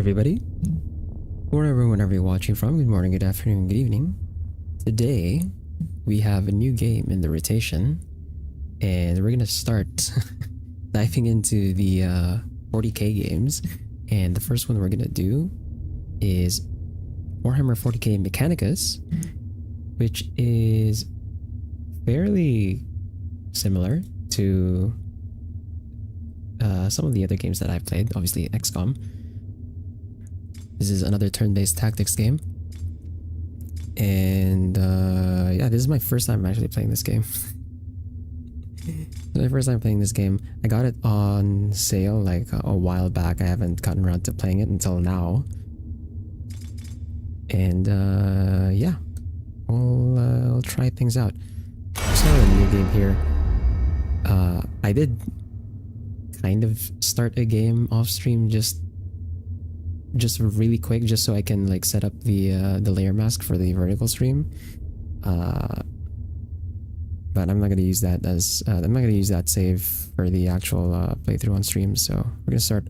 everybody. Whenever you're watching from, good morning, good afternoon, good evening. Today, we have a new game in the rotation, and we're gonna start diving into the 40k games. And the first one we're gonna do is Warhammer 40k Mechanicus, which is fairly similar to some of the other games that I've played, obviously XCOM. This is another turn-based tactics game. And yeah, this is my first time actually playing this game. My first time playing this game. I got it on sale like a while back. I haven't gotten around to playing it until now. And yeah, I'll try things out. There's not a new game here. I did kind of start a game off stream just really quick, just so I can like set up the layer mask for the vertical stream. But I'm not gonna use that as I'm not gonna use that save for the actual playthrough on stream. So we're gonna start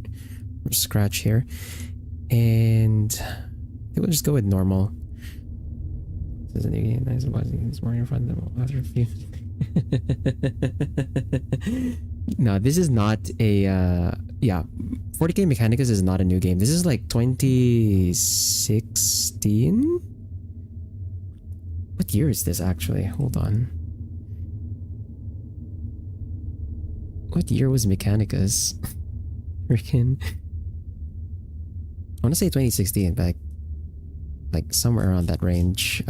from scratch here, and I think we'll just go with normal. This is a new game. Nice watching this morning in front of them after a few. No, this is not a yeah, 40k Mechanicus is not a new game. This is like 2016. What year is this actually? Hold on. What year was Mechanicus? Freaking, I want to say 2016, but like somewhere around that range.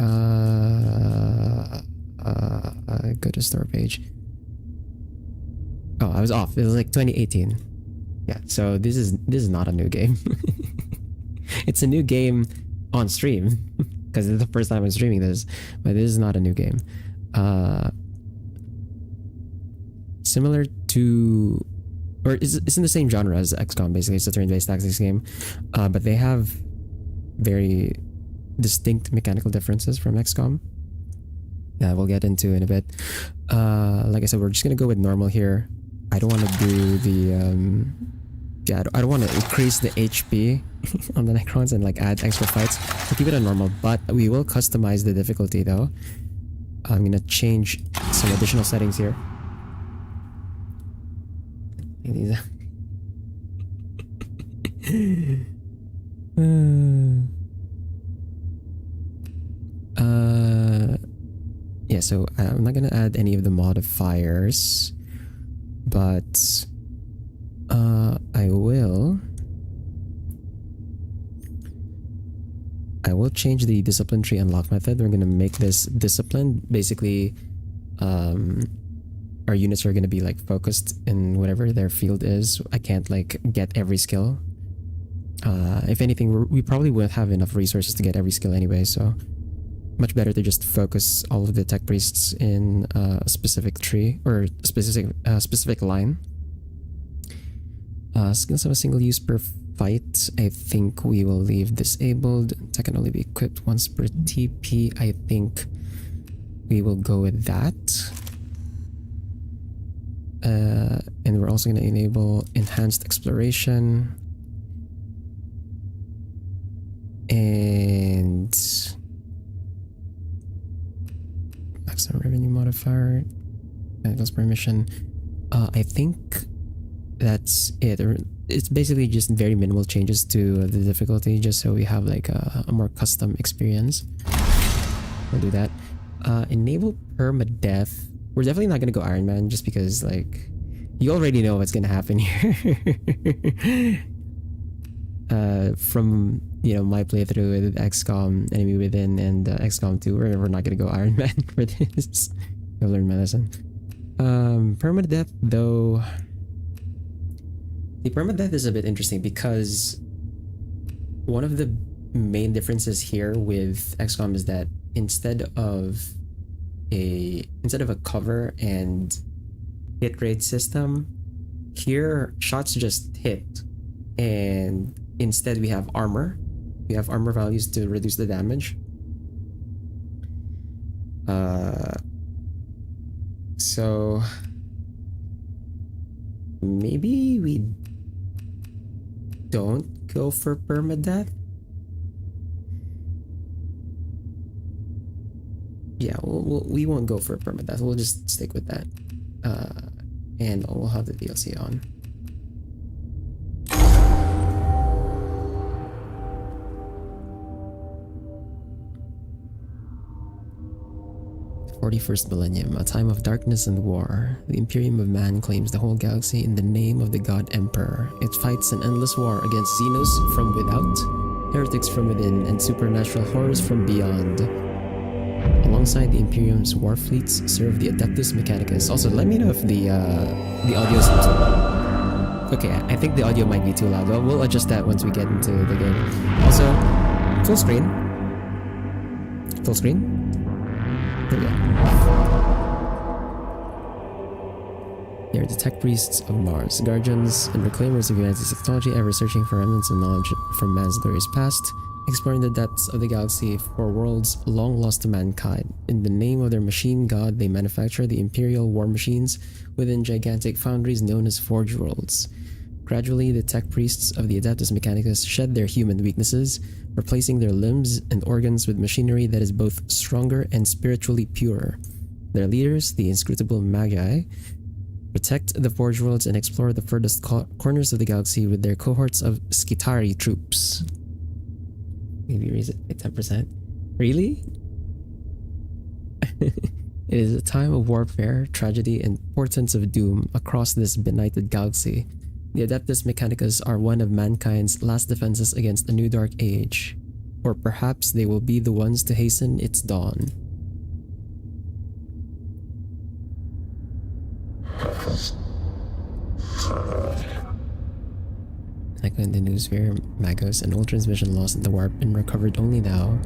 Go to store page. Oh, I was off. It was like 2018. Yeah, so this is not a new game. It's a new game on stream because it's the first time I'm streaming this, but this is not a new game. Similar to, or it's in the same genre as XCOM. Basically, it's a turn-based tactics game, but they have very distinct mechanical differences from XCOM. Yeah, we'll get into in a bit. Like I said, we're just gonna go with normal here. I don't want to do the yeah, I don't want to increase the HP on the Necrons and like add extra fights. We'll keep it on normal, but we will customize the difficulty though. I'm gonna change some additional settings here. Yeah, so I'm not gonna add any of the modifiers, but I will change the discipline tree unlock method. We're gonna make this discipline. Basically, our units are gonna be like focused in whatever their field is. I can't like get every skill. If anything, we probably won't have enough resources to get every skill anyway, so much better to just focus all of the tech priests in a specific tree or a specific line. Skills of a single use per fight, I think we will leave disabled. Tech can only be equipped once per TP. I think we will go with that. And we're also going to enable enhanced exploration. And maximum revenue modifier, medicals permission. I think that's it. It's basically just very minimal changes to the difficulty, just so we have like a more custom experience. We'll do that. Enable permadeath. We're definitely not gonna go Iron Man just because like you already know what's gonna happen here. From my playthrough with XCOM Enemy Within and XCOM 2, we're not gonna go Iron Man for this. I've learned my lesson. Permadeath though, the permadeath is a bit interesting because one of the main differences here with XCOM is that instead of a cover and hit rate system, here shots just hit, and instead we have armor. We have armor values to reduce the damage. So maybe we don't go for permadeath. Yeah, we won't go for permadeath. We'll just stick with that. And we'll have the DLC on. The 41st millennium, a time of darkness and war. The Imperium of Man claims the whole galaxy in the name of the God Emperor. It fights an endless war against Xenos from without, heretics from within, and supernatural horrors from beyond. Alongside the Imperium's war fleets serve the Adeptus Mechanicus. Also, let me know if the audio is okay. I think the audio might be too loud. Well, we'll adjust that once we get into the game. Also, full screen. Full screen. There we go. They are the tech priests of Mars, guardians and reclaimers of humanity's technology, ever searching for remnants of knowledge from man's glorious past, exploring the depths of the galaxy for worlds long lost to mankind. In the name of their machine god, they manufacture the imperial war machines within gigantic foundries known as Forge Worlds. Gradually, the tech priests of the Adeptus Mechanicus shed their human weaknesses, replacing their limbs and organs with machinery that is both stronger and spiritually pure. Their leaders, the inscrutable Magi, protect the Forge Worlds and explore the furthest corners of the galaxy with their cohorts of Skitari troops. Maybe raise it by 10%. Really? It is a time of warfare, tragedy, and portents of doom across this benighted galaxy. The Adeptus Mechanicus are one of mankind's last defenses against a new dark age. Or perhaps they will be the ones to hasten its dawn. Echo in the Noosphere, Magos, and old transmission lost in the warp and recovered only now.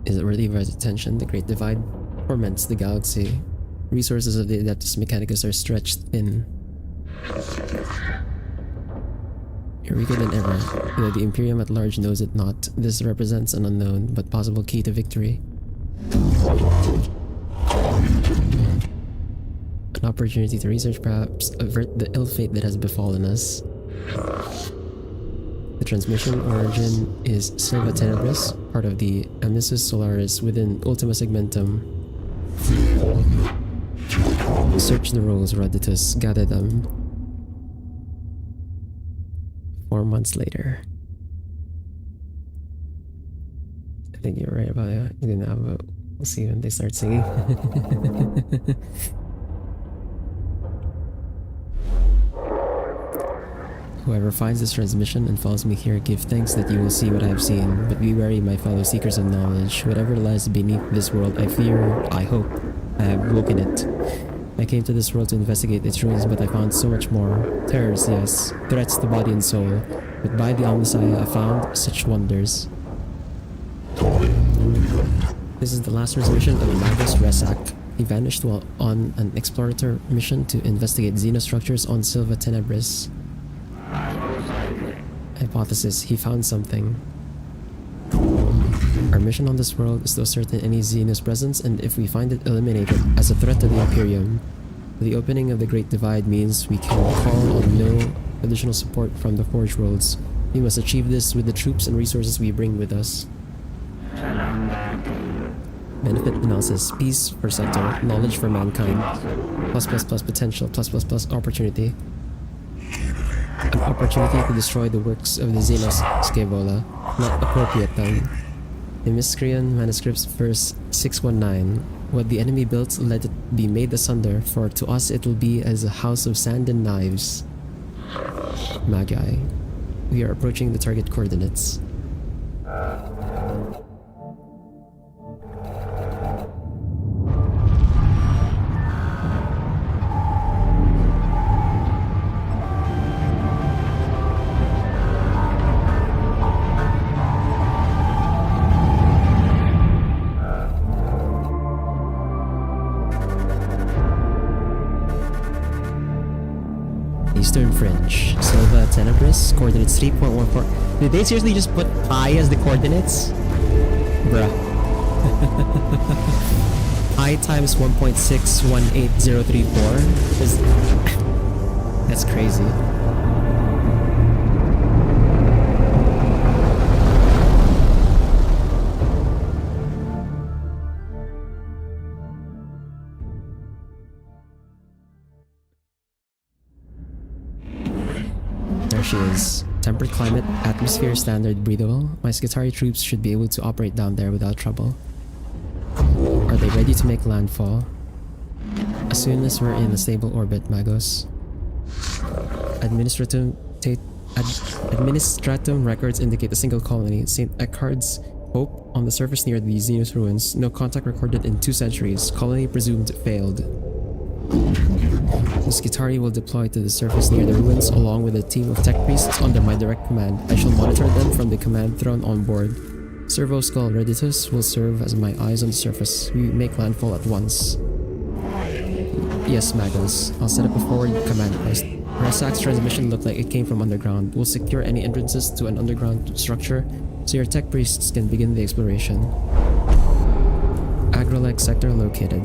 Is it worthy of our attention? The Great Divide torments the galaxy. Resources of the Adeptus Mechanicus are stretched thin. You're weaker than ever, though the Imperium at large knows it not. This represents an unknown but possible key to victory. An opportunity to research, perhaps avert the ill fate that has befallen us. The transmission origin is Silva Tenebris, part of the Amnissus Solaris within Ultima Segmentum. Search the rolls, Roditus. Gather them. 4 months later. I think you're right about it. You didn't have a... We'll see when they start singing. Whoever finds this transmission and follows me here, give thanks that you will see what I have seen. But be wary, my fellow seekers of knowledge. Whatever lies beneath this world, I fear, I hope, I have woken it. I came to this world to investigate its ruins, but I found so much more. Terrors, yes. Threats to body and soul. But by the Omnissiah, I found such wonders. This is the last transmission of Magus Resak. He vanished while on an explorator mission to investigate xenostructures on Silva Tenebris. Hypothesis, he found something. Our mission on this world is to ascertain any Xenos presence, and if we find it, eliminate it as a threat to the Imperium. The opening of the Great Divide means we can call on no additional support from the Forge Worlds. We must achieve this with the troops and resources we bring with us. Benefit analysis, peace for sector, knowledge for mankind, plus potential, plus opportunity. An opportunity to destroy the works of the Xenos Scaevola, not appropriate though. The Miscreant Manuscripts, verse 619. What the enemy built, let it be made asunder, for to us it will be as a house of sand and knives. Magi. We are approaching the target coordinates. Eastern Fringe, Silva Tenebris, coordinates 3.14. Did they seriously just put pi as the coordinates? Bruh. I times 1.618034 is that's crazy. There she is. Temperate climate, atmosphere standard, breathable. My Skitarii troops should be able to operate down there without trouble. Are they ready to make landfall? As soon as we're in a stable orbit, Magos. Administratum records indicate a single colony, St. Eckhard's Hope, on the surface near the Xenos ruins. No contact recorded in 2 centuries. Colony presumed failed. The Skitarii will deploy to the surface near the ruins along with a team of tech priests under my direct command. I shall monitor them from the command throne on board. Servo Skull Reditus will serve as my eyes on the surface. We make landfall at once. Yes, Magos. I'll set up a forward command post. Rasak's transmission looked like it came from underground. We'll secure any entrances to an underground structure so your tech priests can begin the exploration. Agrolek sector located.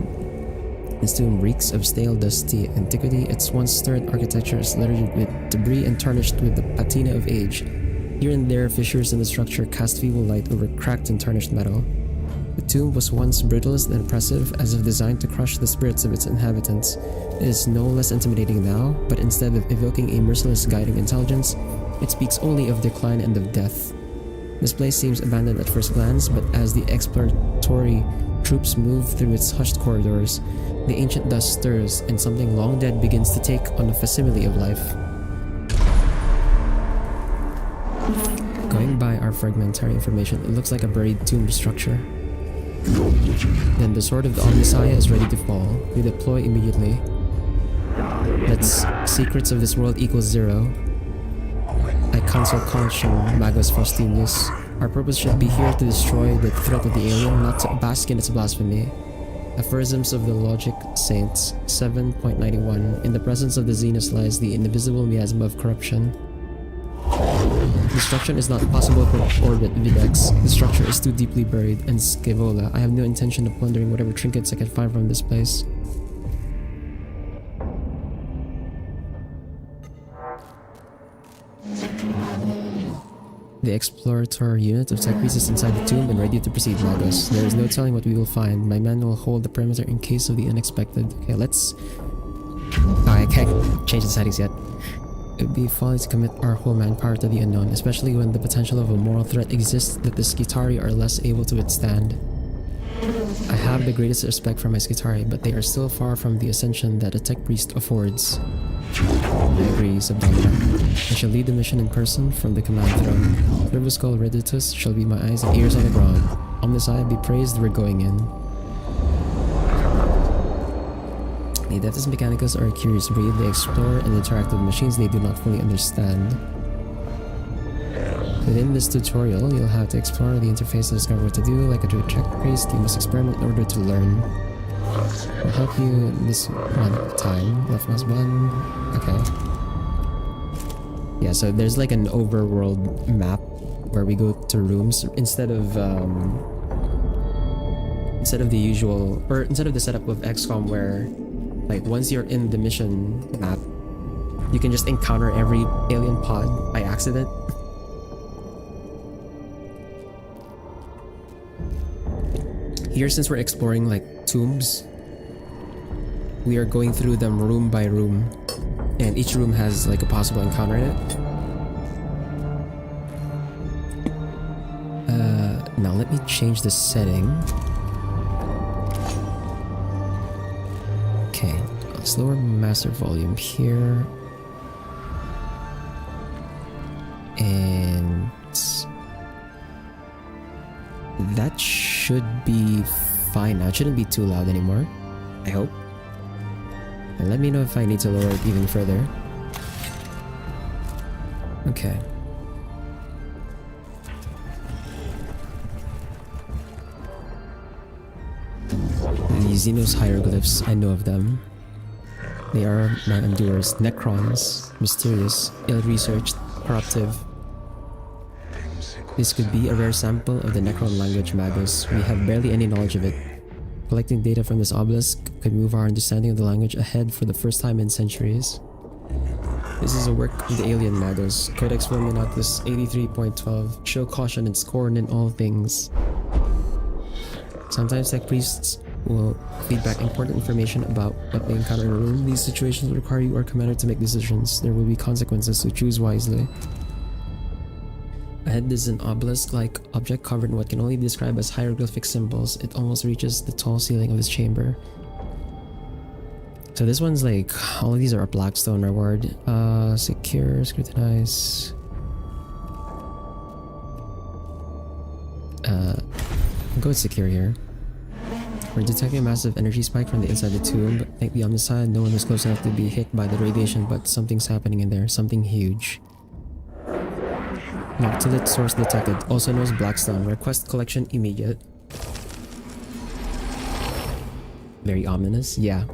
This tomb reeks of stale, dusty antiquity. Its once stirred architecture is littered with debris and tarnished with the patina of age. Here and there, fissures in the structure cast feeble light over cracked and tarnished metal. The tomb was once brutalist and oppressive, as if designed to crush the spirits of its inhabitants. It is no less intimidating now, but instead of evoking a merciless guiding intelligence, it speaks only of decline and of death. This place seems abandoned at first glance, but as the exploratory troops move through its hushed corridors, the ancient dust stirs and something long dead begins to take on a facsimile of life. Going by our fragmentary information, it looks like a buried tomb structure. Then the sword of the Omnisaya is ready to fall. We deploy immediately. That's secrets of this world equals 0. I counsel caution, Magos Faustinius. Our purpose should be here to destroy the threat of the alien, not to bask in its blasphemy. Aphorisms of the Logic Saints 7.91. In the presence of the Xenos lies the indivisible miasma of corruption. Destruction is not possible from orbit, Videx. The structure is too deeply buried, and Scaevola. I have no intention of plundering whatever trinkets I can find from this place. The exploratory unit of tech priests is inside the tomb and ready to proceed, Magos. There is no telling what we will find. My men will hold the perimeter in case of the unexpected. Okay, let's... Oh, I can't change the settings yet. It would be folly to commit our whole manpower to the unknown, especially when the potential of a moral threat exists that the Skitarii are less able to withstand. I have the greatest respect for my Skitarii, but they are still far from the ascension that a tech priest affords. I agree, Subdomina. I shall lead the mission in person from the command throne. Servuskull Reditus shall be my eyes and ears on the ground. Omnisaya be praised, we're going in. The Adeptus Mechanicus are a curious breed. They explore and interact with machines they do not fully understand. Within this tutorial, you'll have to explore the interface to discover what to do. Like a true tech priest, you must experiment in order to learn. I'll help you this one time. Left mouse button. Okay. Yeah, so there's like an overworld map where we go to rooms instead of the usual, or instead of the setup of XCOM where like once you're in the mission map, you can just encounter every alien pod by accident. Here, since we're exploring like tombs, we are going through them room by room, and each room has like a possible encounter in it. Now let me change the setting. Okay, let's lower master volume here. And that should be fine now. It shouldn't be too loud anymore, I hope. And let me know if I need to lower it even further. Okay. The Xenos hieroglyphs, I know of them. They are my endurers, Necrons, mysterious, ill-researched, corruptive. This could be a rare sample of the Necron language, Magos. We have barely any knowledge of it. Collecting data from this obelisk could move our understanding of the language ahead for the first time in centuries. This is a work of the alien magos. Codex Verminatus 83.12. Show caution and scorn in all things. Sometimes tech priests will feed back important information about what they encounter in a room. These situations will require you or commander to make decisions. There will be consequences, so choose wisely. Ahead is an obelisk-like object covered in what can only be described as hieroglyphic symbols. It almost reaches the tall ceiling of this chamber. So this one's like, all of these are a Blackstone reward. Secure, scrutinize. I'll go with secure here. We're detecting a massive energy spike from the inside the tomb, but thank the Omnicide, no one was close enough to be hit by the radiation, but something's happening in there, something huge. Noctilite source detected, also known as Blackstone. Request collection immediate. Very ominous, yeah.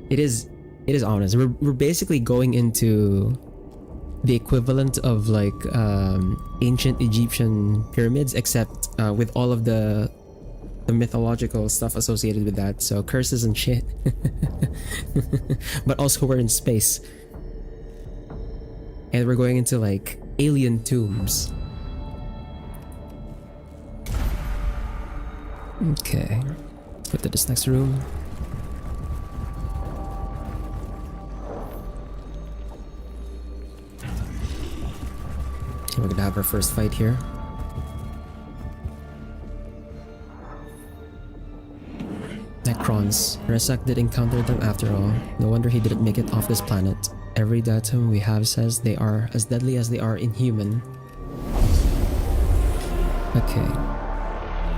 It is ominous. We're basically going into the equivalent of like ancient Egyptian pyramids, except with all of the mythological stuff associated with that. So curses and shit. But also we're in space. And we're going into like alien tombs. Okay. Let's go to this next room. We're gonna have our first fight here. Necrons. Resak did encounter them after all. No wonder he didn't make it off this planet. Every datum we have says they are as deadly as they are inhuman. Okay.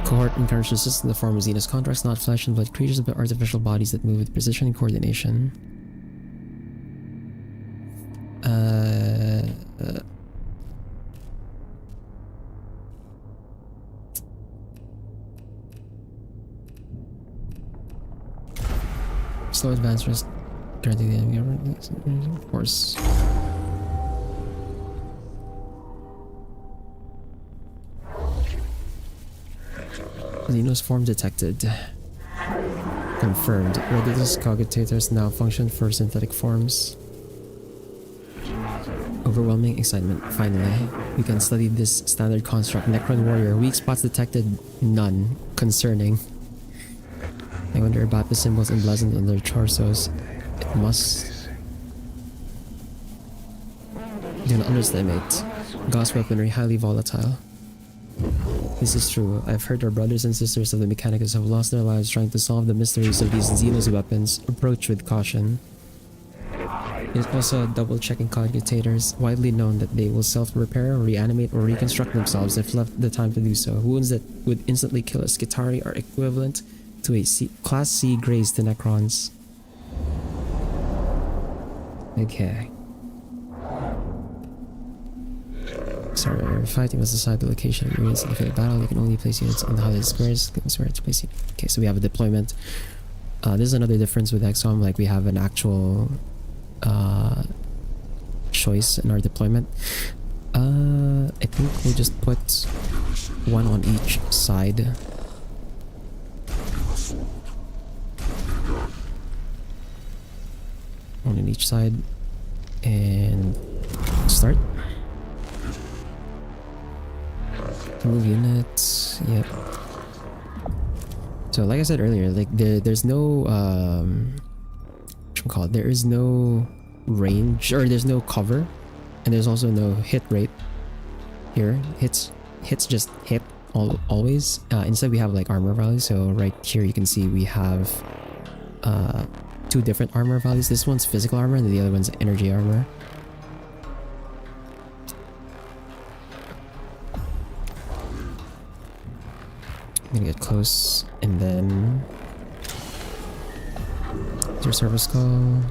Cohort encounters resistance in the form of Xenos contracts, not flesh and blood creatures, but artificial bodies that move with precision and coordination. Slow advance risk. Currently the enemy, of course. Xenos form detected. Confirmed. Redditus cogitators now function for synthetic forms. Overwhelming excitement. Finally, we can study this standard construct. Necron warrior. Weak spots detected. None. Concerning. I wonder about the symbols emblazoned on their torsos. It must... Do not underestimate. Gauss weaponry highly volatile. This is true. I've heard our brothers and sisters of the Mechanicus have lost their lives trying to solve the mysteries of these Xenos weapons. Approach with caution. It is also double-checking cogitators, widely known that they will self-repair, reanimate, or reconstruct themselves if left the time to do so. Wounds that would instantly kill a Skitari are equivalent to a Class C graze to Necrons. Okay. Sorry, fighting must decide the location of units in the battle. You can only place units on the highlighted squares. Square to place it. Okay, so we have a deployment. This is another difference with XCOM. Like we have an actual choice in our deployment. I think we'll just put one on each side. One on each side, and start. Move units. Yep. So like I said earlier, like there's no what you call it? There is no range, or there's no cover, and there's also no hit rate here. Hits just hit always. Instead we have like armor values. So right here you can see we have two different armor values. This one's physical armor and the other one's energy armor. I'm gonna get close and then your service call. I'm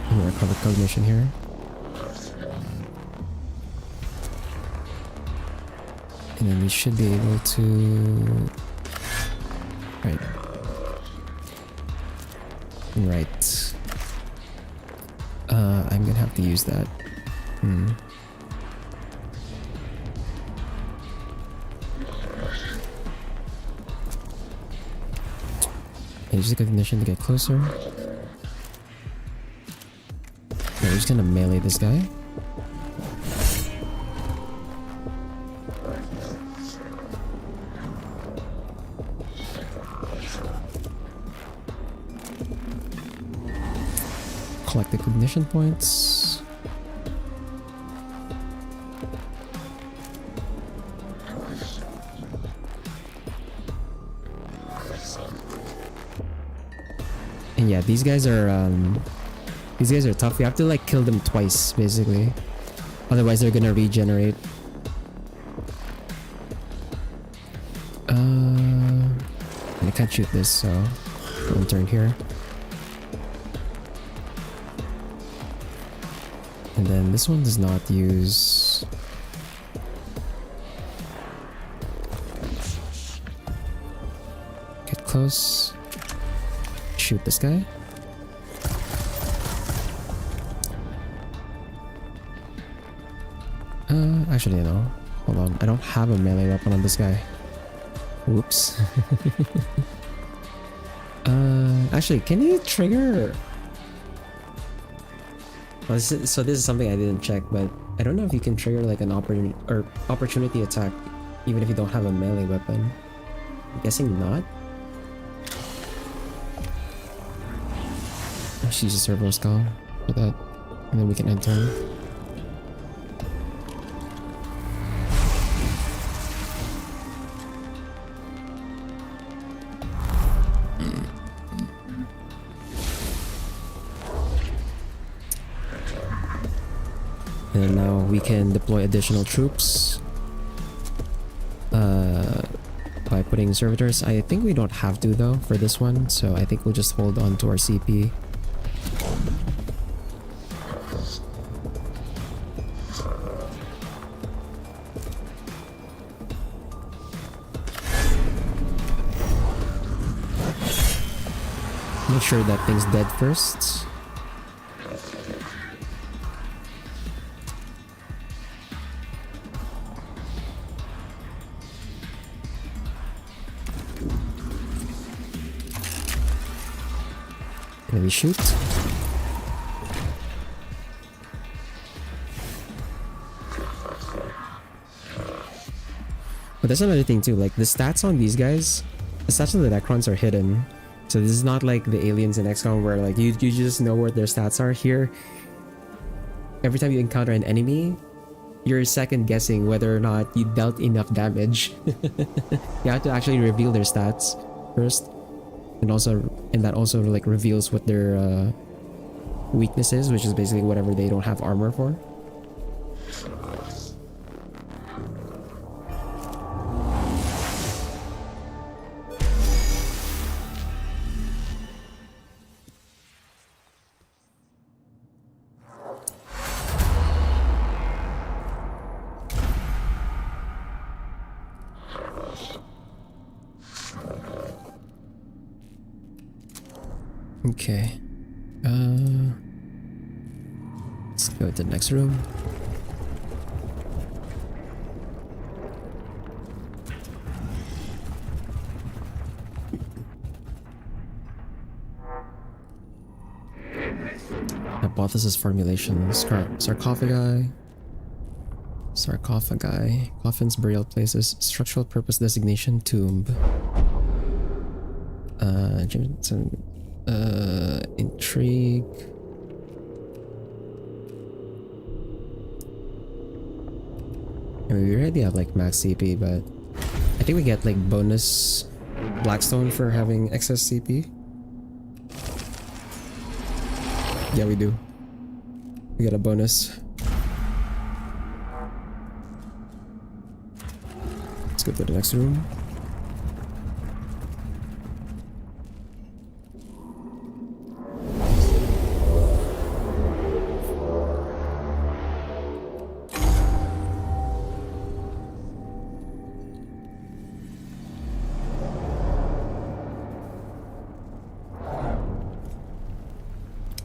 gonna recover cognition here. And then we should be able to... Right. Right. I'm gonna have to use that. I use the cognition to get closer. We're just gonna melee this guy. Collect the cognition points. And yeah, these guys are tough. We have to like kill them twice basically. Otherwise they're gonna regenerate. I can't shoot this, so I'll turn here. And then this one does not use... Get close. Shoot this guy. Actually, no. Hold on. I don't have a melee weapon on this guy. Oops. Actually, can you trigger... Well, so this is something I didn't check, but I don't know if you can trigger like an opportunity attack even if you don't have a melee weapon. I'm guessing not. Let's use a servo skull for that, and then we can enter. And now we can deploy additional troops by putting servitors. I think we don't have to though for this one, so I think we'll just hold on to our CP. Make sure that thing's dead first. And then we shoot. But that's another thing too, like the stats on these guys, the stats on the Necrons are hidden. So this is not like the aliens in XCOM where like you just know what their stats are. Here, every time you encounter an enemy, you're second guessing whether or not you dealt enough damage. You have to actually reveal their stats first. And that also like reveals what their weakness is, which is basically whatever they don't have armor for. Okay. Let's go to the next room. Hypothesis formulation. Sarcophagi. Coffins, burial places. Structural purpose designation. Tomb. Intrigue. I mean, we already have like max CP, but I think we get like bonus Blackstone for having excess CP. Yeah, we do. We get a bonus. Let's go to the next room.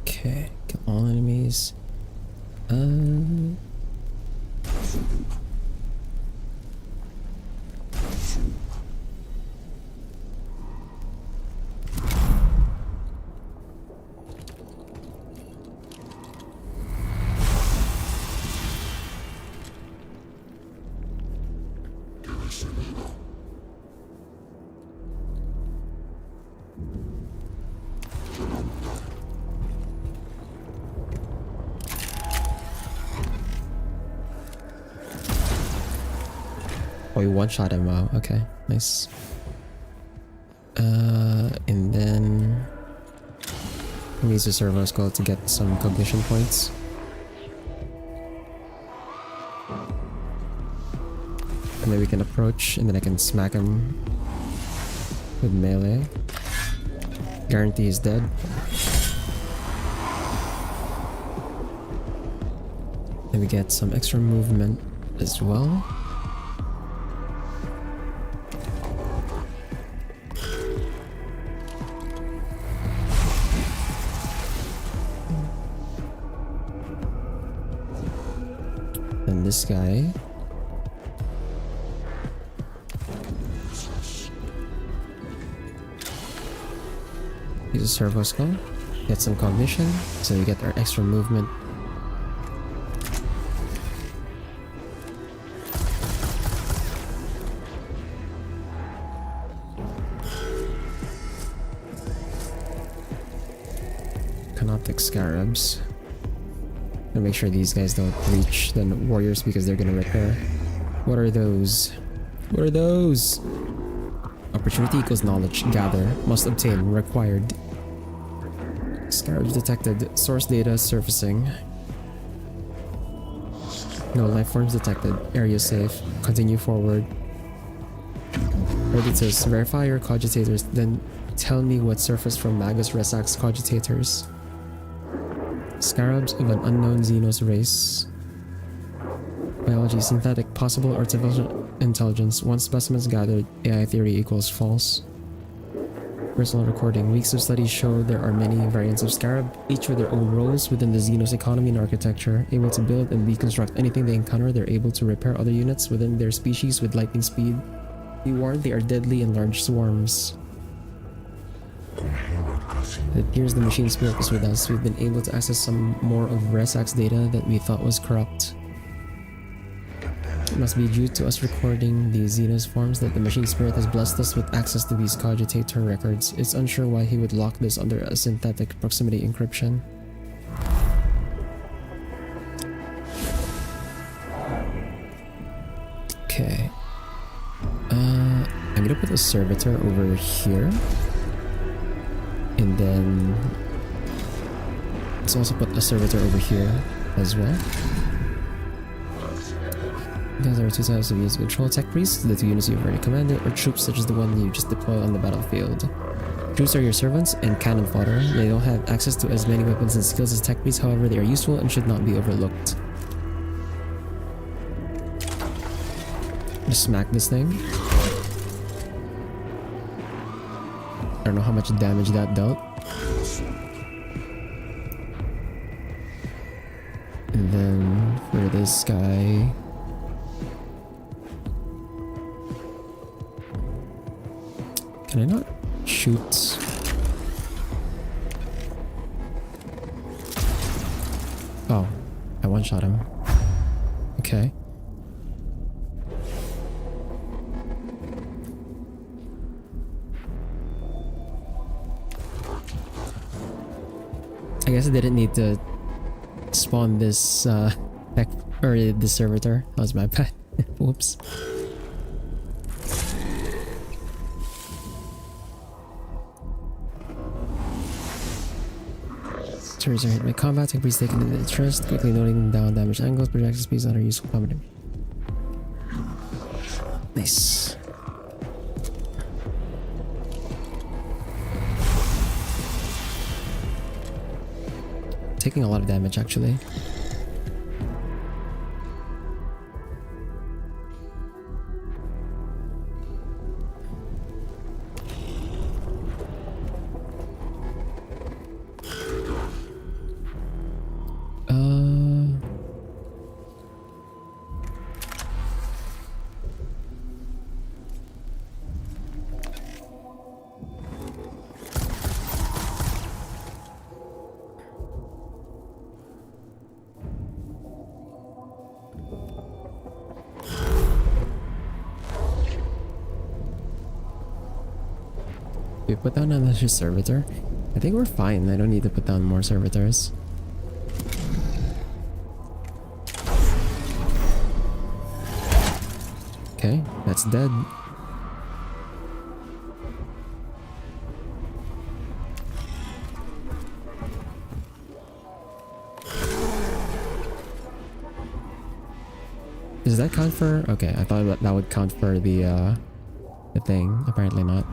Okay, kill all enemies. we one-shot him. Wow, okay, nice. And then we use the servo skull to get some cognition points. And then we can approach, and then I can smack him with melee. Guarantee he's dead. And we get some extra movement as well. And this guy. Use a servo skull. Get some cognition, so we get our extra movement. Canoptic scarabs. And make sure these guys don't reach the warriors because they're gonna repair. What are those? What are those? Opportunity equals knowledge. Gather. Must obtain. Required. Scarabs detected. Source data surfacing. No life forms detected. Area safe. Continue forward. Right, it says verify your cogitators, then tell me what surfaced from Magus Resax's cogitators. Scarabs of an unknown Xenos race. Biology, synthetic, possible artificial intelligence. Once specimens gathered, AI theory equals false. Personal recording. Weeks of studies show there are many variants of scarab, each with their own roles within the Xenos economy and architecture. Able to build and reconstruct anything they encounter, they're able to repair other units within their species with lightning speed. Be warned, they are deadly in large swarms. It appears the machine spirit is with us. We've been able to access some more of Resax's data that we thought was corrupt. It must be due to us recording the Xenos forms that the machine spirit has blessed us with access to these cogitator records. It's unsure why he would lock this under a synthetic proximity encryption. Okay. I'm gonna put a servitor over here. And then let's also put a servitor over here as well. These are two types of units of control: tech priests, the two units you've already commanded, or troops such as the one you just deployed on the battlefield. Troops are your servants and cannon fodder. They don't have access to as many weapons and skills as tech priests, however they are useful and should not be overlooked. Just smack this thing. I don't know how much damage that dealt. And then for this guy, can I not shoot? Oh, I one-shot him. Okay. I guess I didn't need to spawn this tech or this servitor. That was my bad. Whoops. Turrets are hit by combat. Take breeze taken into interest. Quickly noting down damage angles, projectile speeds, and other useful combat. Nice. Taking a lot of damage actually. We put down another servitor. I think we're fine. I don't need to put down more servitors. Okay, that's dead. Does that count for... Okay, I thought that would count for the thing. Apparently not.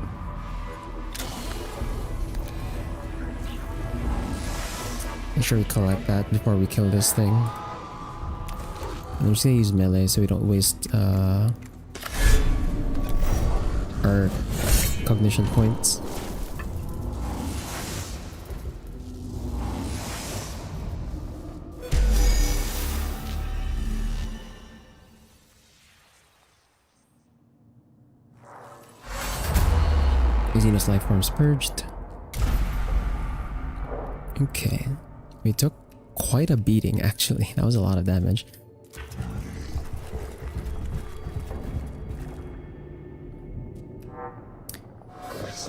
Make sure we collect that before we kill this thing. I'm just gonna use melee so we don't waste our cognition points. Xenos life forms purged. Okay. We took quite a beating actually. That was a lot of damage.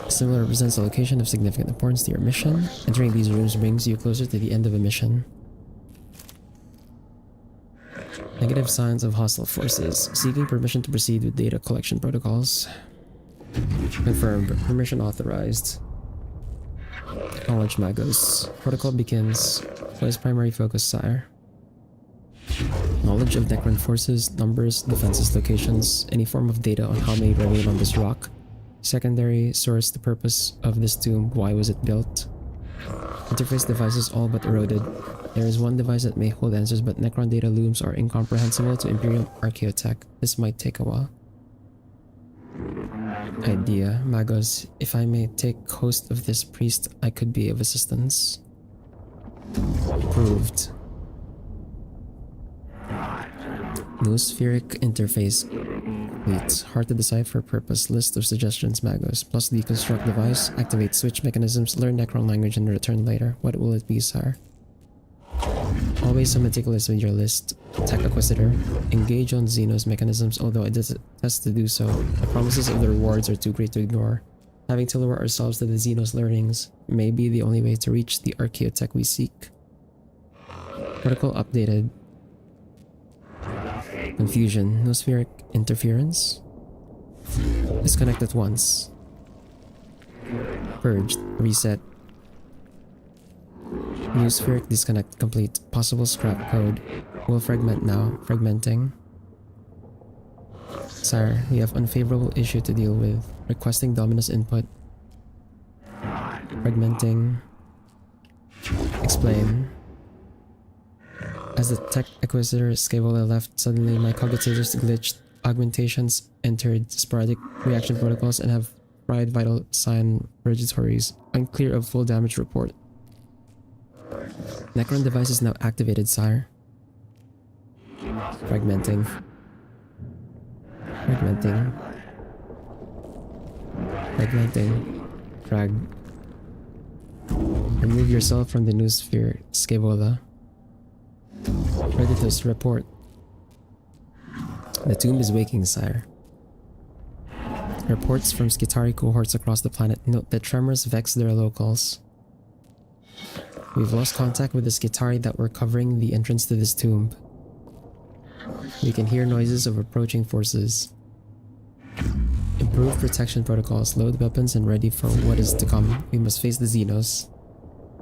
Symbol represents a location of significant importance to your mission. Entering these rooms brings you closer to the end of a mission. Negative signs of hostile forces. Seeking permission to proceed with data collection protocols. Confirmed. Permission authorized. Acknowledge Magos. Protocol begins. What is primary focus, sire? Knowledge of Necron forces, numbers, defenses, locations, any form of data on how many remain on this rock. Secondary source, the purpose of this tomb, why was it built? Interface devices all but eroded. There is one device that may hold answers, but Necron data looms are incomprehensible to Imperial Archaeotech. This might take a while. Idea. Magos, if I may take host of this priest, I could be of assistance. Approved. Noospheric interface. Wait. Hard to decipher purpose. List of suggestions, Magos. Plus deconstruct device. Activate switch mechanisms. Learn Necron language and return later. What will it be, sire? Always so meticulous with your list. Tech Acquisitor. Engage on Xenos mechanisms, although it detest to do so. The promises of the rewards are too great to ignore. Having to lower ourselves to the Xenos learnings may be the only way to reach the Archaeotech we seek. Protocol updated. Confusion. Noospheric interference. Disconnect at once. Purged. Reset. Noospheric disconnect complete. Possible scrap code. Will fragment now. Fragmenting. Sire, we have unfavorable issue to deal with. Requesting Dominus input. Fragmenting. Explain. As the Tech Acquisitor Scaevola left, suddenly my cogitators glitched. Augmentations entered sporadic reaction protocols and have fried vital sign registries. Unclear of full damage report. Necron device is now activated, sire. Fragmenting. Fragmenting. Fragmenting. Frag. Remove yourself from the noosphere, Scaevola. Predators report. The tomb is waking, sire. Reports from Skitari cohorts across the planet note that tremors vex their locals. We've lost contact with the Skitari that were covering the entrance to this tomb. We can hear noises of approaching forces. Improve protection protocols, load weapons, and ready for what is to come. We must face the Xenos.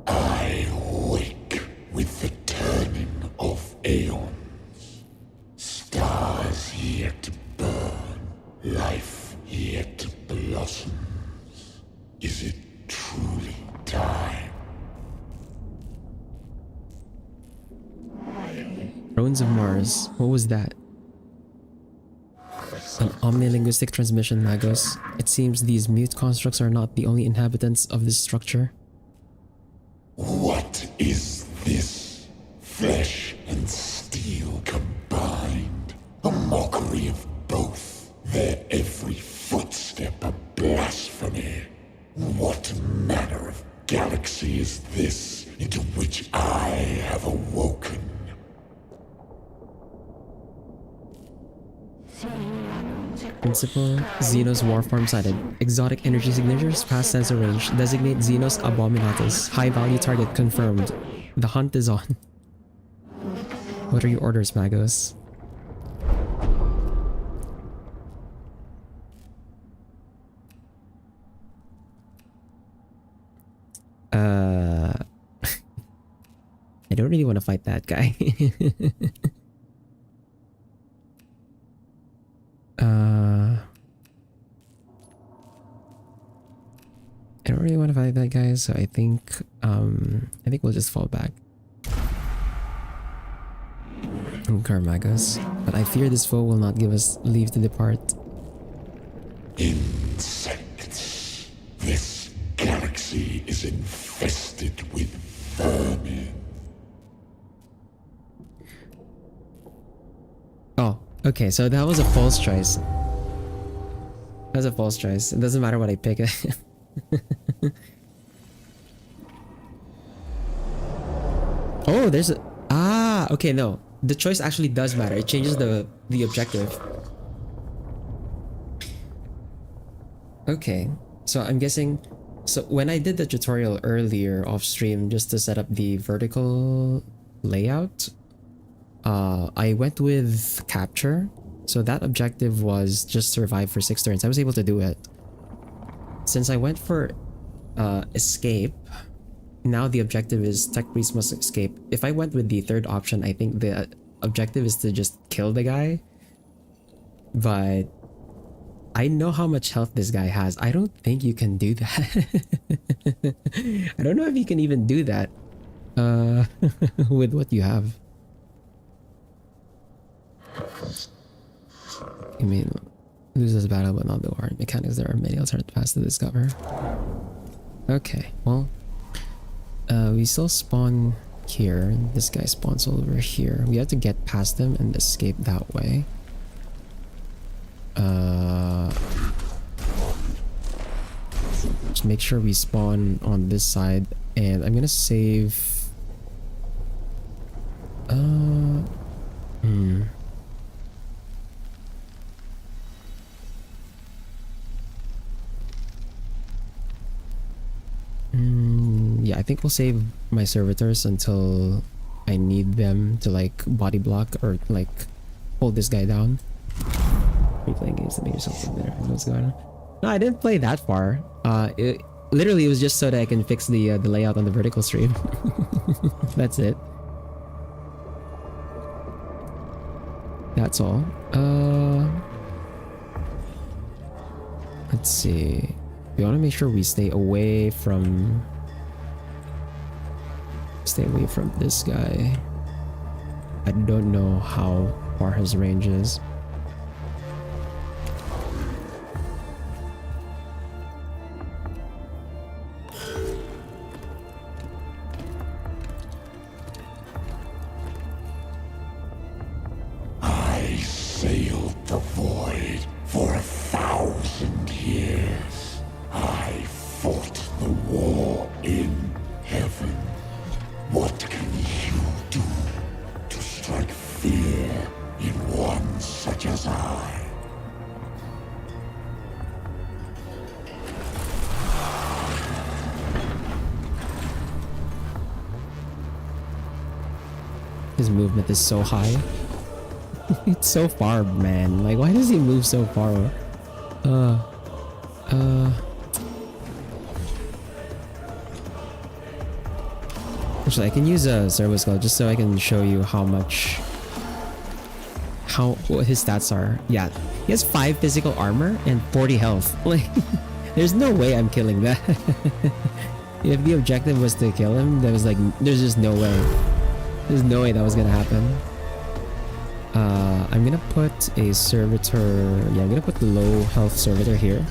I wake with the turning of aeons. Stars yet to burn, life yet to blossoms. Is it truly time? Drones of Mars. What was that? An omnilinguistic transmission, Magos. It seems these mute constructs are not the only inhabitants of this structure. What is this? Flesh and steel combined. A mockery of both. Their every footstep a blasphemy. What manner of galaxy is this into which I have awoken? Principal, Xenos Warform sighted. Exotic energy signatures past sensor range. Designate Xenos Abominatus. High value target confirmed. The hunt is on. What are your orders, Magos? Uh, I don't really want to fight that guy. I don't really want to fight that guy, so I think we'll just fall back. Carmagus. But I fear this foe will not give us leave to depart. Insects. This galaxy is infested with vermin. Oh, okay, so that was a false choice. That was a false choice. It doesn't matter what I pick. Oh, there's a... Ah, okay, no. The choice actually does matter. It changes the objective. Okay, so I'm guessing... So when I did the tutorial earlier off stream just to set up the vertical layout, I went with capture. So that objective was just survive for 6 turns. I was able to do it. Since I went for escape, now the objective is Tech Priest must escape. If I went with the third option, I think the objective is to just kill the guy. But I know how much health this guy has. I don't think you can do that. I don't know if you can even do that with what you have. I mean, lose this battle but not the war. Mechanics, there are many alternate paths to discover. Okay, well, we still spawn here. This guy spawns over here. We have to get past him and escape that way. Just make sure we spawn on this side, and I'm gonna save. Yeah, I think we'll save my servitors until I need them to like body block or like hold this guy down. Replaying games to make yourself feel better. What's going on? No, I didn't play that far. It literally was just so that I can fix the layout on the vertical stream. That's it. That's all. Let's see. We want to make sure we stay away from this guy. I don't know how far his range is. I sailed the void for 1,000 years. I fought the war in heaven. What can you do to strike fear in one such as I? His movement is so high. It's so far, man. Like, why does he move so far? Actually, I can use a servo skull just so I can show you how much... what his stats are. Yeah, he has 5 physical armor and 40 health. Like, there's no way I'm killing that. If the objective was to kill him, there was like... There's just no way. There's no way that was gonna happen. I'm gonna put a servitor... Yeah, I'm gonna put the low health servitor here.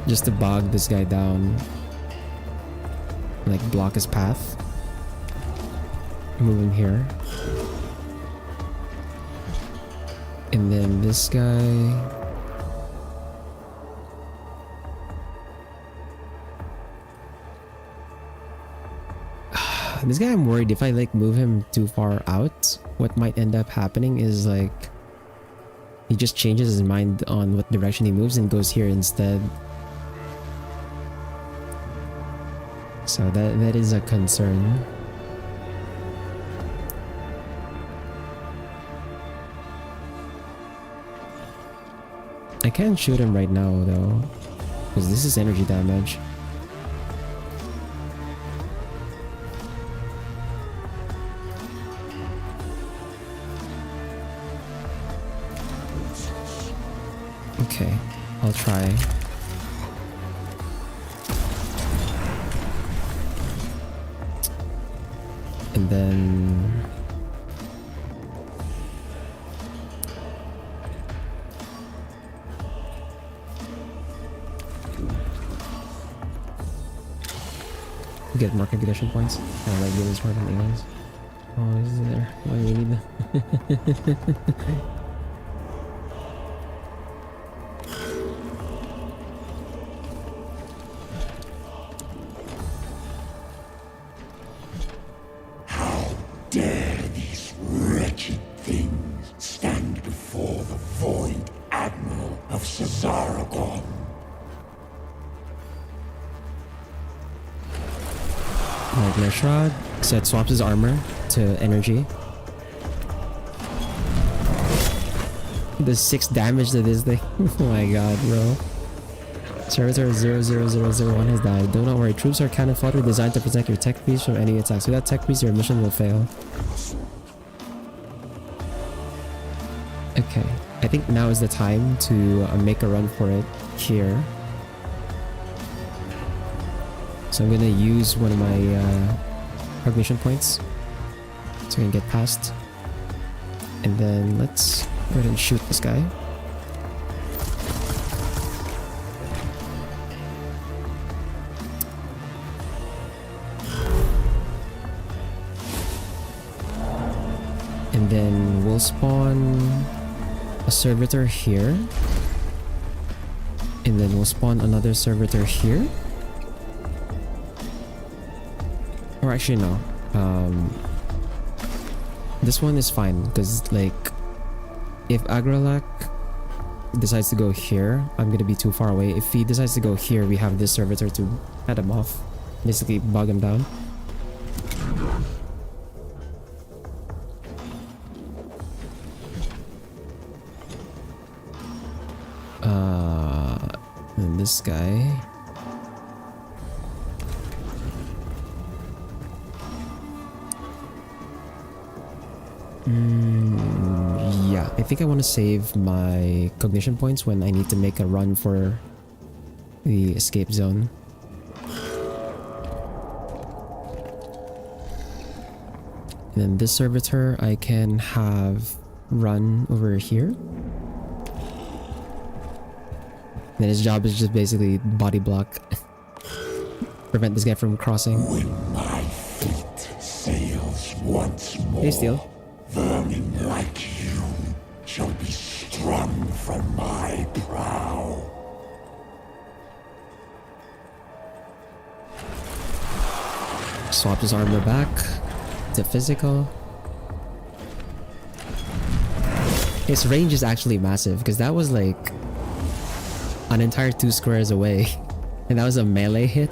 Just to bog this guy down. Like, block his path. Move him here. And then this guy... This guy, I'm worried if I like move him too far out, what might end up happening is like he just changes his mind on what direction he moves and goes here instead. So that is a concern. I can't shoot him right now though, because this is energy damage. Okay, I'll try. And then... get more condition points. I like doing this more than aliens. Oh, this is there. Why do we need that? How dare these wretched things stand before the void admiral of Cesaragon? Nightmare Shroud. So it swaps his armor to energy. Does 6 damage to this thing. Oh my god, bro. Servitor 00001 has died. Do not worry, troops are cannon fodder designed to protect your tech piece from any attacks. Without tech piece, your mission will fail. Okay, I think now is the time to make a run for it here. So I'm gonna use one of my cognition points so I can get past. And then let's go ahead and shoot this guy. And then we'll spawn a servitor here. And then we'll spawn another servitor here. Or actually no, this one is fine because like if Agralak decides to go here, I'm gonna be too far away. If he decides to go here, we have this servitor to head him off, basically bug him down. And this guy. Yeah, I think I want to save my cognition points when I need to make a run for the escape zone. And then this servitor I can have run over here. Then his job is just basically body block. Prevent this guy from crossing. When my fleet sails once more, Hey, Steel. vermin like you shall be strung from my prow. Swap his armor back to physical. His range is actually massive because that was like an entire 2 squares away. And that was a melee hit.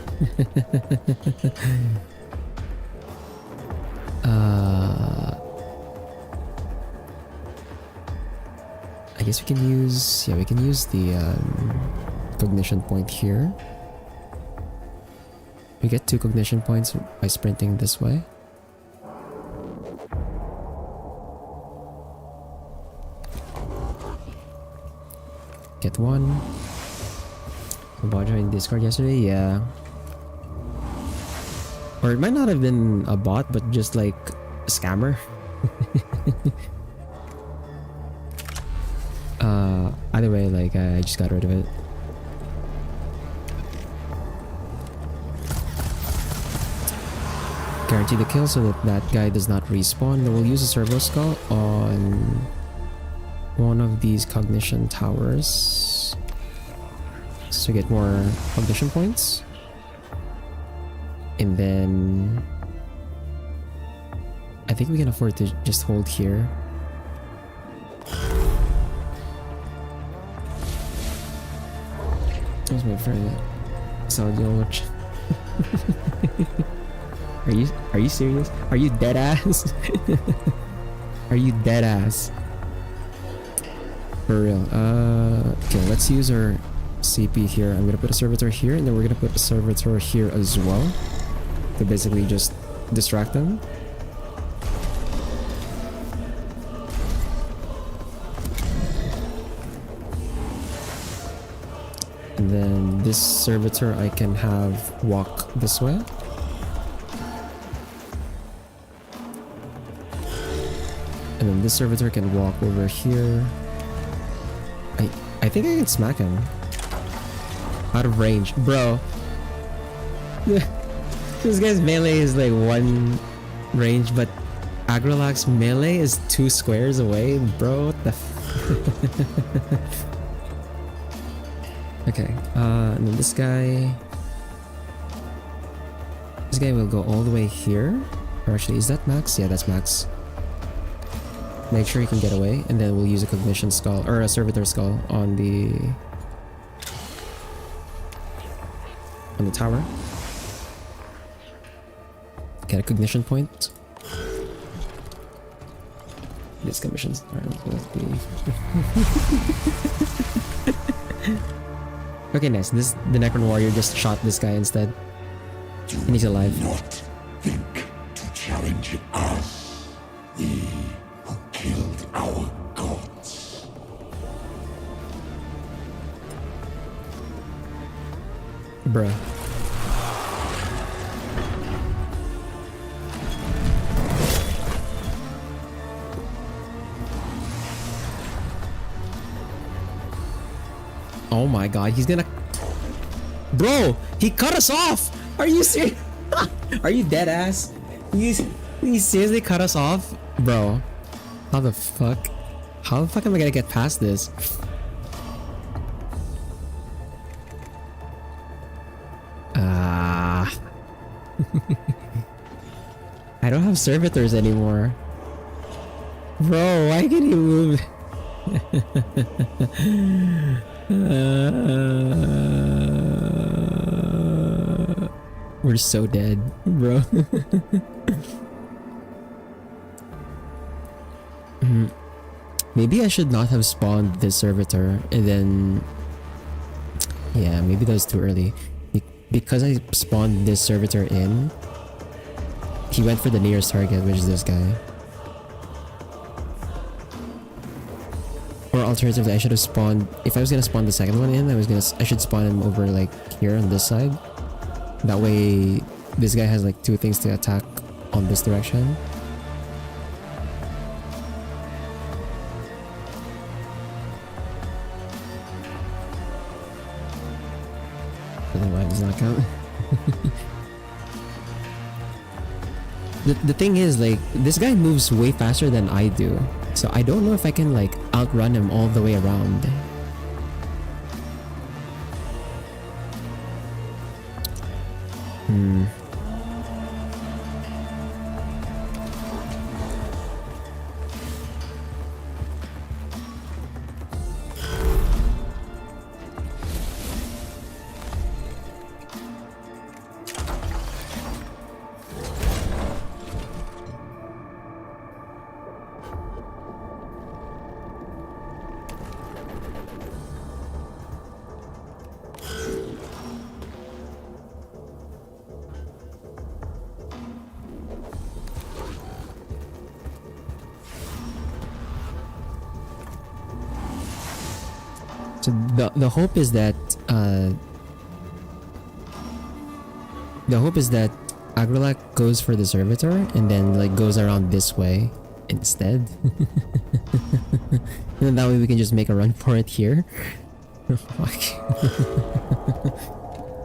I guess we can use... yeah, we can use the cognition point here. We get 2 cognition points by sprinting this way. Get 1. Bot joined Discord yesterday? Yeah. Or it might not have been a bot, but just like a scammer. Either way, like I just got rid of it. Guarantee the kill so that that guy does not respawn. Then we'll use a servo skull on one of these cognition towers to get more cognition points. And then I think we can afford to just hold here. Where's my friend? So George. Are you serious? Are you dead ass? Are you dead ass? For real. Okay, let's use our CP here. I'm gonna put a servitor here, and then we're gonna put a servitor here as well to basically just distract them. then this servitor I can have walk this way. And then this servitor can walk over here. I think I can smack him. Out of range. Bro. This guy's melee is like 1 range, but Agrolak's melee is 2 squares away. Bro, what the Okay, and then this guy will go all the way here. Or actually, is that max? Yeah, that's max. Make sure he can get away, and then we'll use a cognition skull or a servitor skull on the tower. Get a cognition point. These commissions aren't supposed to be. Okay, nice. The Necron warrior just shot this guy instead. And he's alive. Do not think to challenge us. We who killed our gods. Bruh. Oh my god, he's gonna... Bro, he cut us off! Are you serious? Are you dead ass? You seriously cut us off? Bro, how the fuck? How the fuck am I gonna get past this? I don't have servitors anymore. Bro, why can you move? We're so dead, bro. Maybe I should not have spawned this servitor and then... Yeah, maybe that was too early. Because I spawned this servitor in, he went for the nearest target, which is this guy. Or alternatively, I should have spawned... If I was gonna spawn the second one in, I should spawn him over like here on this side. That way, this guy has like 2 things to attack on this direction. Why does not count? The thing is, like, this guy moves way faster than I do. So I don't know if I can like outrun him all the way around. So the hope is that Agrolak goes for the servitor and then like goes around this way instead. And then that way we can just make a run for it here. Fuck.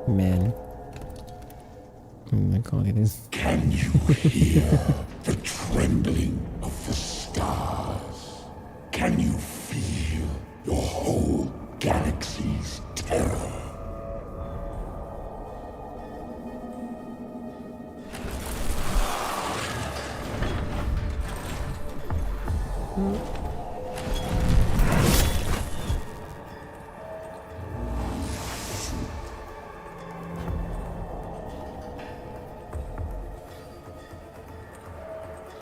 Man. Oh my god, it is. Can you hear the trembling of the stars? Can you feel your whole galaxy's terror?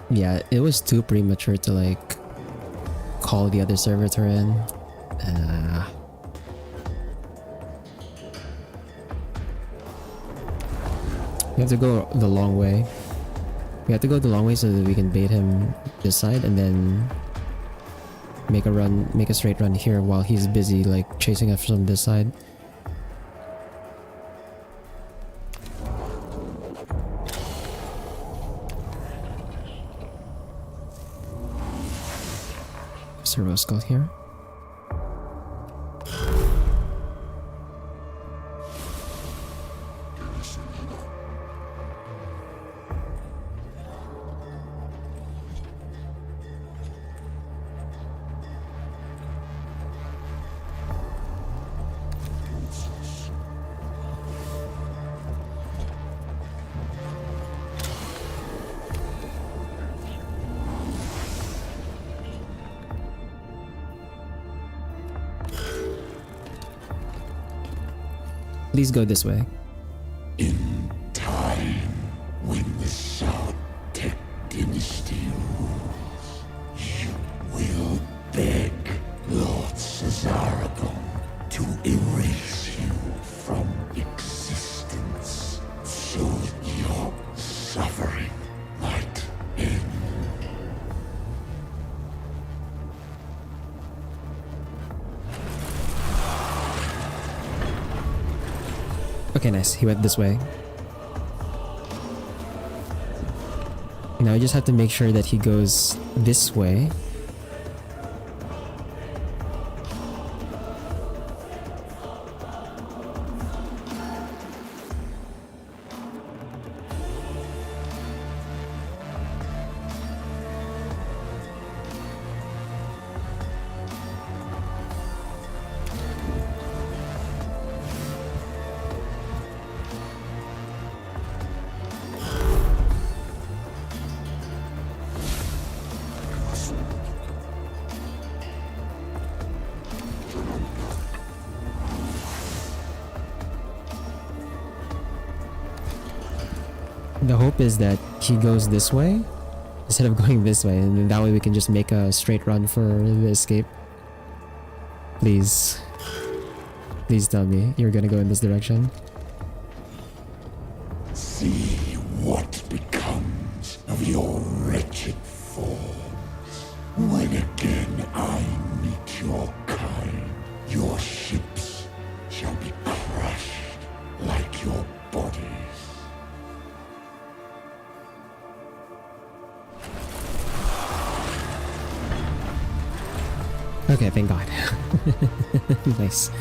Yeah, it was too premature to like call the other servitor in. We have to go the long way. We have to go the long way so that we can bait him this side and then make a straight run here while he's busy like chasing us from this side. servo skull here. Please go this way. In time, when the South-Tech dynasty rules, you will beg Lord Cesaragon to erase you from existence so that your suffering might end. Okay, nice. He went this way. Now I just have to make sure that he goes this way. The hope is that he goes this way instead of going this way, and then that way we can just make a straight run for the escape. Please. Please tell me you're gonna go in this direction. See what becomes of your wretched forms. When again I meet your kind, your ships shall be crushed like your bodies. Okay, thank God. Nice.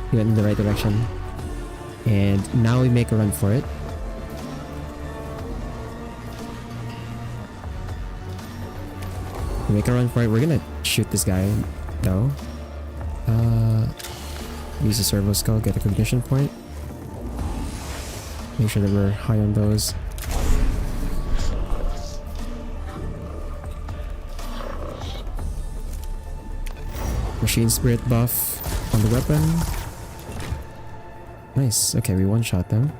He went in the right direction. And now we make a run for it. We make a run for it. We're gonna shoot this guy, though. Use the servo skull, get a cognition point. Make sure that we're high on those. Machine spirit buff on the weapon. Nice. Okay, we one-shot them.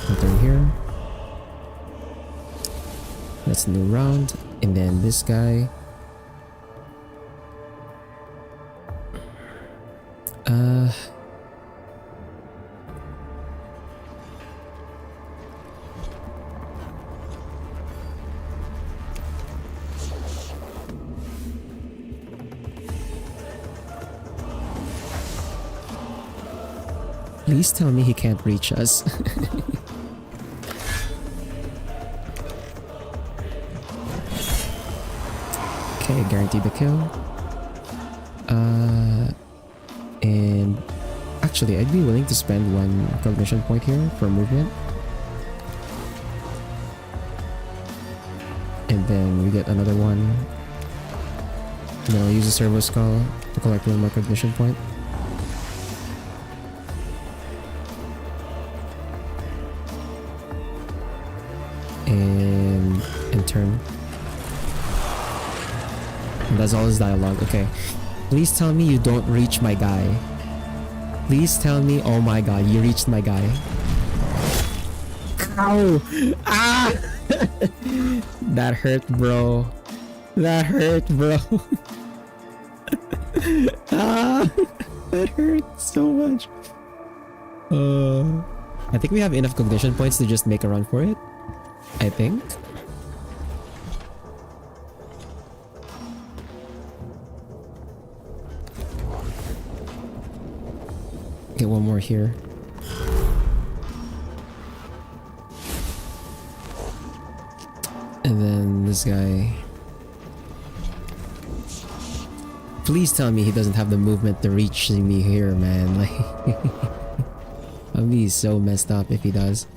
Put them here. That's a new round. And then this guy. Please tell me he can't reach us. Okay, guaranteed the kill. And actually, I'd be willing to spend one cognition point here for movement. And then we get another one. And then I'll use the servo skull to collect one more cognition point. And turn. And that's all his dialogue. Okay. Please tell me you don't reach my guy. Please tell me, oh my god, you reached my guy. Ow! Ah! That hurt, bro. That hurt, bro. Ah! That hurt so much. I think we have enough cognition points to just make a run for it. I think. Get one more here. And then this this guy. Please tell me he doesn't have the movement to reach me here, man. Like, I'll be so messed up if he does.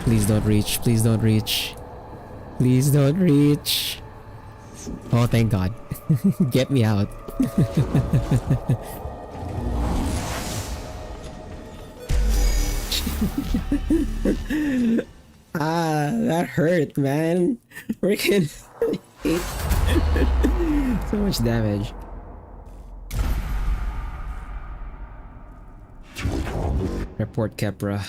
Please don't reach. Please don't reach. Please don't reach. Oh, thank God. Get me out. That hurt, man. Freaking so much damage. Report Kepra.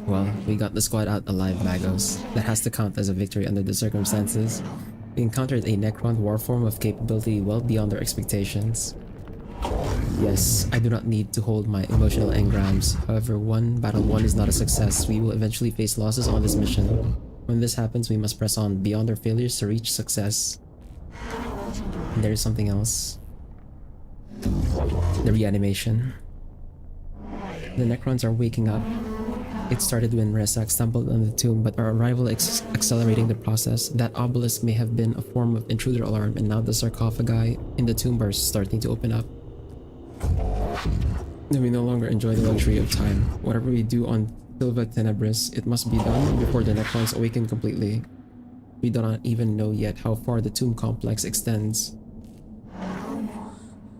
Well, we got the squad out alive, Magos. That has to count as a victory under the circumstances. We encountered a Necron warform of capability well beyond our expectations. Yes, I do not need to hold my emotional engrams. However, battle 1 is not a success. We will eventually face losses on this mission. When this happens, we must press on beyond our failures to reach success. And there is something else. The reanimation. The Necrons are waking up. It started when Resak stumbled on the tomb, but our arrival accelerating the process. That obelisk may have been a form of intruder alarm, and now the sarcophagi in the tomb are starting to open up. Then we no longer enjoy the luxury of time. Whatever we do on Silva Tenebris, it must be done before the Necrons awaken completely. We do not even know yet how far the tomb complex extends.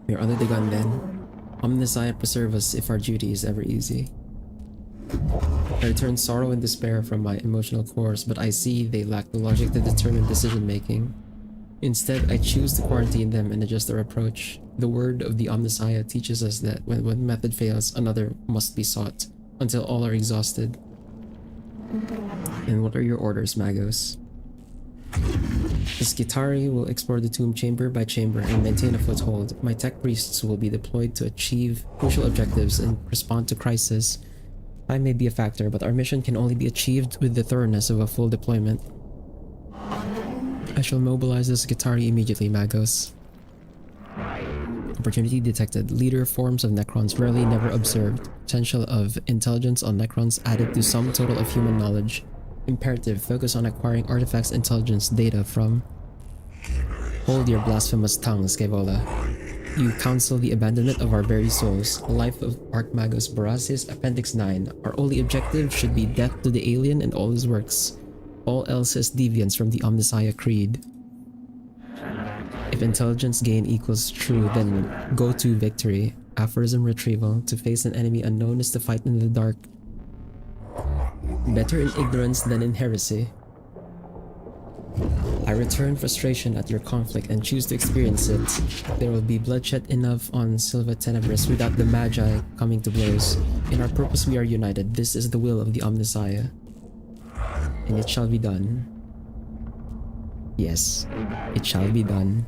We are under the gun then. Omnissiah preserve us if our duty is ever easy. I return sorrow and despair from my emotional cores, but I see they lack the logic to determine decision-making. Instead, I choose to quarantine them and adjust their approach. The word of the Omnissiah teaches us that when one method fails, another must be sought, until all are exhausted. And what are your orders, Magos? The Skitari will explore the tomb chamber by chamber and maintain a foothold. My tech priests will be deployed to achieve crucial objectives and respond to crisis. Time may be a factor, but our mission can only be achieved with the thoroughness of a full deployment. I shall mobilize the Skitari immediately, Magos. Opportunity detected. Leader forms of Necrons rarely never observed. Potential of intelligence on Necrons added to sum total of human knowledge. Imperative. Focus on acquiring artifacts intelligence data from... Hold your blasphemous tongue, Scaevola. You counsel the abandonment of our very souls. Life of Archmagus Borasis, Appendix 9. Our only objective should be death to the alien and all his works. All else is deviance from the Omnissiah Creed. If intelligence gain equals true, then go to victory. Aphorism retrieval. To face an enemy unknown is to fight in the dark. Better in ignorance than in heresy. I return frustration at your conflict and choose to experience it. There will be bloodshed enough on Silva Tenebris without the Magi coming to blows. In our purpose we are united. This is the will of the Omnissiah. And it shall be done. Yes, it shall be done.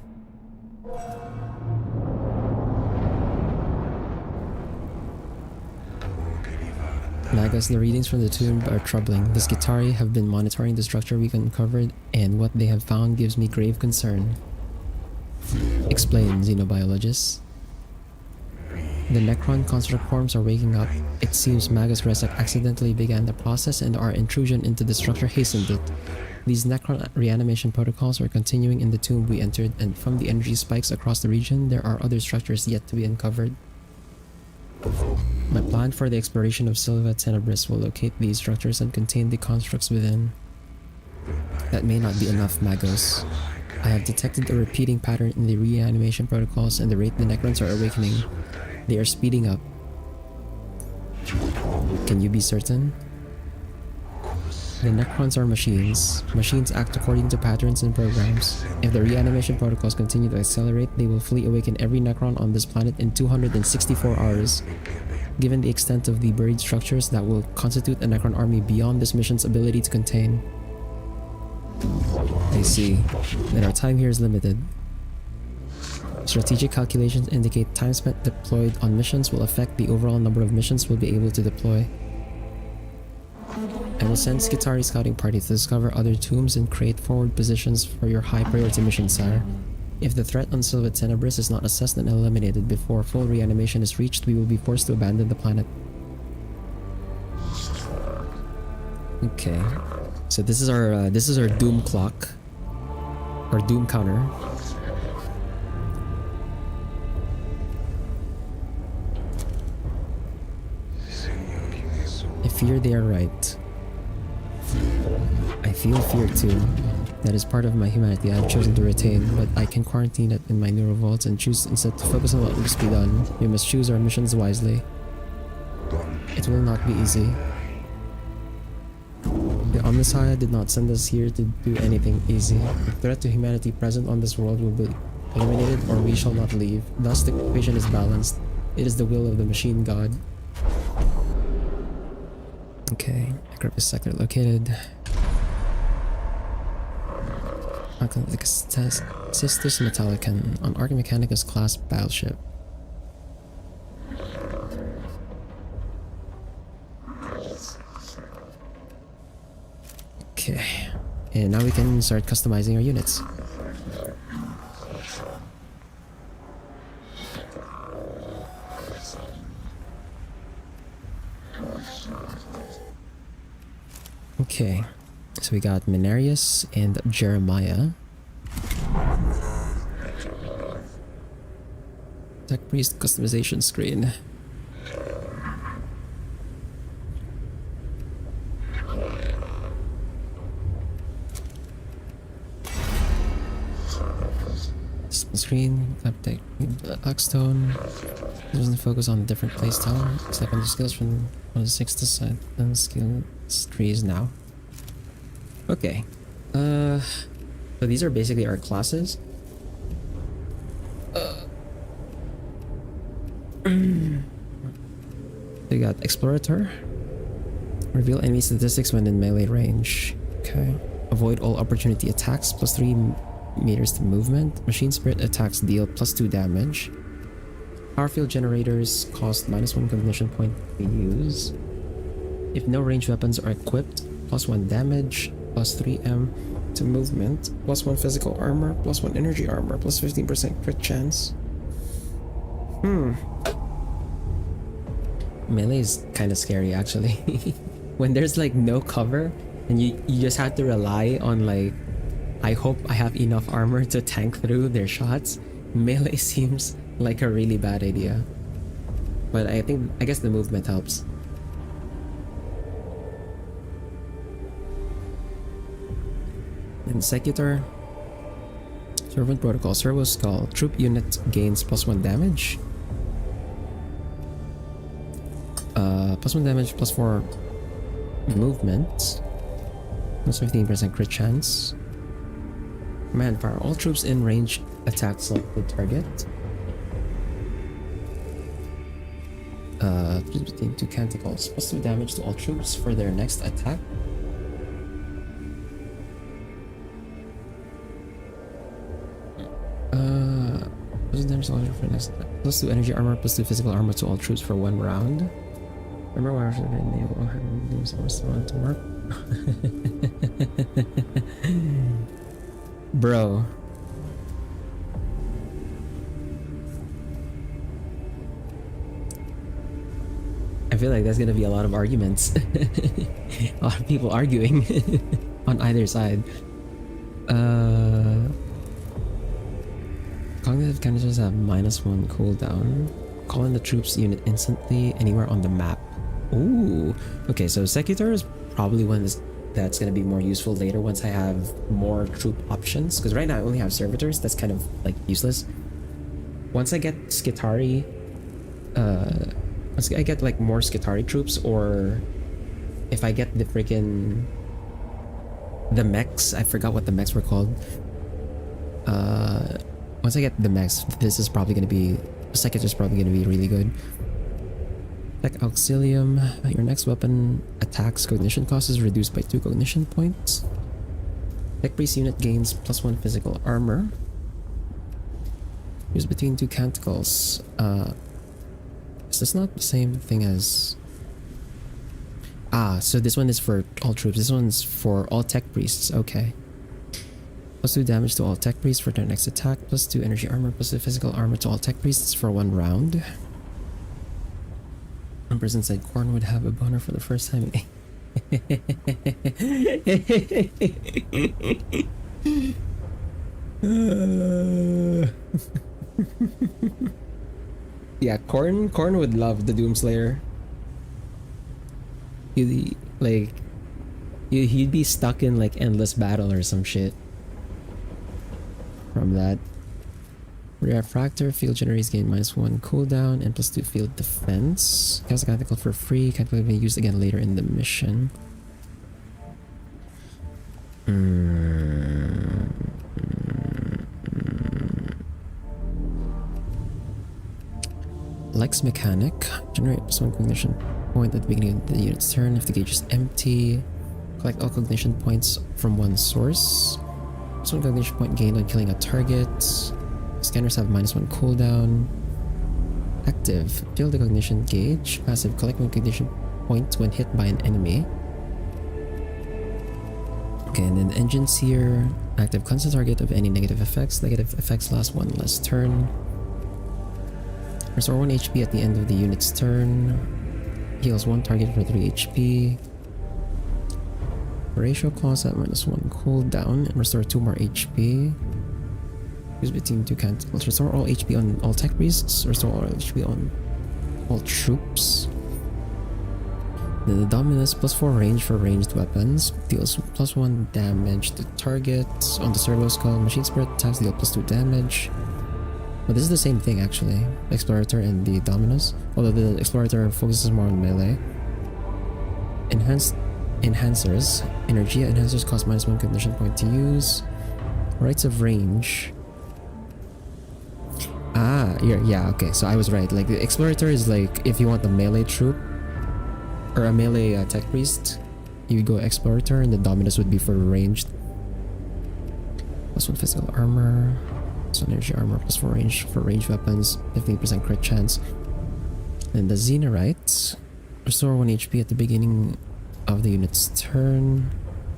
Nagas, the readings from the tomb are troubling. The Skitari have been monitoring the structure we uncovered, and what they have found gives me grave concern. Explain, xenobiologist. The Necron construct forms are waking up. It seems Magus Resak accidentally began the process and our intrusion into the structure hastened it. These Necron reanimation protocols are continuing in the tomb we entered, and from the energy spikes across the region, there are other structures yet to be uncovered. My plan for the exploration of Silva Tenebris will locate these structures and contain the constructs within. That may not be enough, Magos. I have detected a repeating pattern in the reanimation protocols and the rate the Necrons are awakening. They are speeding up. Can you be certain? The Necrons are machines. Machines act according to patterns and programs. If the reanimation protocols continue to accelerate, they will fully awaken every Necron on this planet in 264 hours. Given the extent of the buried structures, that will constitute a Necron army beyond this mission's ability to contain. I see. Then our time here is limited. Strategic calculations indicate time spent deployed on missions will affect the overall number of missions we'll be able to deploy. I will send Skitari scouting party to discover other tombs and create forward positions for your high priority mission, sire. If the threat on Sylva Tenebris is not assessed and eliminated before full reanimation is reached, we will be forced to abandon the planet. Okay, so this is our doom clock, or doom counter. I fear they are right. I feel fear too. That is part of my humanity I have chosen to retain, but I can quarantine it in my neural vaults and choose instead to focus on what must be done. We must choose our missions wisely. It will not be easy. The Omnissiah did not send us here to do anything easy. The threat to humanity present on this world will be eliminated or we shall not leave. Thus the equation is balanced. It is the will of the machine god. Okay, Necropus sector located. Sisters Metallican on Mechanicus class battleship. Okay, and now we can start customizing our units. Okay, so we got Menarius and Jeremiah. Tech Priest customization screen. Screen, update, Blackstone. Doesn't focus on different playstyle. It's like on the skills from 1 to 6 to 7 skills trees now. Okay. So these are basically our classes. We got Explorator. Reveal enemy statistics when in melee range. Okay. Avoid all opportunity attacks, plus 3 meters to movement. Machine Spirit attacks deal plus 2 damage. Power field generators cost -1 cognition point to use. If no ranged weapons are equipped, plus 1 damage, plus 3m to movement, plus 1 physical armor, plus 1 energy armor, plus 15% crit chance. Melee is kind of scary actually. When there's like no cover and you just have to rely on like, I hope I have enough armor to tank through their shots. Melee seems like a really bad idea. But I guess the movement helps. Executor. Servant Protocol. Servo Skull. Troop unit gains +1 damage. +1 damage, +4 movement. Plus 15% crit chance. Command power. All troops in range attack selected target. Between 2 canticles. +2 damage to all troops for their next attack. +2 damage to all troops for the next attack. +2 energy armor, +2 physical armor to all troops for 1 round. Remember why I should enable names to work? Bro. I feel like there's gonna be a lot of arguments. A lot of people arguing on either side. Cognitive counters have -1 cooldown. Call in the troops unit instantly anywhere on the map. Ooh. Okay, so Secutor is probably one that's gonna be more useful later once I have more troop options. Because right now I only have servitors. That's kind of like useless. Once I get Skitari, once I get like more Skitari troops, or if I get the freaking mechs, I forgot what the mechs were called. Once I get the mechs, this is probably gonna be Secutor's probably gonna be really good. Tech Auxilium. Your next weapon attacks cognition cost is reduced by 2 cognition points. Tech Priest unit gains +1 physical armor. Use between 2 canticles. Is this not the same thing as... Ah, so this one is for all troops. This one's for all tech priests. Okay. +2 damage to all tech priests for their next attack. +2 energy armor. +2 physical armor to all tech priests for 1 round. One person said Corn would have a boner for the first time. Yeah, Corn would love the Doomslayer. He'd be stuck in like endless battle or some shit from that. Refractor field generators gain -1 cooldown and +2 field defense. Cast a canticle for free. Canticle may be used again later in the mission. Lex Mechanic. Generate +1 cognition point at the beginning of the unit's turn. If the gauge is empty, collect all cognition points from one source. +1 cognition point gained on killing a target. Scanners have -1 cooldown. Active. Fill the cognition gauge. Passive. Collect 1 cognition point when hit by an enemy. Okay, and then engines here. Active. Cleanse the target of any negative effects. Negative effects last 1 less turn. Restore 1 HP at the end of the unit's turn. Heals 1 target for 3 HP. Ratio clause at -1 cooldown and restore 2 more HP. Use between 2 canticles. Restore all HP on all tech priests. Restore all HP on all troops. Then the Dominus +4 range for ranged weapons. Deals +1 damage to target. On the Servo Skull, Machine Spirit attacks deal +2 damage. But this is the same thing actually. The Explorator and the Dominus. Although the Explorator focuses more on melee. Enhancers. Energia enhancers cost -1 cognition point to use. Rights of range. Ah, yeah, okay, so I was right. Like, the Explorator is like, if you want the melee troop, or a melee tech priest, you would go Explorator, and the Dominus would be for ranged. +1 physical armor, +1 energy armor, +4 range for ranged weapons, 15% crit chance. Then the Xenorites, restore 1 HP at the beginning of the unit's turn,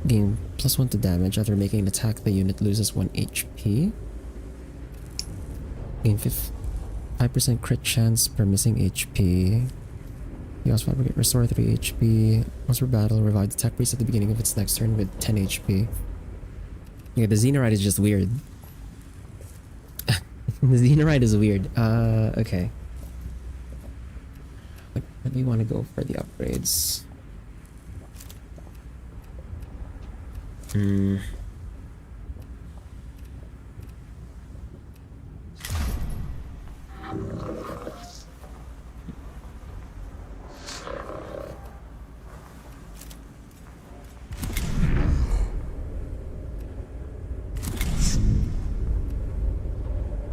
gain +1 to damage. After making an attack, the unit loses 1 HP. Gain 5% crit chance per missing HP. You also restore 3 HP. Once per battle, revive the tech priest at the beginning of its next turn with 10 HP. Yeah, the Xenorite is just weird. The Xenorite is weird. Okay. Let me want to go for the upgrades. Do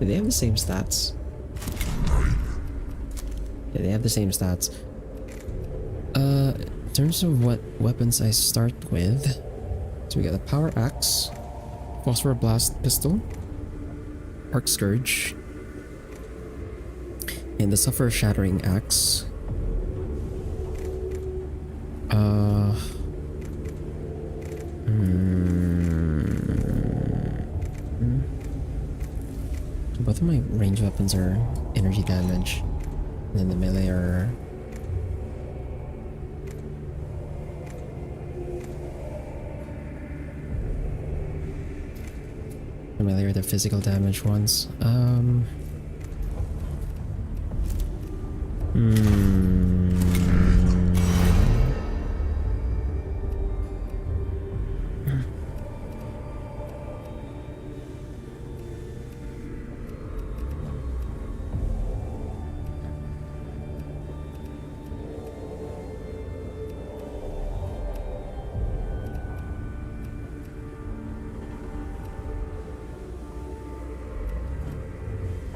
they have the same stats? Yeah, they have the same stats. In terms of what weapons I start with, so we got the Power Axe, Phosphor Blast Pistol, Arc Scourge, and the Suffer Shattering Axe. Both of my range weapons are energy damage, and then the melee are the physical damage ones.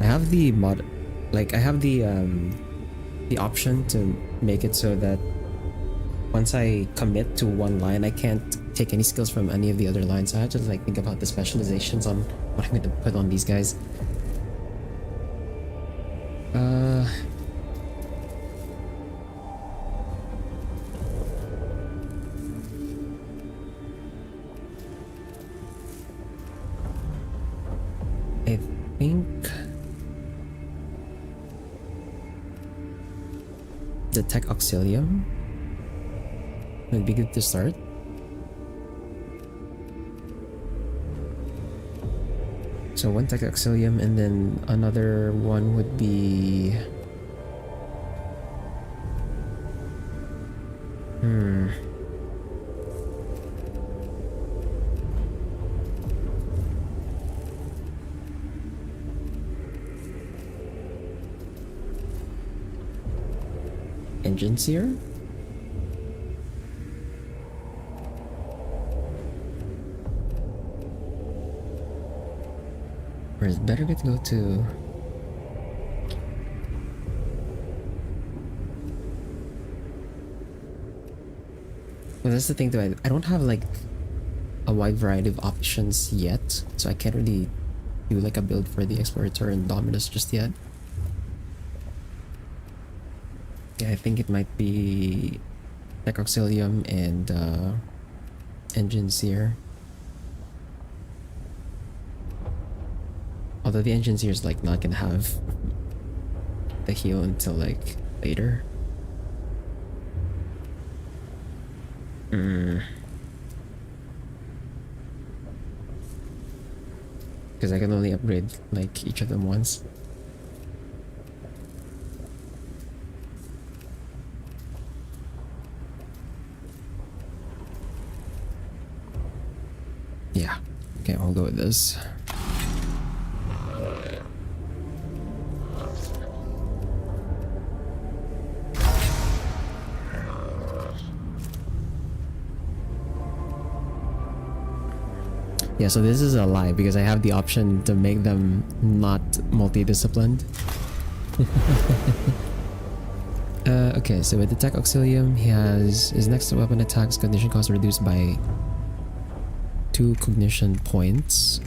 I have the mod, like I have the option to make it so that once I commit to one line, I can't take any skills from any of the other lines. So I have to like think about the specializations on what I'm going to put on these guys. a tech auxilium. It'd be good to start. So one tech auxilium, and then another one would be engine seer? Or is it better to go to... Well, that's the thing though, I don't have like a wide variety of options yet, so I can't really do like a build for the Explorator and Dominus just yet. Yeah, I think it might be Tech Auxilium and Engine Seer. Although the Engine Seer is like not gonna have the heal until like later. Because I can only upgrade like each of them once. Yeah, okay, I'll go with this. Yeah, so this is a lie because I have the option to make them not multidisciplined. Okay, so with the Tech Auxilium, he has his next weapon attacks cognition cost reduced by 2 cognition points.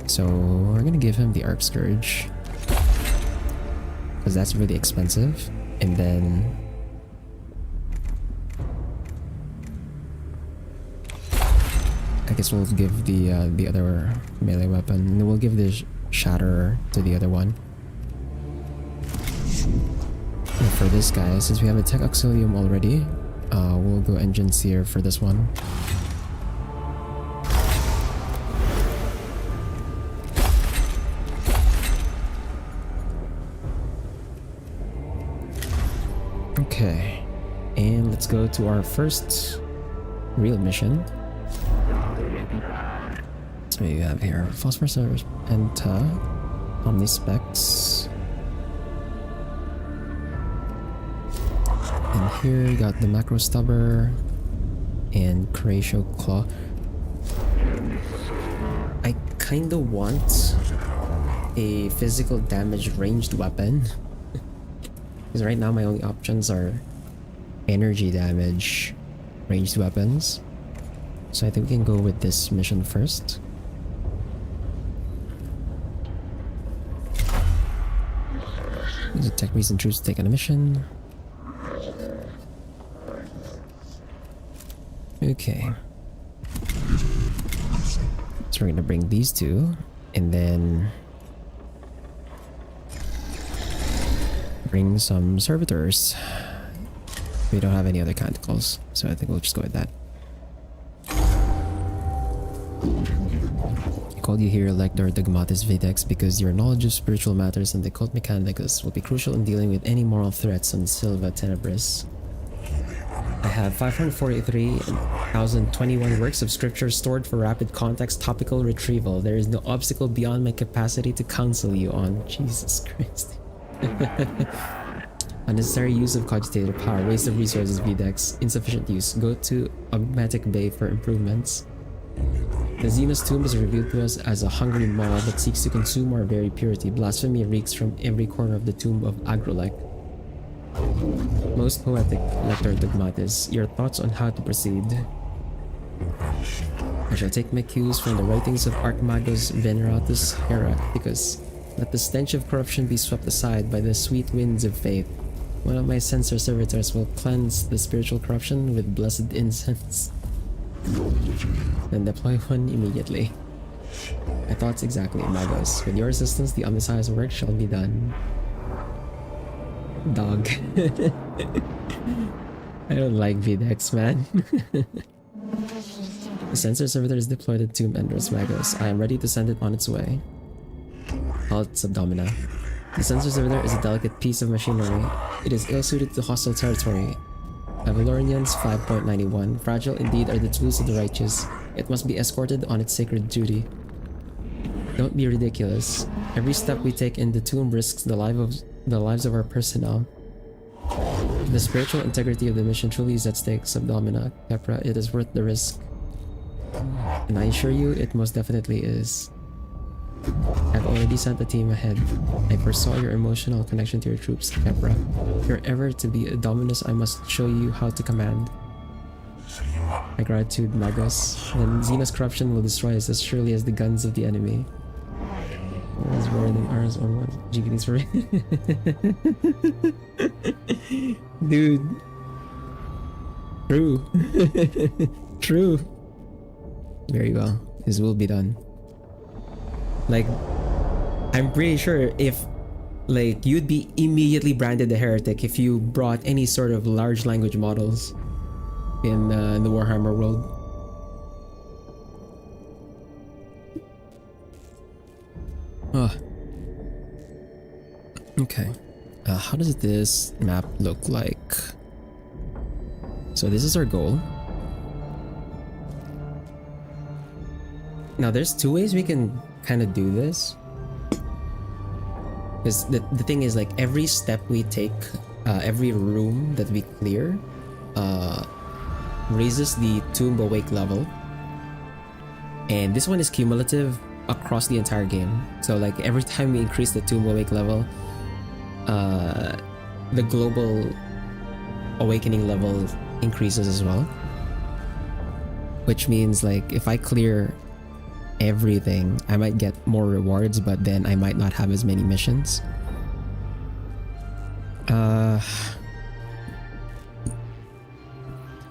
So we're gonna give him the Arc Scourge because that's really expensive, and then I guess we'll give the other melee weapon, and then we'll give the Shatterer to the other one. And for this guy, since we have a Tech Auxilium already, we'll go Engine Seer for this one. Okay, and let's go to our first real mission. So you have here Phosphorus Penta, Omnispecs, and here you got the Macro Stubber and Curatio Claw. I kinda want a physical damage ranged weapon because right now my only options are energy damage ranged weapons. So I think we can go with this mission first. Detect recent troops to take on a mission. Okay. So we're gonna bring these two, and then bring some servitors. We don't have any other canticles, so I think we'll just go with that. I called you here, Lector Dogmatis Videx, because your knowledge of spiritual matters and the cult Mechanicus will be crucial in dealing with any moral threats on Silva Tenebris. I have 543,021 works of scripture stored for rapid context topical retrieval. There is no obstacle beyond my capacity to counsel you on. Jesus Christ. Unnecessary use of cogitator power, waste of resources, Videx, insufficient use. Go to Augmatic Bay for improvements. The Xenos tomb is revealed to us as a hungry maw that seeks to consume our very purity. Blasphemy reeks from every corner of the tomb of Agrolek. Most poetic, Lector Dogmatis, your thoughts on how to proceed. I shall take my cues from the writings of Archmagos Veneratus Heracticus. Let the stench of corruption be swept aside by the sweet winds of faith. One of my censor servitors will cleanse the spiritual corruption with blessed incense. Then deploy one immediately. My thoughts exactly, Magos. With your assistance, the omniscience work shall be done. Dog. I don't like VDEX, man. The sensor servitor is deployed at Tomb Enders Magos. I am ready to send it on its way. Halt Subdomina. The sensor servitor is a delicate piece of machinery. It is ill-suited to hostile territory. Avalorians 5.91. Fragile indeed are the tools of the righteous. It must be escorted on its sacred duty. Don't be ridiculous. Every step we take in the tomb risks the lives of our personnel. The spiritual integrity of the mission truly is at stake, Subdomina, Kepra. It is worth the risk. And I assure you, it most definitely is. I've already sent a team ahead. I foresaw your emotional connection to your troops, Kepra. If you're ever to be a Dominus, I must show you how to command. My gratitude, Magos. Then Xena's corruption will destroy us as surely as the guns of the enemy. Ours more than ours or what? GPDs for dude. True. True. Very well. This will be done. Like, I'm pretty sure if, like, you'd be immediately branded a heretic if you brought any sort of large language models in the Warhammer world. Okay. How does this map look like? So this is our goal. Now there's two ways we can kind of do this. Because the thing is, like, every step we take, every room that we clear, raises the Tomb Awake level. And this one is cumulative across the entire game. So like every time we increase the Tomb Awake level, the global awakening level increases as well. Which means, like, if I clear everything, I might get more rewards, but then I might not have as many missions.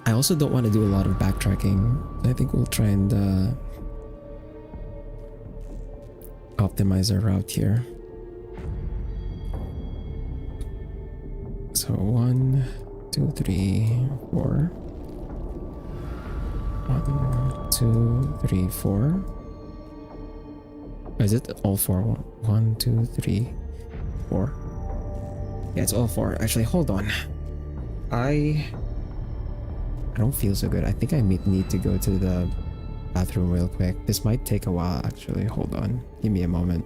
I also don't want to do a lot of backtracking. I think we'll try and optimize our route here. So 1, 2, 3, 4. 1, 2, 3, 4. Is it all 4? 1, 2, 3, 4. Yeah, it's all 4. Actually, hold on. I don't feel so good. I think I need to go to the bathroom real quick. This might take a while, actually. Hold on. Give me a moment.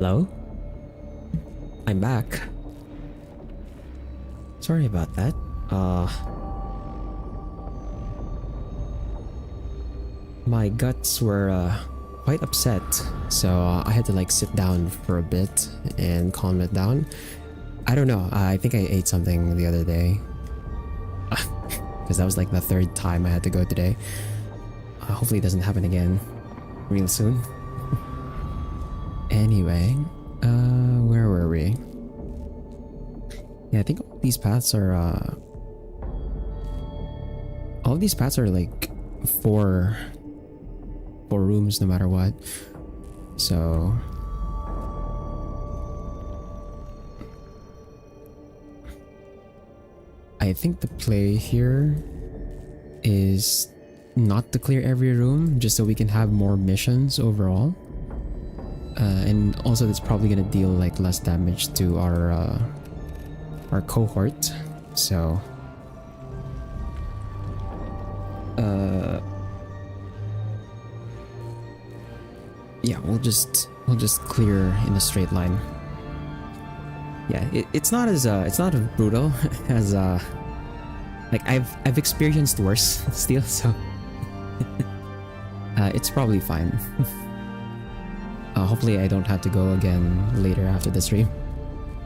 Hello? I'm back. Sorry about that. My guts were quite upset, so I had to like sit down for a bit and calm it down. I don't know, I think I ate something the other day. Because that was like the third time I had to go today. Hopefully it doesn't happen again real soon. Anyway, where were we? Yeah, I think all these paths are all of these paths are like four rooms no matter what. So I think the play here is not to clear every room, just so we can have more missions overall. And also it's probably gonna deal like less damage to our cohort. So yeah, we'll just clear in a straight line. Yeah, it's not as brutal as like I've experienced worse still, so it's probably fine. Hopefully I don't have to go again later after the stream.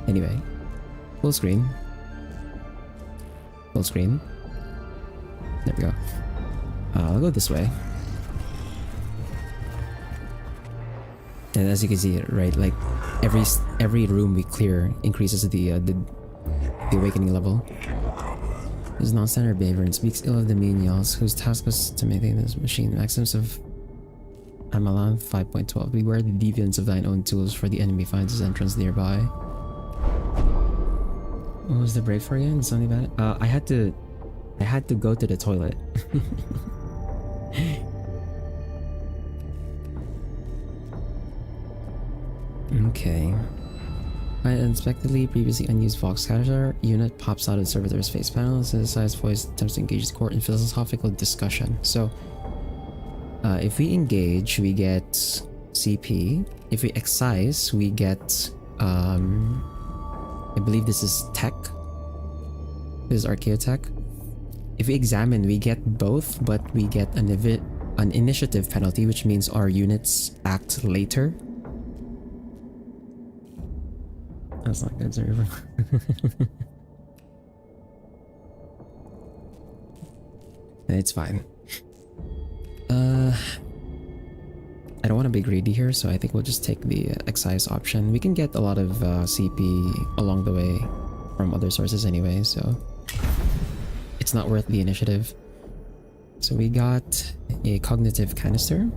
Anyway, full screen. Full screen. There we go. I'll go this way. And as you can see, right, like every room we clear increases the awakening level. This is non-standard behavior and speaks ill of the menials whose task was to maintain this machine. Maxims of Amalan 5.12. Beware the deviance of thine own tools, for the enemy finds his entrance nearby. What was the break for again? Something about it? I had to go to the toilet. Okay. Find unexpectedly previously unused Vox counter unit pops out of the servitor's face panel. Synthesized voice attempts to engage the court in philosophical discussion. So, if we engage, we get CP. If we excise, we get I believe this is tech. This is archaeotech. If we examine, we get both, but we get an initiative penalty, which means our units act later. That's not good, sorry. It's fine. I don't want to be greedy here, so I think we'll just take the excise option. We can get a lot of CP along the way from other sources anyway, so it's not worth the initiative. So we got a cognitive canister.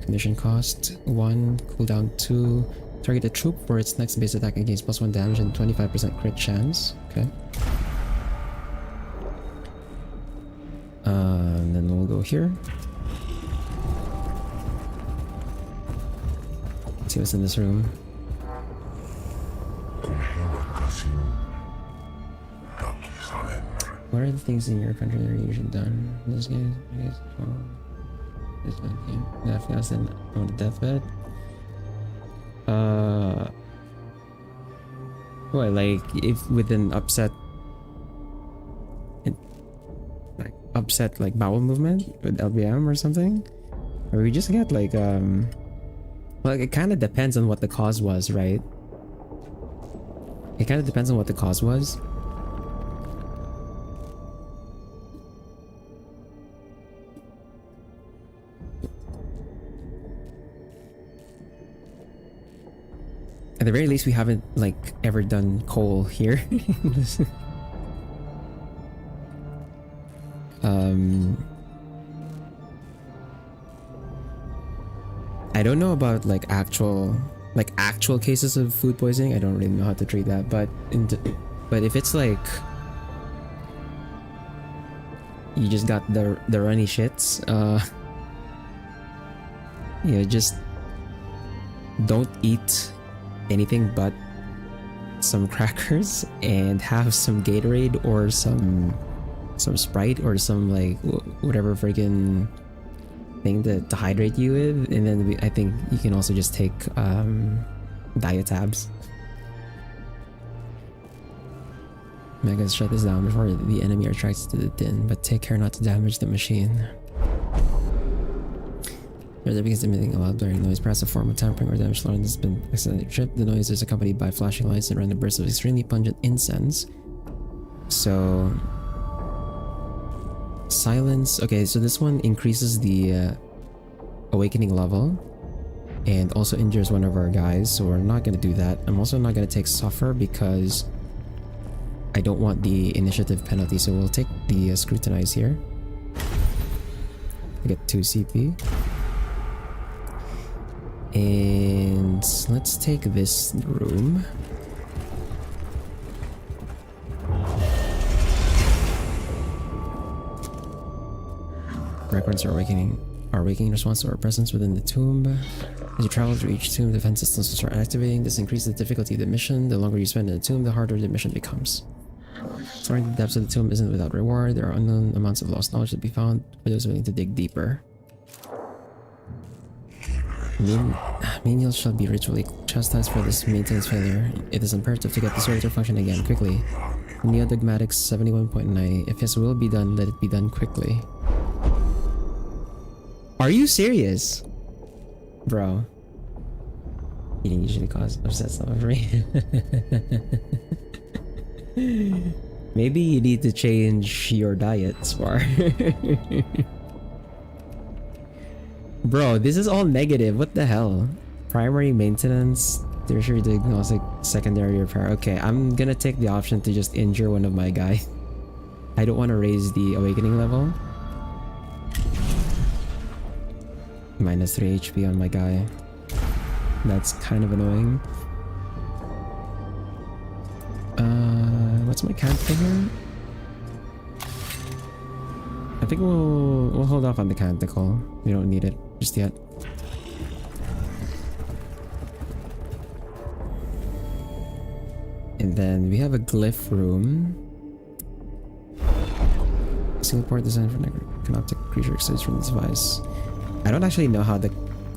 Condition cost 1, cooldown 2. Target a troop for its next base attack against +1 damage and 25% crit chance. Okay. And then we'll go here. Let's see what's in this room. What are the things in your country that are usually done? This game, I guess. This one game. Afghanistan on the deathbed. What, like if with an upset like bowel movement with LBM or something, or we just get like well, it kind of depends on what the cause was, right? It kind of depends on what the cause was. At the very least, we haven't like ever done coal here. I don't know about like actual cases of food poisoning. I don't really know how to treat that, but if it's like you just got the runny shits, just don't eat anything but some crackers and have some Gatorade or some Sprite or some like whatever freaking thing to hydrate you with, and then I think you can also just take diet tabs. Megas, shut this down before the enemy are attracted to the din, but take care not to damage the machine. There begins emitting a loud blaring noise, perhaps a form of tampering or damage alarm has been accidentally tripped. The noise is accompanied by flashing lights and random bursts of extremely pungent incense. So silence. Okay, so this one increases the awakening level and also injures one of our guys, so we're not going to do that. I'm also not going to take suffer because I don't want the initiative penalty, so we'll take the scrutinize here. I get 2 CP. And let's take this room. Records are awakening in response to our presence within the tomb. As you travel through each tomb, defense systems will start activating. This increases the difficulty of the mission. The longer you spend in the tomb, the harder the mission becomes. Exploring the depths of the tomb isn't without reward. There are unknown amounts of lost knowledge to be found for those willing to dig deeper. Menials shall be ritually chastised for this maintenance failure. It is imperative to get the servitor function again quickly. Neodogmatics 71.9. If his will be done, let it be done quickly. Are you serious? Bro. Eating usually causes upset stomach for me. Maybe you need to change your diet, Spar. Bro, this is all negative. What the hell? Primary maintenance, tertiary diagnostic, secondary repair. Okay, I'm gonna take the option to just injure one of my guys. I don't want to raise the awakening level. Minus 3 HP on my guy. That's kind of annoying. What's my count figure? I think we'll hold off on the canticle. We don't need it just yet. And then we have a glyph room. Single port designed for necrotic creature exits from this device. I don't actually know how the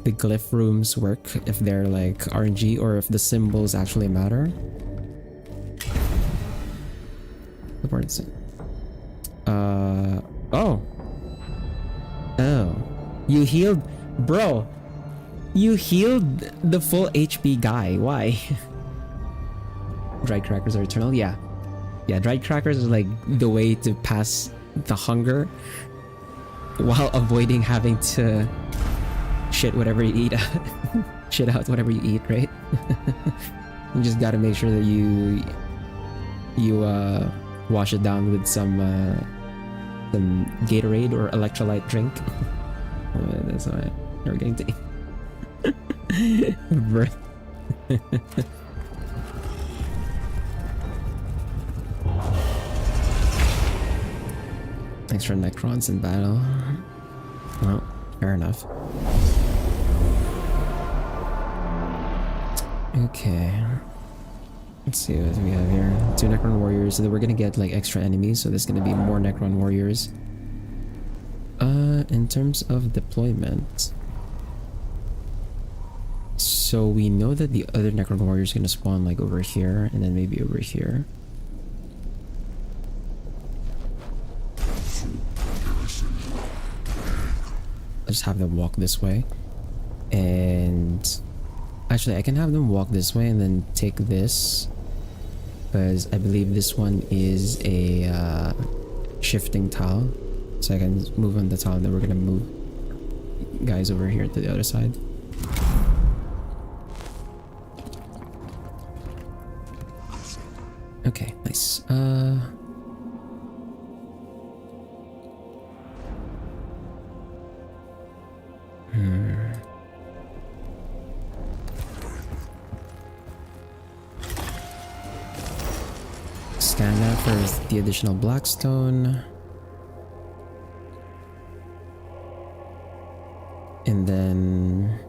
glyph rooms work, if they're like RNG or if the symbols actually matter. The ports. Oh. Oh. You healed, bro. You healed the full HP guy. Why? Dried crackers are eternal. Yeah. Yeah, dried crackers is like the way to pass the hunger while avoiding having to shit whatever you eat. Shit out whatever you eat, right? You just gotta make sure that you wash it down with some Gatorade or electrolyte drink. That's why you're getting to eat. Extra Necrons in battle. Well, fair enough. Okay. Let's see what we have here. 2 Necron warriors. So then we're gonna get like extra enemies. So there's gonna be more Necron warriors. In terms of deployment. So we know that the other Necron warrior is gonna spawn like over here and then maybe over here. I'll just have them walk this way. And actually I can have them walk this way and then take this, because I believe this one is a shifting tile, so I can move on the tile and then we're gonna move guys over here to the other side. Okay, nice. Scan that for the additional blackstone. And then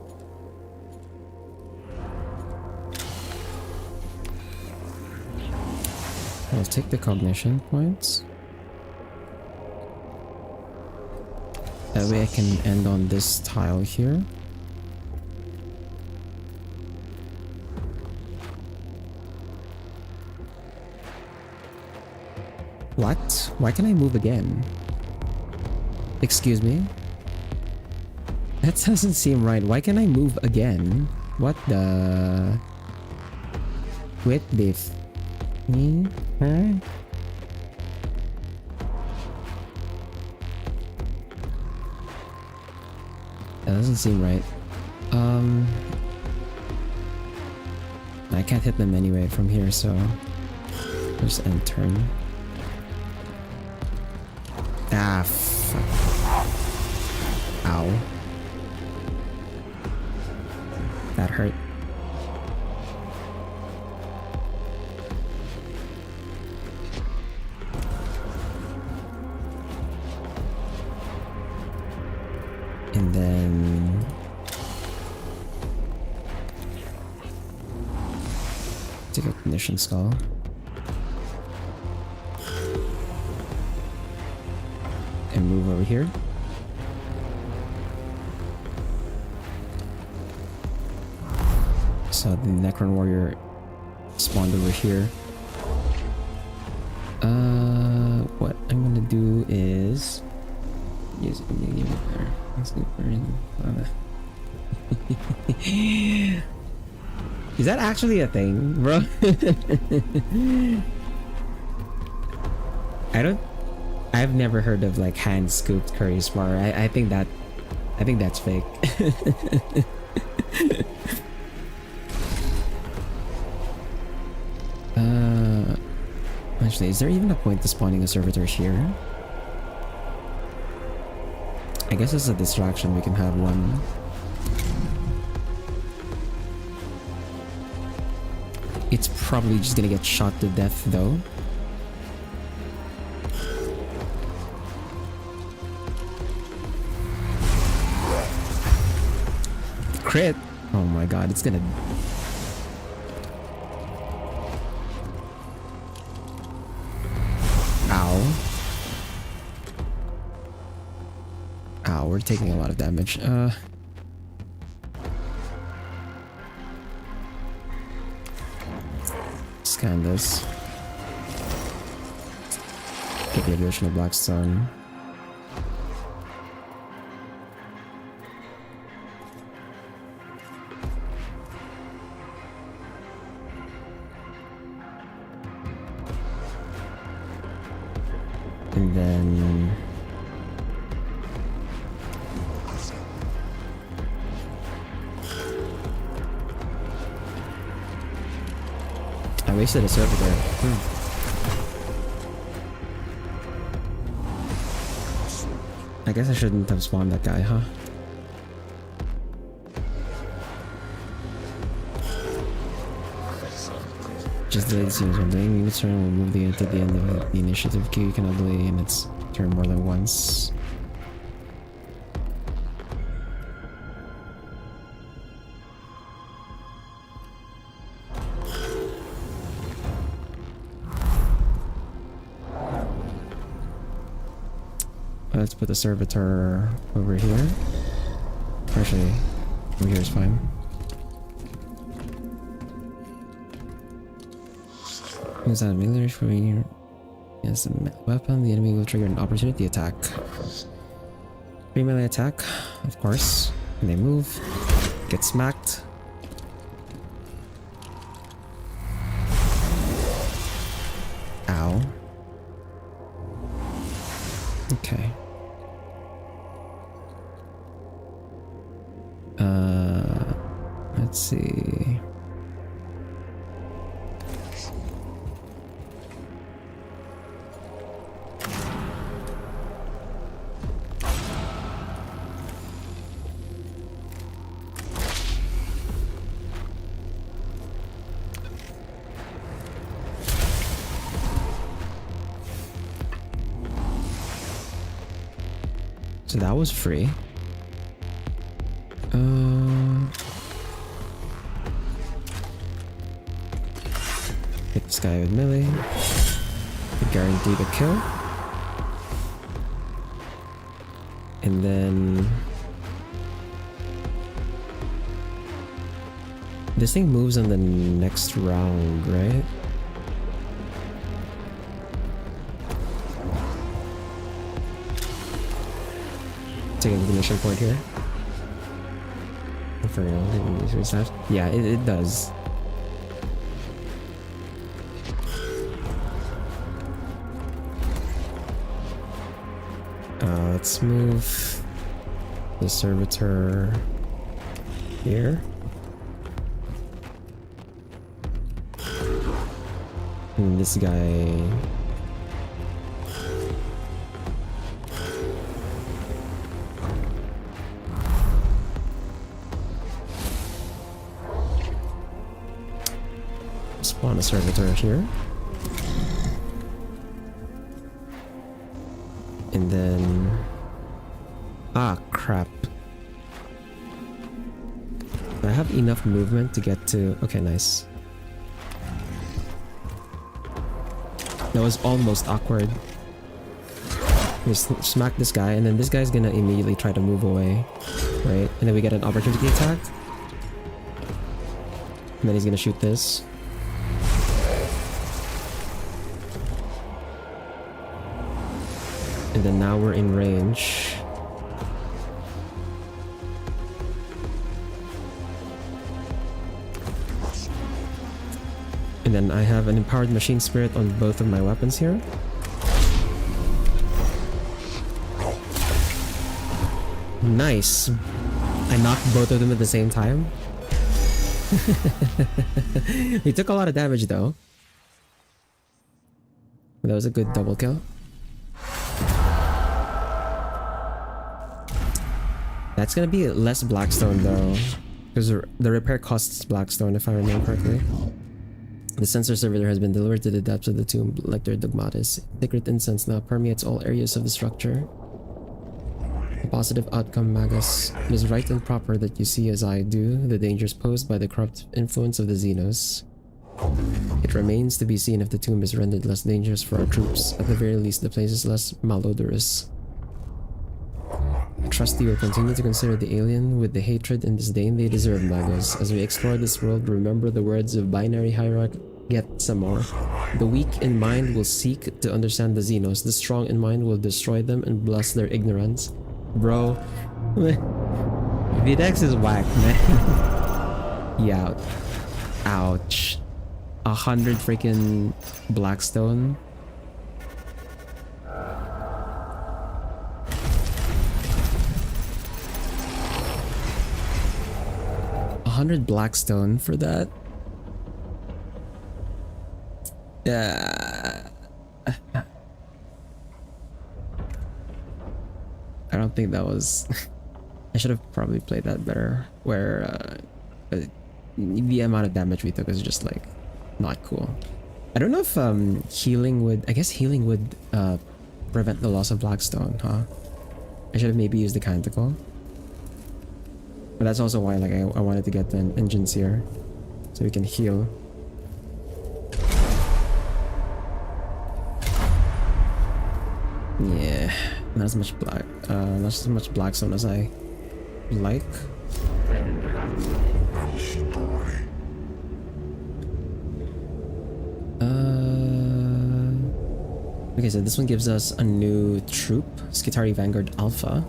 I'll take the cognition points. That way I can end on this tile here. What? Why can I move again? Excuse me? That doesn't seem right. Why can I move again? What the... Wait, beef. Huh? That doesn't seem right. I can't hit them anyway from here, so just end turn. Ah, fuck. Ow. That hurt. And then take a condition skull. And move over here. So the Necron warrior spawned over here. What I'm gonna do is use there. Let's go for Is that actually a thing, bro? I've never heard of like hand scooped curry spar. I think that's fake. Actually, is there even a point to spawning a servitor here? I guess as a distraction we can have one. It's probably just gonna get shot to death though. Crit! Oh my god, it's gonna... we're taking a lot of damage. Scan this. Get the additional blackstone. And then I wasted a server there. I guess I shouldn't have spawned that guy, huh? Just delay the series one thing. Each turn will move the unit at the end of the initiative queue. You cannot delay in its turn more than once. Let's put the servitor over here. Actually, over here is fine. Use that melee for when yes, a weapon. The enemy will trigger an opportunity attack. Free melee attack, of course. And they move, get smacked. Ow. Okay. Let's see. So that was free. Hit this guy with melee. Guarantee the kill. And then this thing moves on the next round, right? Take an ignition point here. For real, yeah, it does. Let's move the servitor here. And this guy. Spawn a servitor here. And then... ah, crap. I have enough movement to get to... okay, nice. That was almost awkward. We smack this guy, and then this guy's gonna immediately try to move away. Right? And then we get an opportunity attack. And then he's gonna shoot this. And then now we're in range. And then I have an empowered machine spirit on both of my weapons here. Nice. I knocked both of them at the same time. He took a lot of damage though. That was a good double kill. That's gonna be less blackstone though, because the repair costs blackstone if I remember correctly. The sensor servitor has been delivered to the depths of the tomb, Lector Dogmatis. Secret incense now permeates all areas of the structure. A positive outcome, Magus. It is right and proper that you see as I do the dangers posed by the corrupt influence of the Xenos. It remains to be seen if the tomb is rendered less dangerous for our troops. At the very least, the place is less malodorous. trust you will continue to consider the alien with the hatred and disdain they deserve, Magos. As we explore this world, remember the words of binary hierarch Get some more. The weak in mind will seek to understand the Xenos. The strong in mind will destroy them and bless their ignorance. Bro, Videx is whack, man. Yeah. Ouch. 100 freaking Blackstone. Blackstone for that. Yeah. I don't think that was. I should have probably played that better. Where the amount of damage we took is just like not cool. I don't know if healing would. I guess healing would prevent the loss of Blackstone, huh? I should have maybe used the Canticle. But that's also why like I wanted to get the engines here, so we can heal. Yeah, not as much Blackstone as I like. Okay, so this one gives us a new troop, Skitari Vanguard Alpha.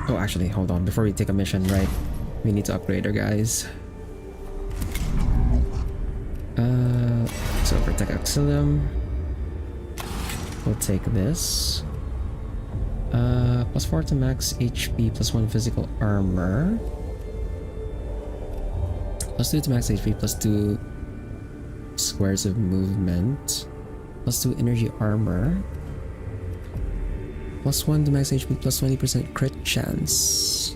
Oh, actually, hold on. Before we take a mission, right? We need to upgrade our guys. So protect Auxilium. We'll take this. Plus 4 to max HP, plus 1 physical armor. Plus 2 to max HP, plus 2 squares of movement. Plus 2 energy armor. Plus 1 to max HP, plus 20% crit chance.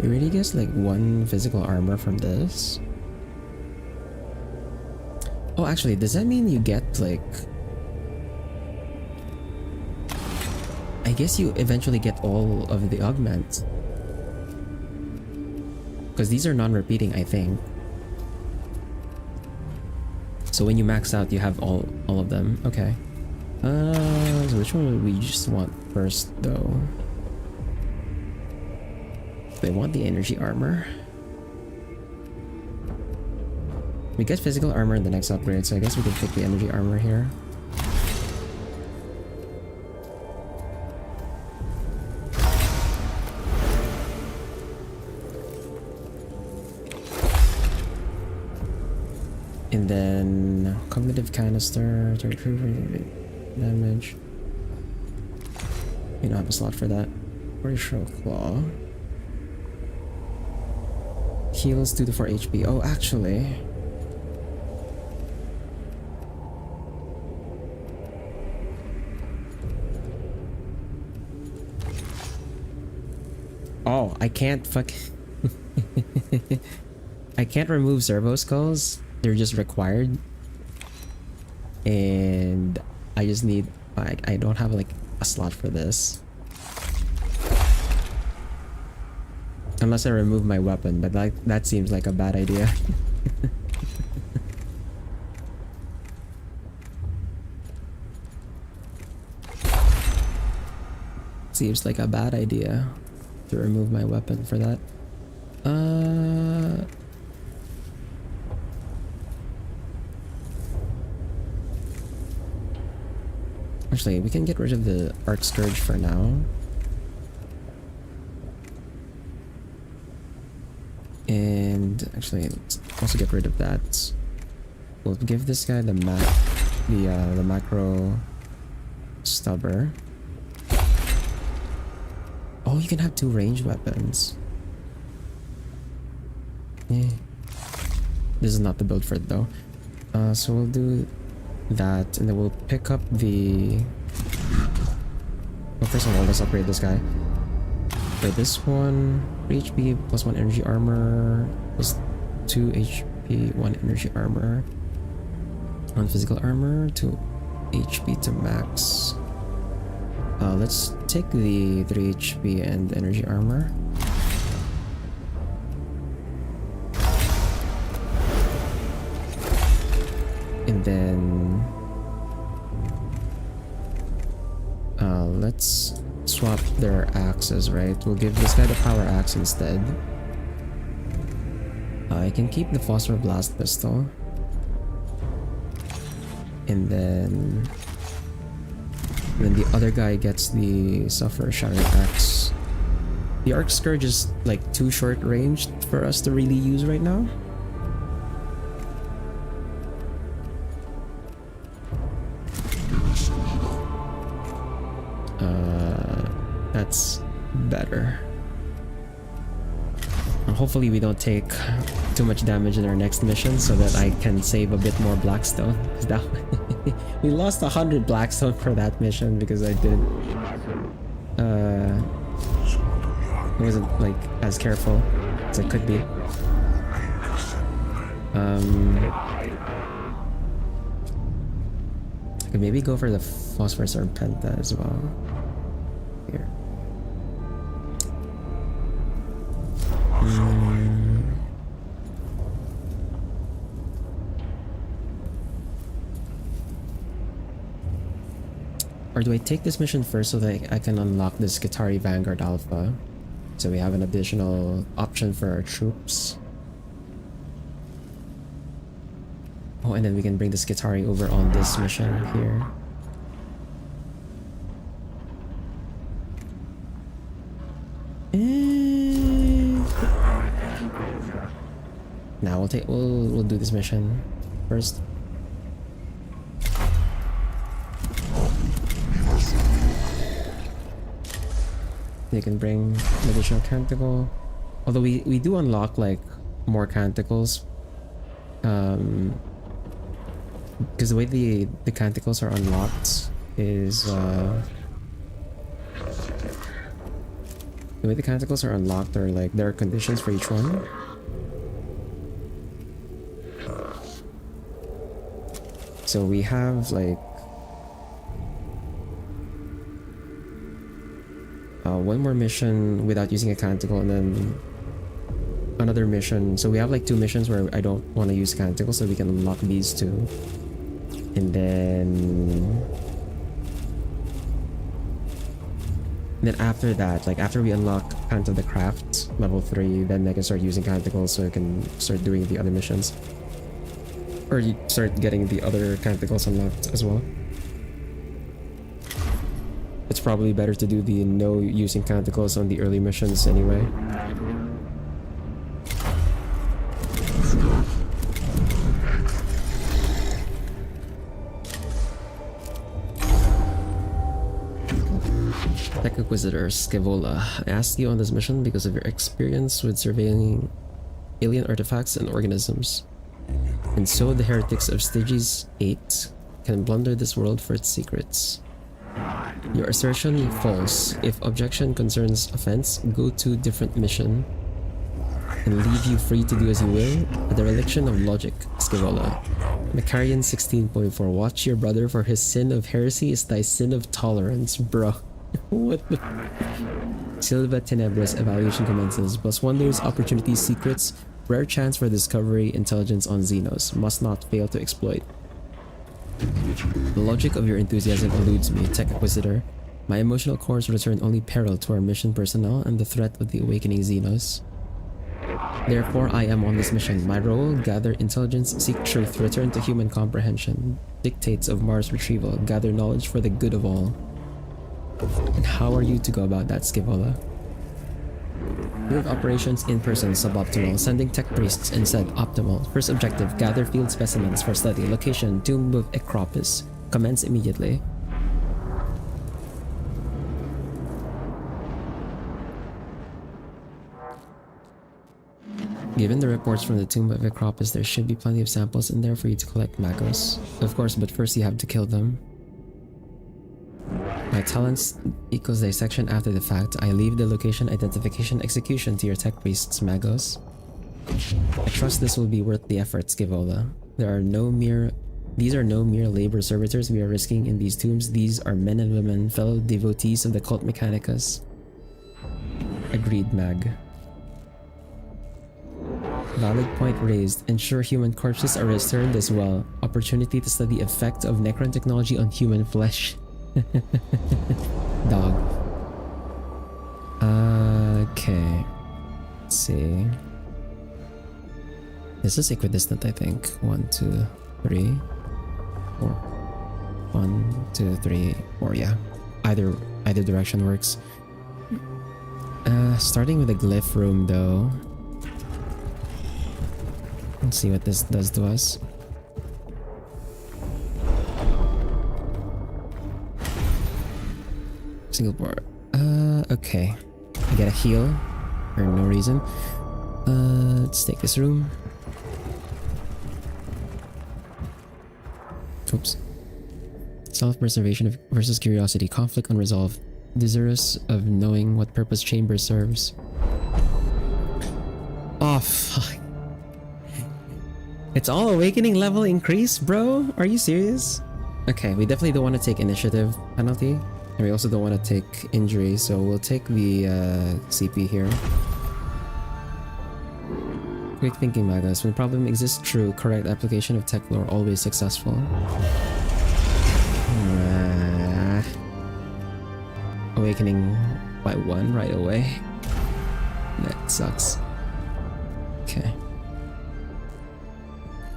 You really gets like 1 physical armor from this. Oh, actually, does that mean you get like... I guess you eventually get all of the augments. Because these are non-repeating, I think. So when you max out, you have all of them. Okay. So which one would we just want first, though? They want the energy armor. We get physical armor in the next upgrade, so I guess we can pick the energy armor here. And then cognitive canister, damage. You don't have a slot for that. Racial claw. Heals 2 to 4 HP. Oh, actually. Oh, I can't I can't remove servo skulls. They're just required. And I just need I don't have like a slot for this. Unless I remove my weapon, but that seems like a bad idea. Seems like a bad idea to remove my weapon for that. Actually, we can get rid of the Arc Scourge for now. And actually, let's also get rid of that. We'll give this guy the macro stubber. Oh, you can have 2 ranged weapons. Yeah. This is not the build for it though. So we'll do that, and then we'll pick up the... Well, first of all, let's upgrade this guy. For this one, 3 HP, plus 1 energy armor, plus 2 HP, 1 energy armor, 1 physical armor, 2 HP to max. Let's take the 3 HP and energy armor. And then let's swap their axes, right? We'll give this guy the power axe instead. I can keep the phosphor blast pistol. And then the other guy gets the suffer shattering axe. The arc scourge is like too short ranged for us to really use right now. That's better. Hopefully we don't take too much damage in our next mission so that I can save a bit more blackstone. That we lost 100 blackstone for that mission because I did I wasn't like as careful as I could be. I could maybe go for the phosphorus or penta as well. Here. Or do I take this mission first so that I can unlock this Skitarii Vanguard Alpha? So we have an additional option for our troops. Oh, and then we can bring the Skitarii over on this mission here. Now we'll do this mission first. You can bring an additional canticle. Although we do unlock like more canticles. Because the way the canticles are unlocked is the way the canticles are unlocked are like there are conditions for each one. So we have like one more mission without using a canticle and then another mission. So we have like 2 missions where I don't want to use canticle, so we can unlock these 2. And then after that, like after we unlock Pant of the Craft level 3, then I can start using canticles so I can start doing the other missions. Or you start getting the other canticles unlocked as well. It's probably better to do the no using canticles on the early missions anyway. Tech Inquisitor Scaevola, I asked you on this mission because of your experience with surveilling alien artifacts and organisms. And so the heretics of Styges 8 can plunder this world for its secrets. Your assertion false. If objection concerns offense, go to different mission and leave you free to do as you will. A dereliction of logic, Scaevola. Macarian 16.4. Watch your brother, for his sin of heresy is thy sin of tolerance, bro. What the... Silva Tenebris evaluation commences. Plus wonders, opportunities, secrets. Rare chance for discovery, intelligence on Xenos. Must not fail to exploit. The logic of your enthusiasm eludes me, Tech Inquisitor. My emotional cores return only peril to our mission personnel and the threat of the awakening Xenos. Therefore, I am on this mission. My role, gather intelligence, seek truth, return to human comprehension. Dictates of Mars retrieval, gather knowledge for the good of all. And how are you to go about that, Scaevola? Field operations in person, suboptimal. Sending tech priests instead, optimal. First objective, gather field specimens for study. Location, Tomb of Acropis. Commence immediately. Given the reports from the Tomb of Acropis, there should be plenty of samples in there for you to collect magos. Of course, but first you have to kill them. My talents equals dissection after the fact. I leave the location, identification, execution to your tech priests, magos. I trust this will be worth the effort, Scaevola. There are no mere These are no mere labor servitors we are risking in these tombs. These are men and women, fellow devotees of the cult Mechanicus. Agreed, Mag. Valid point raised. Ensure human corpses are returned as well. Opportunity to study effect of Necron technology on human flesh. Dog. Okay. Let's see. This is equidistant, I think. 1, 2, 3, 4. 1, 2, 3, 4. Yeah. Either direction works. Starting with the glyph room though. Let's see what this does to us. Single bar. Okay. I get a heal for no reason. Let's take this room. Oops. Self-preservation versus curiosity. Conflict unresolved. Desirous of knowing what purpose chamber serves. Oh, fuck. It's all awakening level increase, bro? Are you serious? Okay, we definitely don't want to take initiative penalty. And we also don't want to take injury, so we'll take the CP here. Quick thinking, Magus. When problem exists, true. Correct application of tech lore, always successful. Awakening by 1 right away. That sucks. Okay.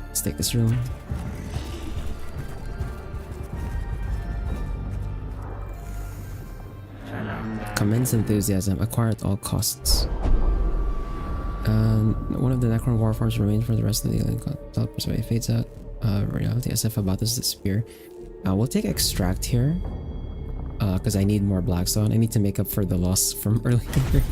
Let's take this room. Commence enthusiasm. Acquire at all costs. One of the Necron war forms remains for the rest of the alien teleport, so it fades out. Reality SF about this spear. We'll take extract here. Because I need more blackstone. I need to make up for the loss from earlier.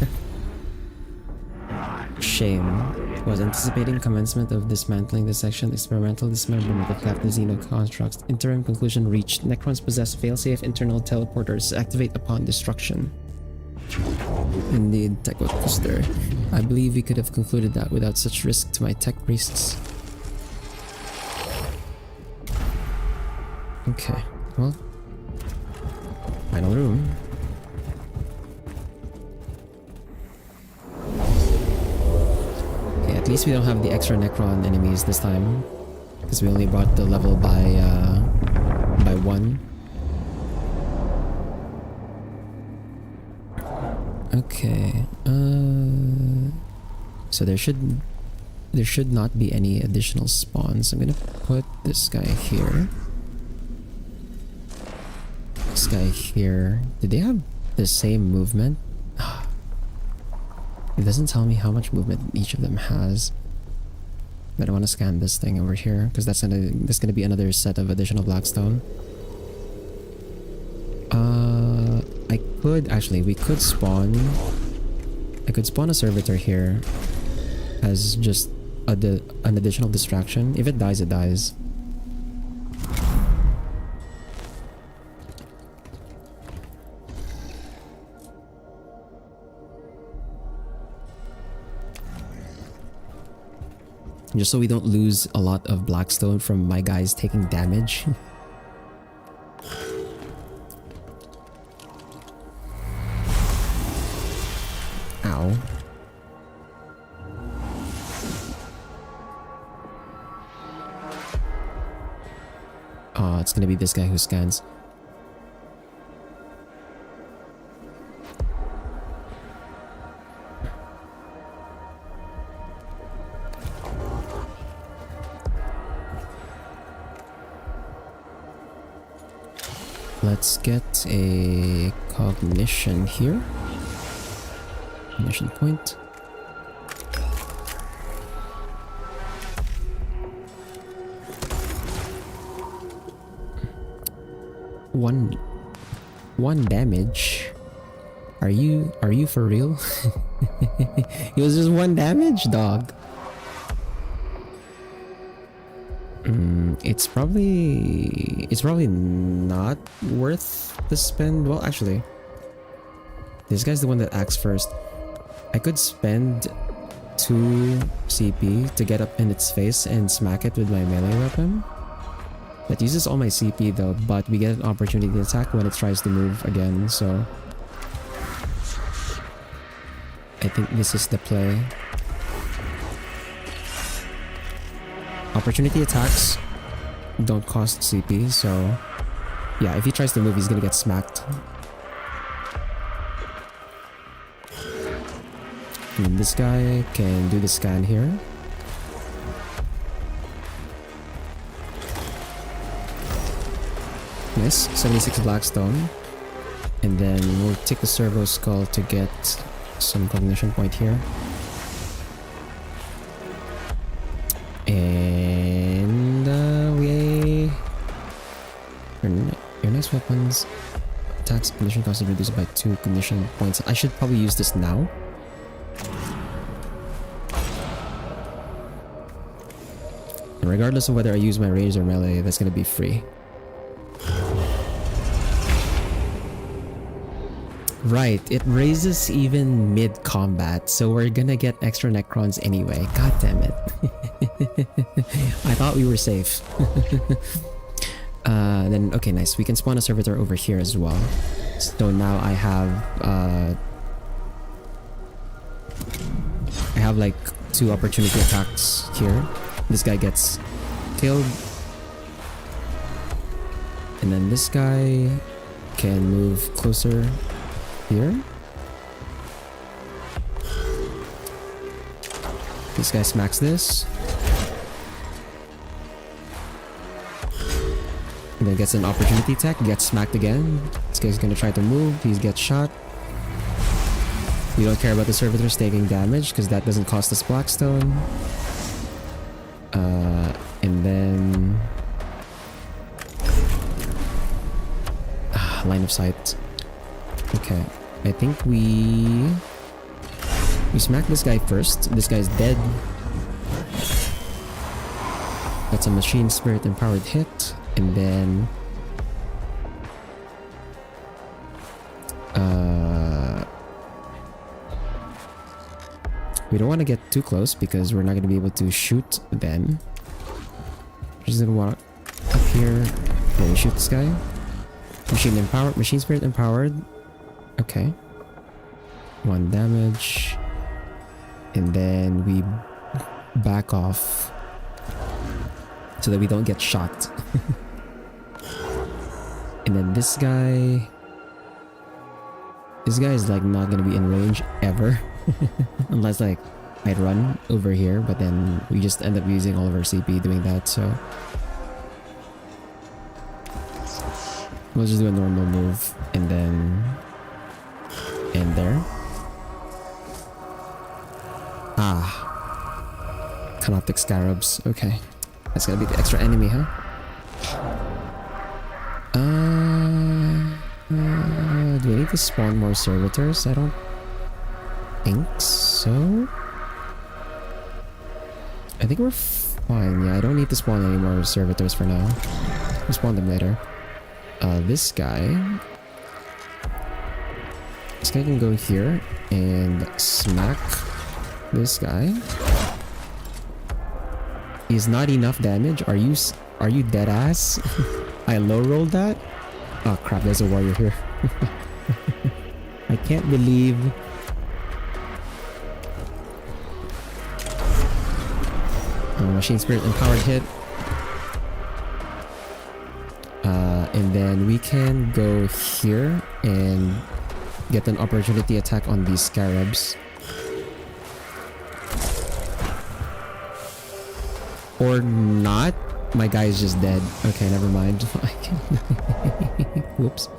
Shame. Was anticipating commencement of dismantling this section. Experimental dismemberment of Captain Xeno constructs. Interim conclusion reached. Necrons possess failsafe internal teleporters. Activate upon destruction. Indeed, Tech was there. I believe we could have concluded that without such risk to my tech priests. Okay, well. Final room. Okay, at least we don't have the extra Necron enemies this time. Because we only brought the level by 1. Okay. So there should not be any additional spawns. I'm gonna put this guy here. This guy here. Did they have the same movement? It doesn't tell me how much movement each of them has. But I want to scan this thing over here because that's gonna be another set of additional blackstone. We could spawn. I could spawn a servitor here as just an additional distraction. If it dies, it dies. Just so we don't lose a lot of blackstone from my guys taking damage. Ow. Oh, it's gonna be this guy who scans. Let's get a cognition here. Cognition point. One damage. Are you for real? It was just 1 damage, dog. It's probably not worth the spend. Well, actually, this guy's the one that acts first. I could spend 2 CP to get up in its face and smack it with my melee weapon. That uses all my CP though, but we get an opportunity to attack when it tries to move again, so I think this is the play. Opportunity attacks don't cost CP, so yeah, if he tries to move, he's gonna get smacked. And this guy can do the scan here. Nice, 76 Blackstone. And then we'll take the servo skull to get some cognition point here. And your nice weapons attacks cognition cost is reduced by 2 cognition points. I should probably use this now. And regardless of whether I use my range or melee, that's gonna be free. Right, it raises even mid-combat, so we're gonna get extra Necrons anyway. God damn it. I thought we were safe. Then, okay, nice. We can spawn a servitor over here as well. So now I have like 2 opportunity attacks here. This guy gets killed. And then this guy can move closer here. This guy smacks this. And then gets an opportunity attack, gets smacked again. This guy's gonna try to move, he gets shot. We don't care about the servitors taking damage because that doesn't cost us Blackstone. And then line of sight. Okay, I think we smack this guy first. This guy's dead. That's a machine spirit empowered hit, and then we don't want to get too close because we're not going to be able to shoot them. Just gonna walk up here. Yeah, we shoot this guy. Machine spirit empowered. Okay. 1 damage. And then we back off so that we don't get shot. And then this guy is like not gonna be in range ever. Unless like I'd run over here, but then we just end up using all of our CP doing that, so we'll just do a normal move and then end there. Canoptic Scarabs. Okay. That's gonna be the extra enemy, huh? Do we need to spawn more servitors? I don't think so. I think we're fine. Yeah, I don't need to spawn any more servitors for now. We'll spawn them later. This guy can go here and smack this guy. Is not enough damage. Are you dead ass? I low rolled that. Oh crap! There's a warrior here. I can't believe. Machine spirit empowered hit. And then we can go here and get an opportunity attack on these scarabs. Or not. My guy is just dead. Okay, never mind. Whoops.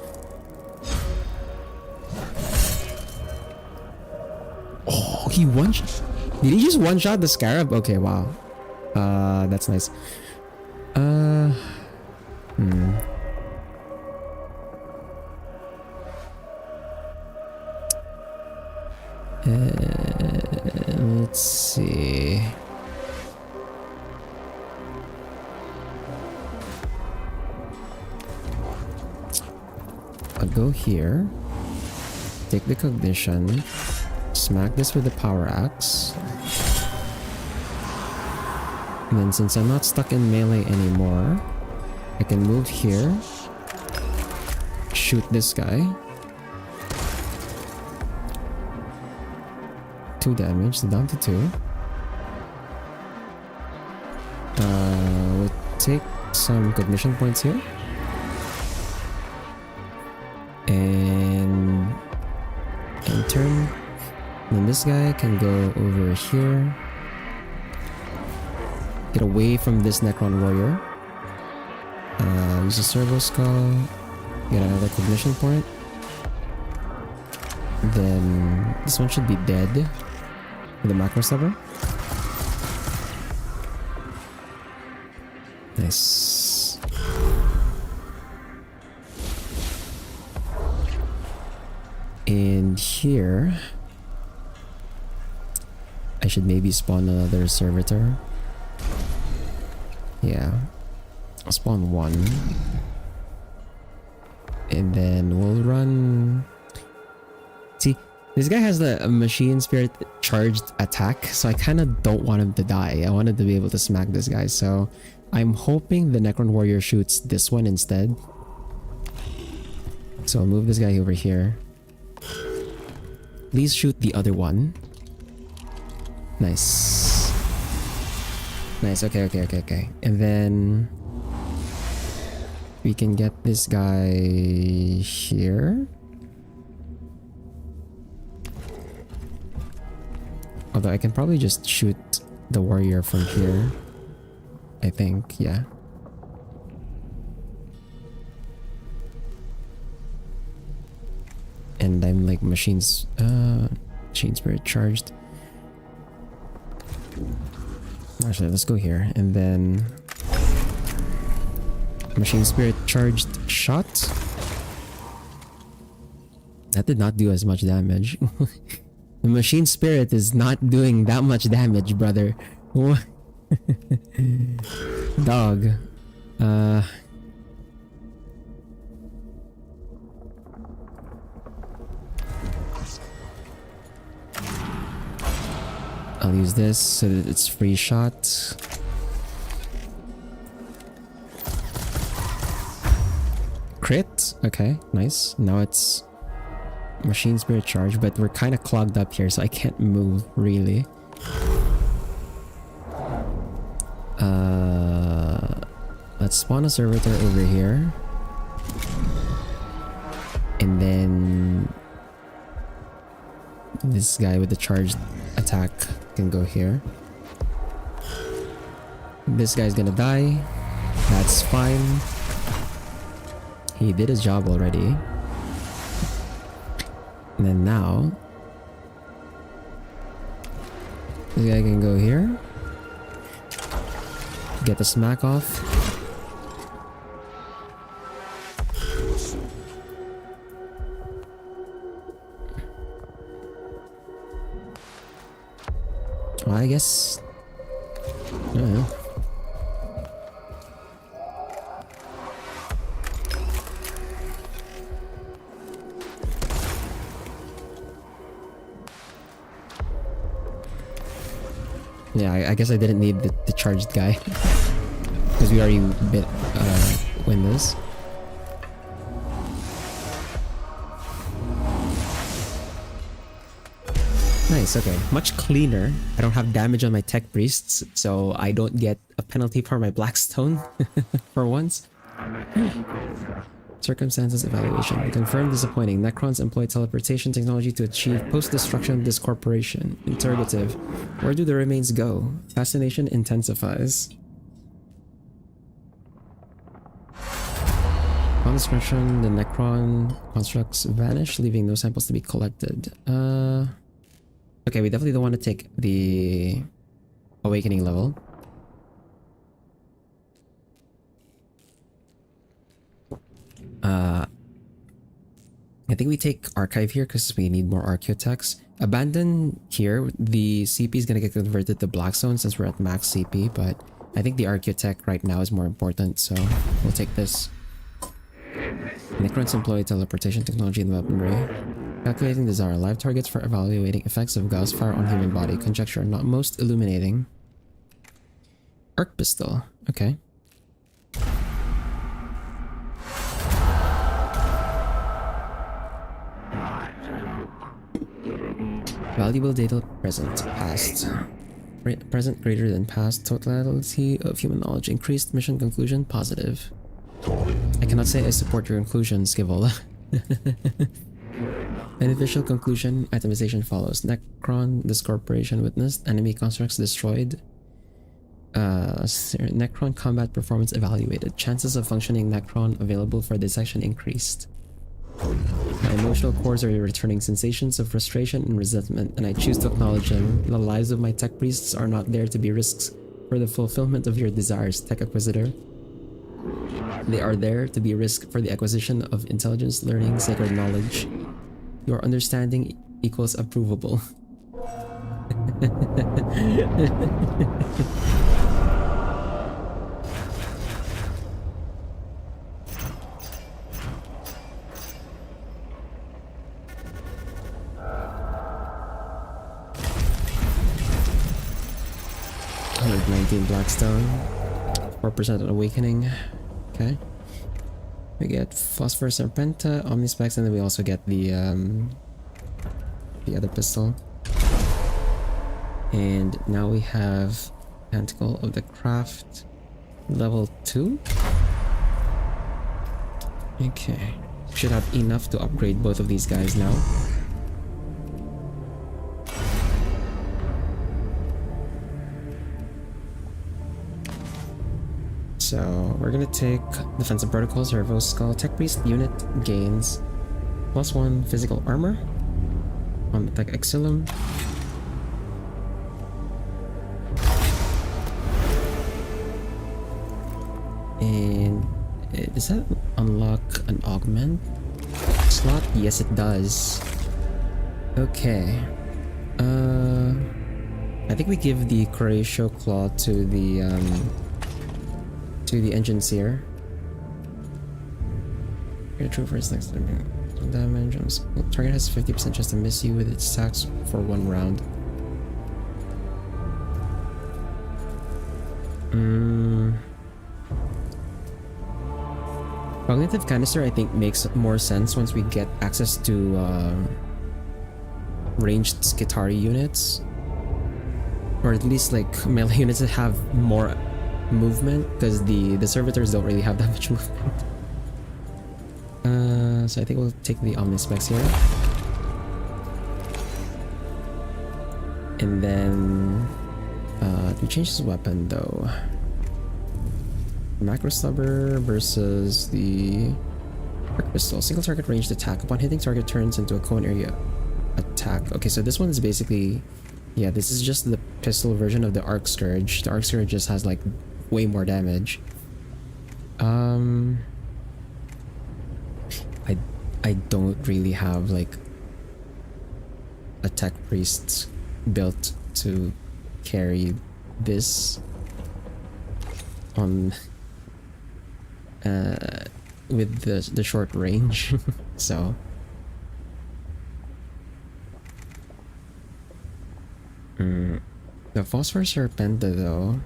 Oh, he did he just one-shot the scarab? Okay, wow. That's nice. Let's see. I'll go here, take the cognition, smack this with the power axe, and then since I'm not stuck in melee anymore, I can move here. Shoot this guy. 2 damage, so down to 2. We'll take some cognition points here. And turn. Then this guy can go over here. Get away from this Necron warrior. Use a servo skull. Get another cognition point. Then this one should be dead with the macro stubber. Nice. And here I should maybe spawn another servitor. Yeah. I'll spawn 1. And then we'll run... See, this guy has the machine spirit charged attack, so I kind of don't want him to die. I wanted to be able to smack this guy, so I'm hoping the Necron warrior shoots this one instead. So I'll move this guy over here. Please shoot the other one. Nice. Nice, okay. And then we can get this guy here. Although I can probably just shoot the warrior from here. I think, yeah. And I'm like machine spirit charged. Actually, let's go here. And then machine spirit charged shot. That did not do as much damage. The machine spirit is not doing that much damage, brother. Dog. I'll use this so that it's free shot. Crit? Okay, nice. Now it's machine spirit charge, but we're kind of clogged up here, so I can't move really. Let's spawn a servitor over here. And then this guy with the charged attack can go here. This guy's gonna die. That's fine. He did his job already. And then now this guy can go here. Get the smack off. Well, I guess I don't know. Yeah, I guess I didn't need the charged guy because we already win this. Nice, okay. Much cleaner. I don't have damage on my tech priests, so I don't get a penalty for my blackstone for once. Circumstances evaluation. Confirmed disappointing. Necrons employ teleportation technology to achieve post-destruction of this corporation. Interrogative. Where do the remains go? Fascination intensifies. On discretion, the Necron constructs vanish, leaving no samples to be collected. Okay, we definitely don't want to take the awakening level. I think we take archive here because we need more archaeotechs. Abandon here, the CP is going to get converted to Blackstone since we're at max CP, but I think the archaeotech right now is more important, so we'll take this. Necrons employ teleportation technology in the weaponry. Calculating desire. Live targets for evaluating effects of Gauss fire on human body. Conjecture. Not most illuminating. Arc pistol. Okay. Valuable data present, past. Present greater than past. Totality of human knowledge increased. Mission conclusion positive. I cannot say I support your conclusion, Skivola. Beneficial conclusion. Itemization follows. Necron, this corporation witnessed. Enemy constructs destroyed. Necron combat performance evaluated. Chances of functioning Necron available for dissection increased. My emotional cores are returning sensations of frustration and resentment, and I choose to acknowledge them. The lives of my tech priests are not there to be risks for the fulfillment of your desires, Tech Acquisitor. They are there to be risk for the acquisition of intelligence, learning, sacred knowledge. Your understanding equals approvable. Blackstone, 4% on awakening. Okay, we get Phosphor Serpenta, Omnispecs, and then we also get the other pistol. And now we have Canticle of the Craft, level 2. Okay, should have enough to upgrade both of these guys now. So we're gonna take Defensive Protocols, Servo Skull, Tech Priest unit gains +1 physical armor on Tech Exilum. And does that unlock an augment slot? Yes, it does. Okay. I think we give the Croatio Claw to the Engineer. Your true first next damage. Target has 50% chance to miss you with its attacks for 1 round. Cognitive Canister I think makes more sense once we get access to ranged Skitari units, or at least like melee units that have more movement, because the servitors don't really have that much movement. So I think we'll take the Omnispecs here. And then we change his weapon though. Macro Stubber versus the Arc Pistol. Single target ranged attack. Upon hitting target turns into a cone area attack. Okay, so this one is basically, yeah, this is just the pistol version of the Arc Scourge. The Arc Scourge just has like way more damage. I don't really have like a Tech Priest built to carry this on with the short range. So the Phosphor Serpenta though,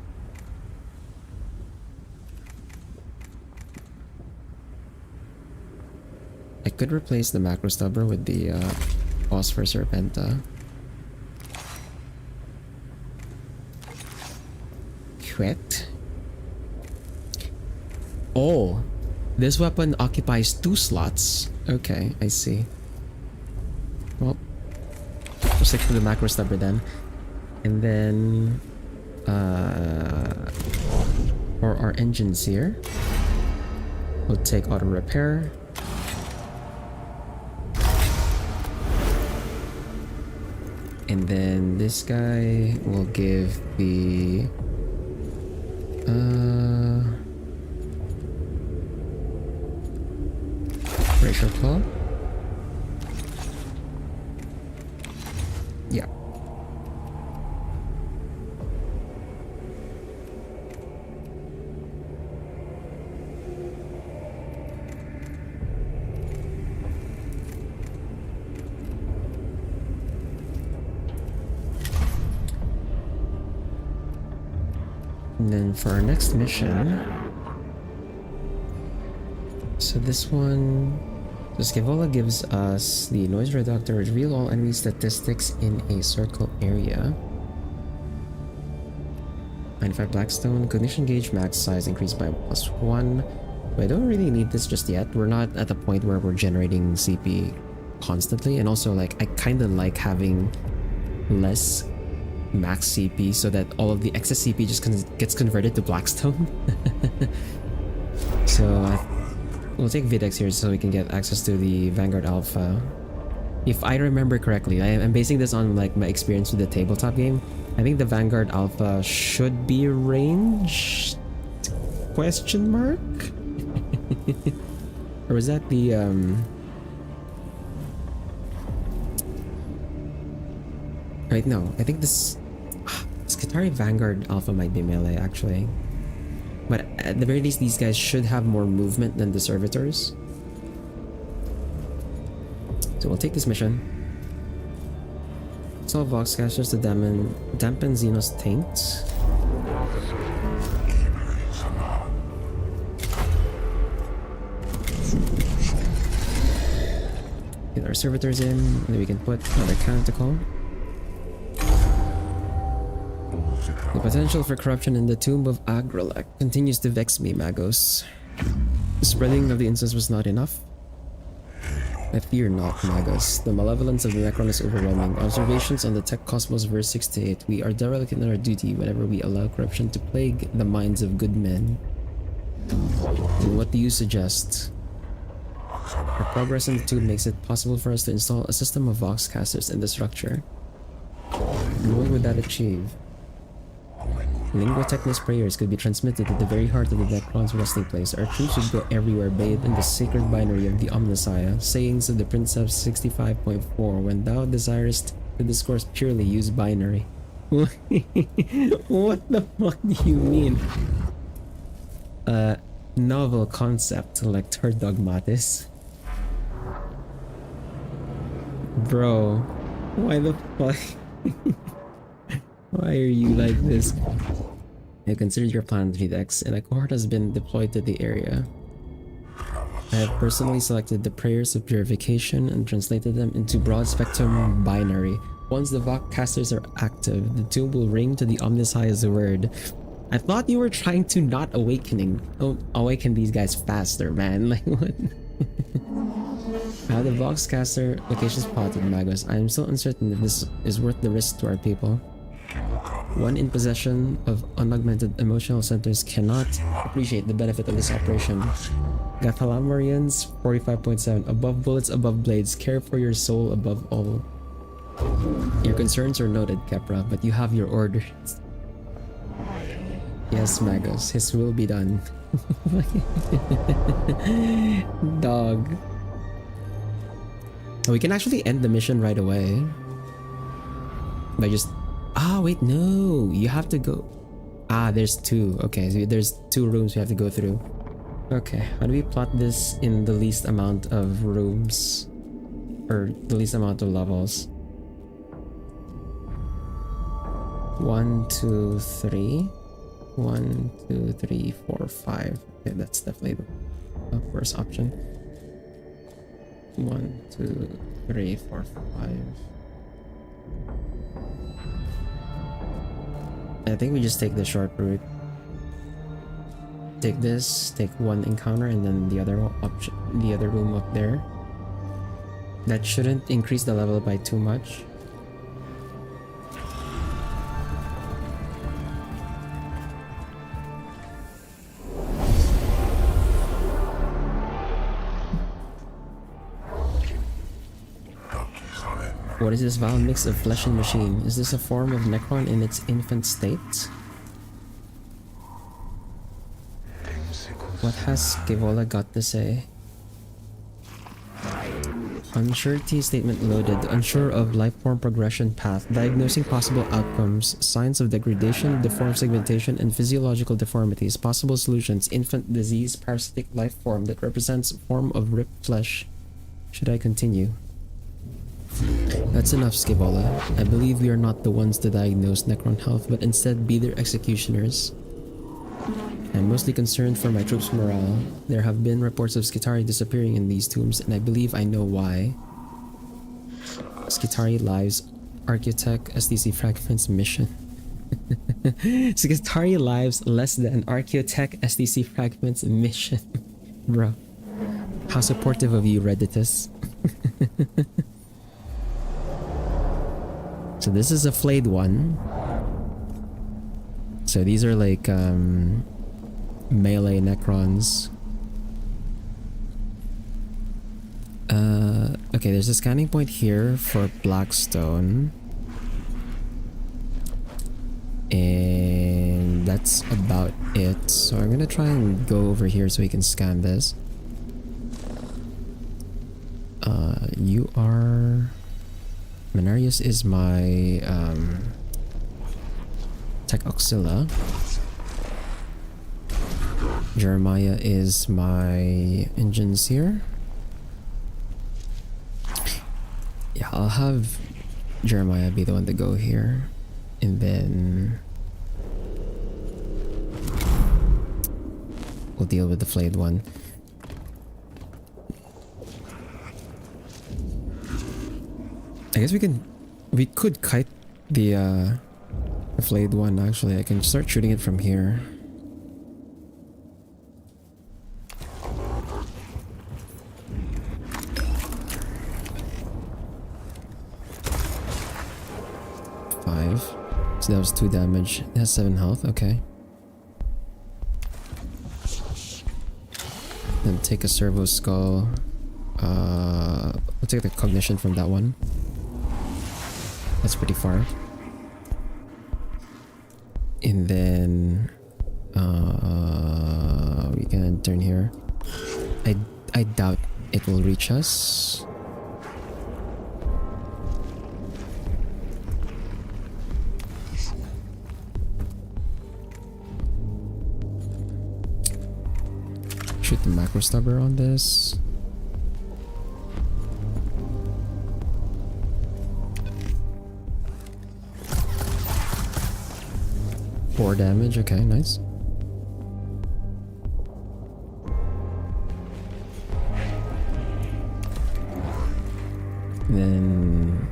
I could replace the Macro Stubber with the Phosphor Serpenta. Quit. Oh, this weapon occupies 2 slots. Okay, I see. Well, we'll stick to the Macro Stubber then. And then for our engines here, we'll take Auto Repair. And then this guy will give the Racial Claw. Yeah. And then for our next mission, so this one So Scaevola gives us the noise reductor, reveal all enemy statistics in a circle area. 95 Blackstone, cognition gauge max size increased by +1. But I don't really need this just yet. We're not at the point where we're generating CP constantly, and also like I kind of like having less max CP so that all of the excess CP just gets converted to Blackstone. So we'll take Videx here so we can get access to the Vanguard Alpha. If I remember correctly, I'm basing this on like my experience with the tabletop game. I think the Vanguard Alpha should be ranged? Question mark? Or was that the Right, no. I think this Skitarii Vanguard Alpha might be melee actually. But at the very least, these guys should have more movement than the servitors. So we'll take this mission. Solve Voxcasters to dampen Xenos taint. Get our servitors in, and then we can put another canticle. The potential for corruption in the tomb of Agrelek continues to vex me, Magos. The spreading of the incense was not enough. I fear not, Magos. The malevolence of the Necron is overwhelming. Observations on the Tech Cosmos verse 68. We are derelict in our duty whenever we allow corruption to plague the minds of good men. And what do you suggest? Our progress in the tomb makes it possible for us to install a system of Voxcasters in the structure. And what would that achieve? Lingua prayers could be transmitted to the very heart of the Necron's resting place. Our troops would go everywhere bathed in the sacred binary of the Omnissiah. Sayings of the Princeps 65.4. When thou desirest to discourse purely, use binary. What the fuck do you mean? Novel concept, Lector Dogmatis. Bro, why the fuck? Why are you like this? I considered your plan, Videx, and a cohort has been deployed to the area. I have personally selected the prayers of purification and translated them into broad spectrum binary. Once the Voxcasters are active, the tomb will ring to the Omnissiah's word. I thought you were trying to not awaken these guys faster, man. Like what? I have the Voxcaster location spotted, Magos. I am still uncertain if this is worth the risk to our people. One in possession of unaugmented emotional centers cannot appreciate the benefit of this operation. Gathalamarians 45.7. Above bullets, above blades. Care for your soul above all. Your concerns are noted, Kepra, but you have your orders. Yes, Magos, his will be done. Dog. We can actually end the mission right away. By just... Ah, wait, no. You have to go... Ah, there's two. Okay, so there's two rooms we have to go through. Okay, how do we plot this in the least amount of rooms? Or the least amount of levels? 1, 2, 3. 1, 2, 3, 4, 5. Okay, that's definitely the worst option. 1, 2, 3, 4, 5. I think we just take the short route. Take this, take one encounter, and then the other option, the other room up there. That shouldn't increase the level by too much. What is this vile mix of flesh and machine? Is this a form of Necron in its infant state? What has Scaevola got to say? Unsurety statement loaded. Unsure of lifeform progression path. Diagnosing possible outcomes. Signs of degradation, deformed segmentation, and physiological deformities. Possible solutions. Infant disease, parasitic lifeform that represents a form of ripped flesh. Should I continue? That's enough, Scaevola. I believe we are not the ones to diagnose Necron health, but instead be their executioners. I'm mostly concerned for my troops' morale. There have been reports of Skitari disappearing in these tombs, and I believe I know why. Skitari lives Architect SDC Fragments mission. Skitari lives less than Architect SDC Fragments mission. Bro. How supportive of you, Redditus. So this is a flayed one. So these are like melee Necrons. Okay, there's a scanning point here for Blackstone. And that's about it. So I'm gonna try and go over here so we can scan this. You are... Mechanicus is my Tech Auxilia. Jeremiah is my Engineer. Yeah, I'll have Jeremiah be the one to go here. And then we'll deal with the flayed one. I guess we could kite the flayed one. Actually, I can start shooting it from here. So that was 2 damage. It has 7 health, okay. Then take a servo skull. We'll take the cognition from that one. That's pretty far. And then we can turn here. I doubt it will reach us. Shoot the macro stubber on this. Four damage, okay, nice. Then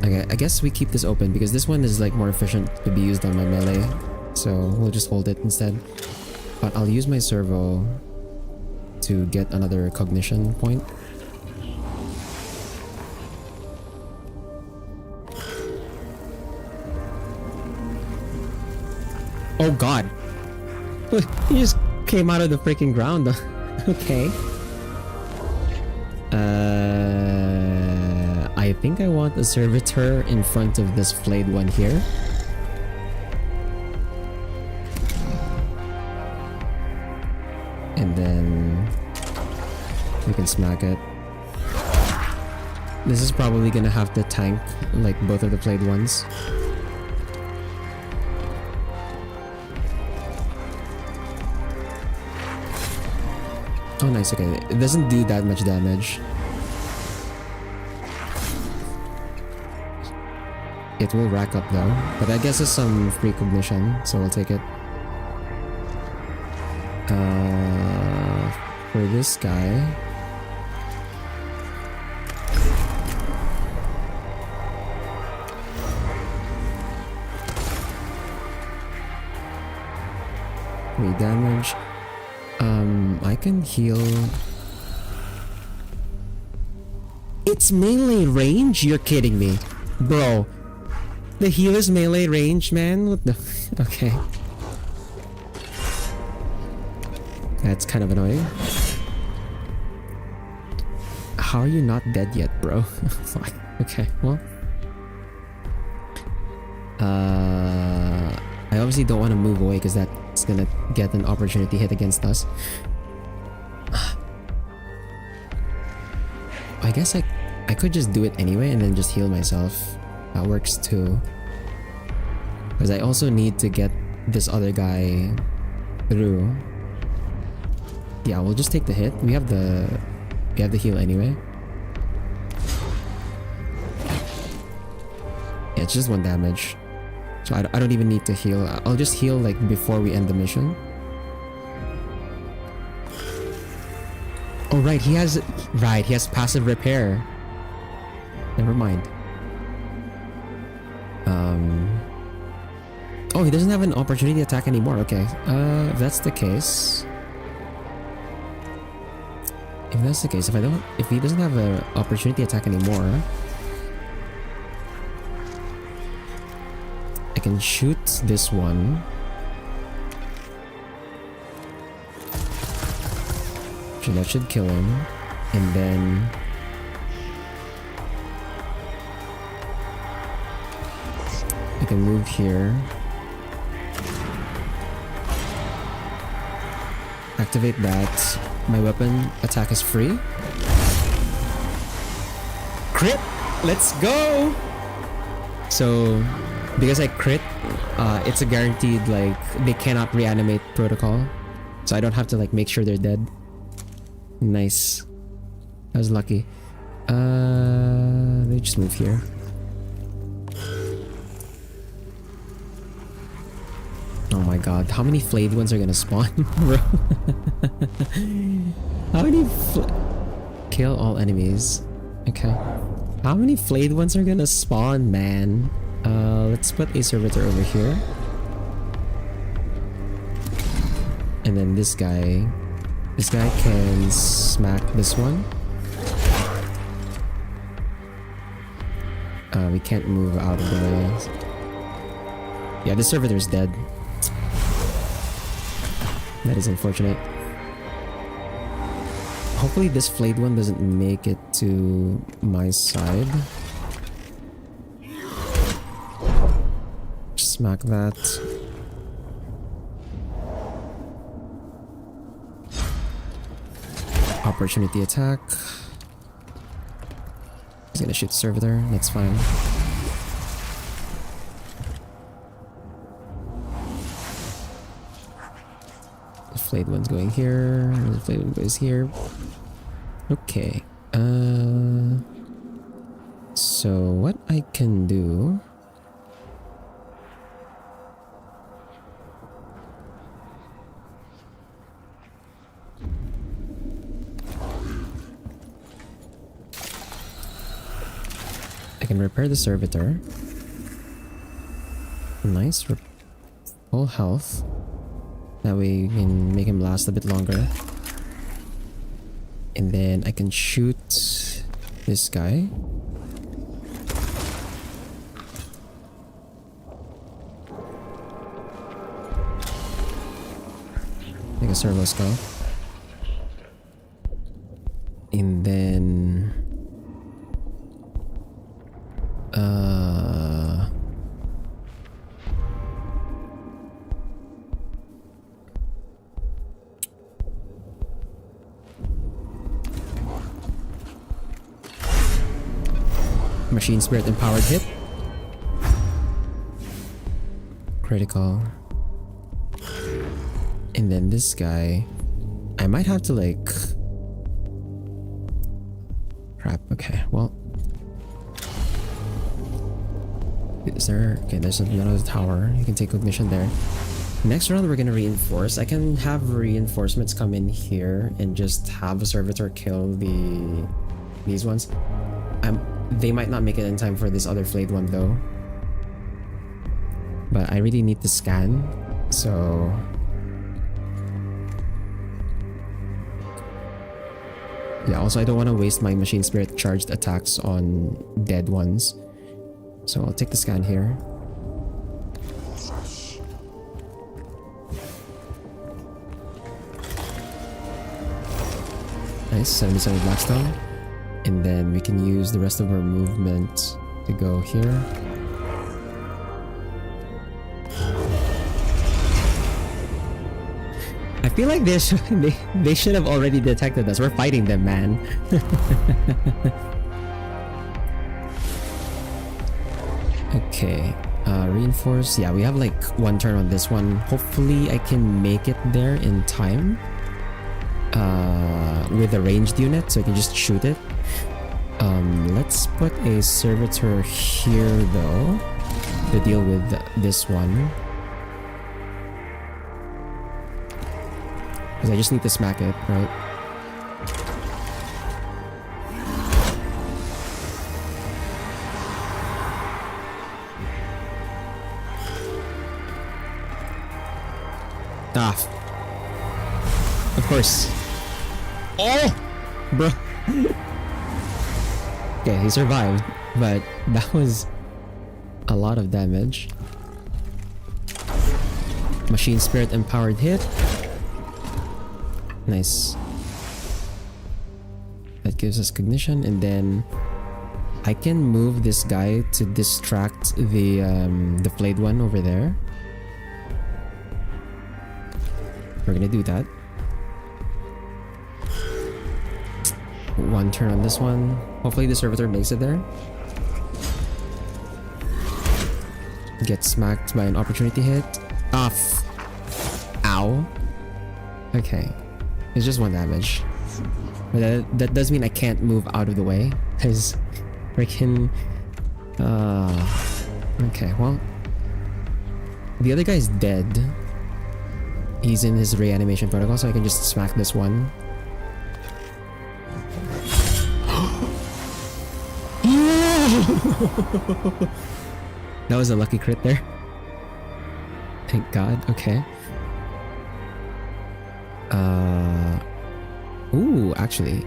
okay, I guess we keep this open because this one is like more efficient to be used on my melee, so we'll just hold it instead. But I'll use my servo to get another cognition point. Oh god! He just came out of the freaking ground. Okay. I think I want a servitor in front of this flayed one here. And then we can smack it. This is probably gonna have to tank like both of the flayed ones. Oh nice, okay. It doesn't do that much damage. It will rack up though, but I guess it's some free cognition, so we'll take it. For this guy... damage. I can heal. It's melee range? You're kidding me. Bro. The heal is melee range, man? What the... Okay. That's kind of annoying. How are you not dead yet, bro? Okay, well... I obviously don't want to move away because that's gonna get an opportunity hit against us. I guess I could just do it anyway and then just heal myself. That works too. Because I also need to get this other guy through. Yeah, we'll just take the hit. We have the heal anyway. Yeah, it's just 1 damage. So I don't even need to heal. I'll just heal like before we end the mission. Oh right, he has passive repair. Never mind. Oh, he doesn't have an opportunity attack anymore. Okay. If that's the case. If he doesn't have an opportunity attack anymore, I can shoot this one. So that should kill him. And then I can move here. Activate that. My weapon attack is free. Crit! Let's go! So, because I crit, it's a guaranteed, like, they cannot reanimate protocol. So I don't have to, like, make sure they're dead. Nice. I was lucky. Let me just move here. Oh my god, how many flayed ones are gonna spawn, bro? How many kill all enemies? Okay. How many flayed ones are gonna spawn, man? Let's put a servitor over here. And then this guy can smack this one. We can't move out of the way. Yeah, this servitor is dead. That is unfortunate. Hopefully this flayed one doesn't make it to my side. Smack that. Opportunity attack. He's gonna shoot the servitor. That's fine. The flayed one's going here. The flayed one goes here. Okay. So what I can do... I can repair the servitor. Nice. Full health. That way we can make him last a bit longer. And then I can shoot this guy. Make a servo skull. And then... Machine Spirit empowered hit. Critical. And then this guy, I might have to like... Crap, okay, well... Is there... Okay, there's another tower. You can take cognition there. Next round we're gonna reinforce. I can have reinforcements come in here and just have a servitor kill these ones. They might not make it in time for this other flayed one though. But I really need to scan, so... Yeah, also I don't want to waste my Machine Spirit charged attacks on dead ones. So I'll take the scan here. Nice, 77 Blackstone. And then we can use the rest of our movement to go here. I feel like they should have already detected us. We're fighting them, man. Okay, reinforce. Yeah, we have like 1 turn on this one. Hopefully I can make it there in time. With a ranged unit, so I can just shoot it. Let's put a servitor here though. to deal with this one. Because I just need to smack it, right? Ah. Of course. Oh! Bro. Okay, he survived, but that was a lot of damage. Machine Spirit empowered hit. Nice. That gives us cognition, and then I can move this guy to distract the flayed one over there. We're gonna do that. One turn on this one. Hopefully the servitor makes it there. Get smacked by an opportunity hit. Off. Ow. Okay. It's just 1 damage. But that does mean I can't move out of the way. Because freaking... Okay, well... The other guy's dead. He's in his reanimation protocol, so I can just smack this one. That was a lucky crit there. Thank God. Okay. Ooh, actually,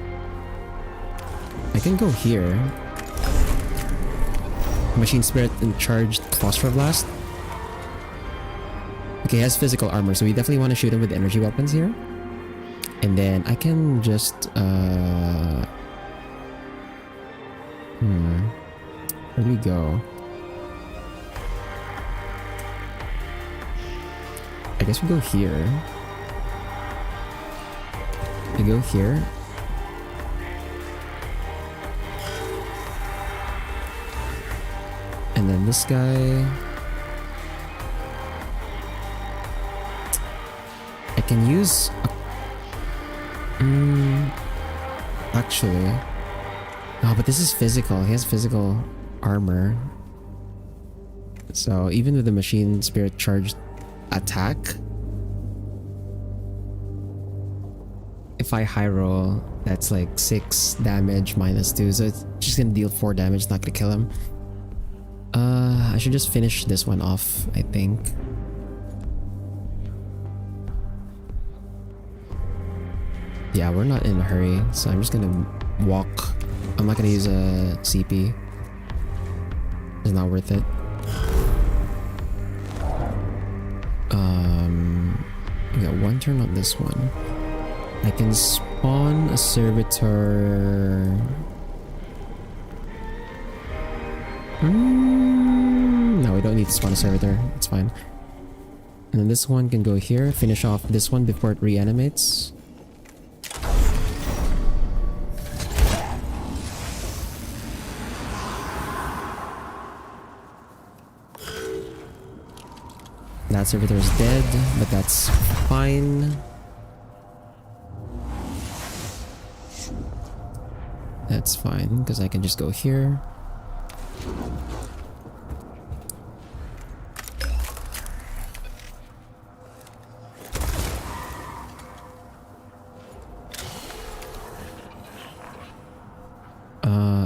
I can go here. Machine Spirit and charged Phosphor Blast. Okay, he has physical armor, so we definitely want to shoot him with energy weapons here. And then I can just where do we go? I guess we go here. We go here. And then this guy... I can use... Actually... Oh, but this is physical. He has physical armor. So even with the Machine Spirit charged attack, if I high roll, that's like 6 damage minus 2, so it's just gonna deal 4 damage, not gonna kill him. I should just finish this one off, I think. Yeah, we're not in a hurry, so I'm just gonna walk. I'm not gonna use a CP. It's not worth it. We got 1 turn on this one. I can spawn a servitor. No, we don't need to spawn a servitor. It's fine. And then this one can go here. Finish off this one before it reanimates. That servitor is dead, but that's fine. That's fine, because I can just go here.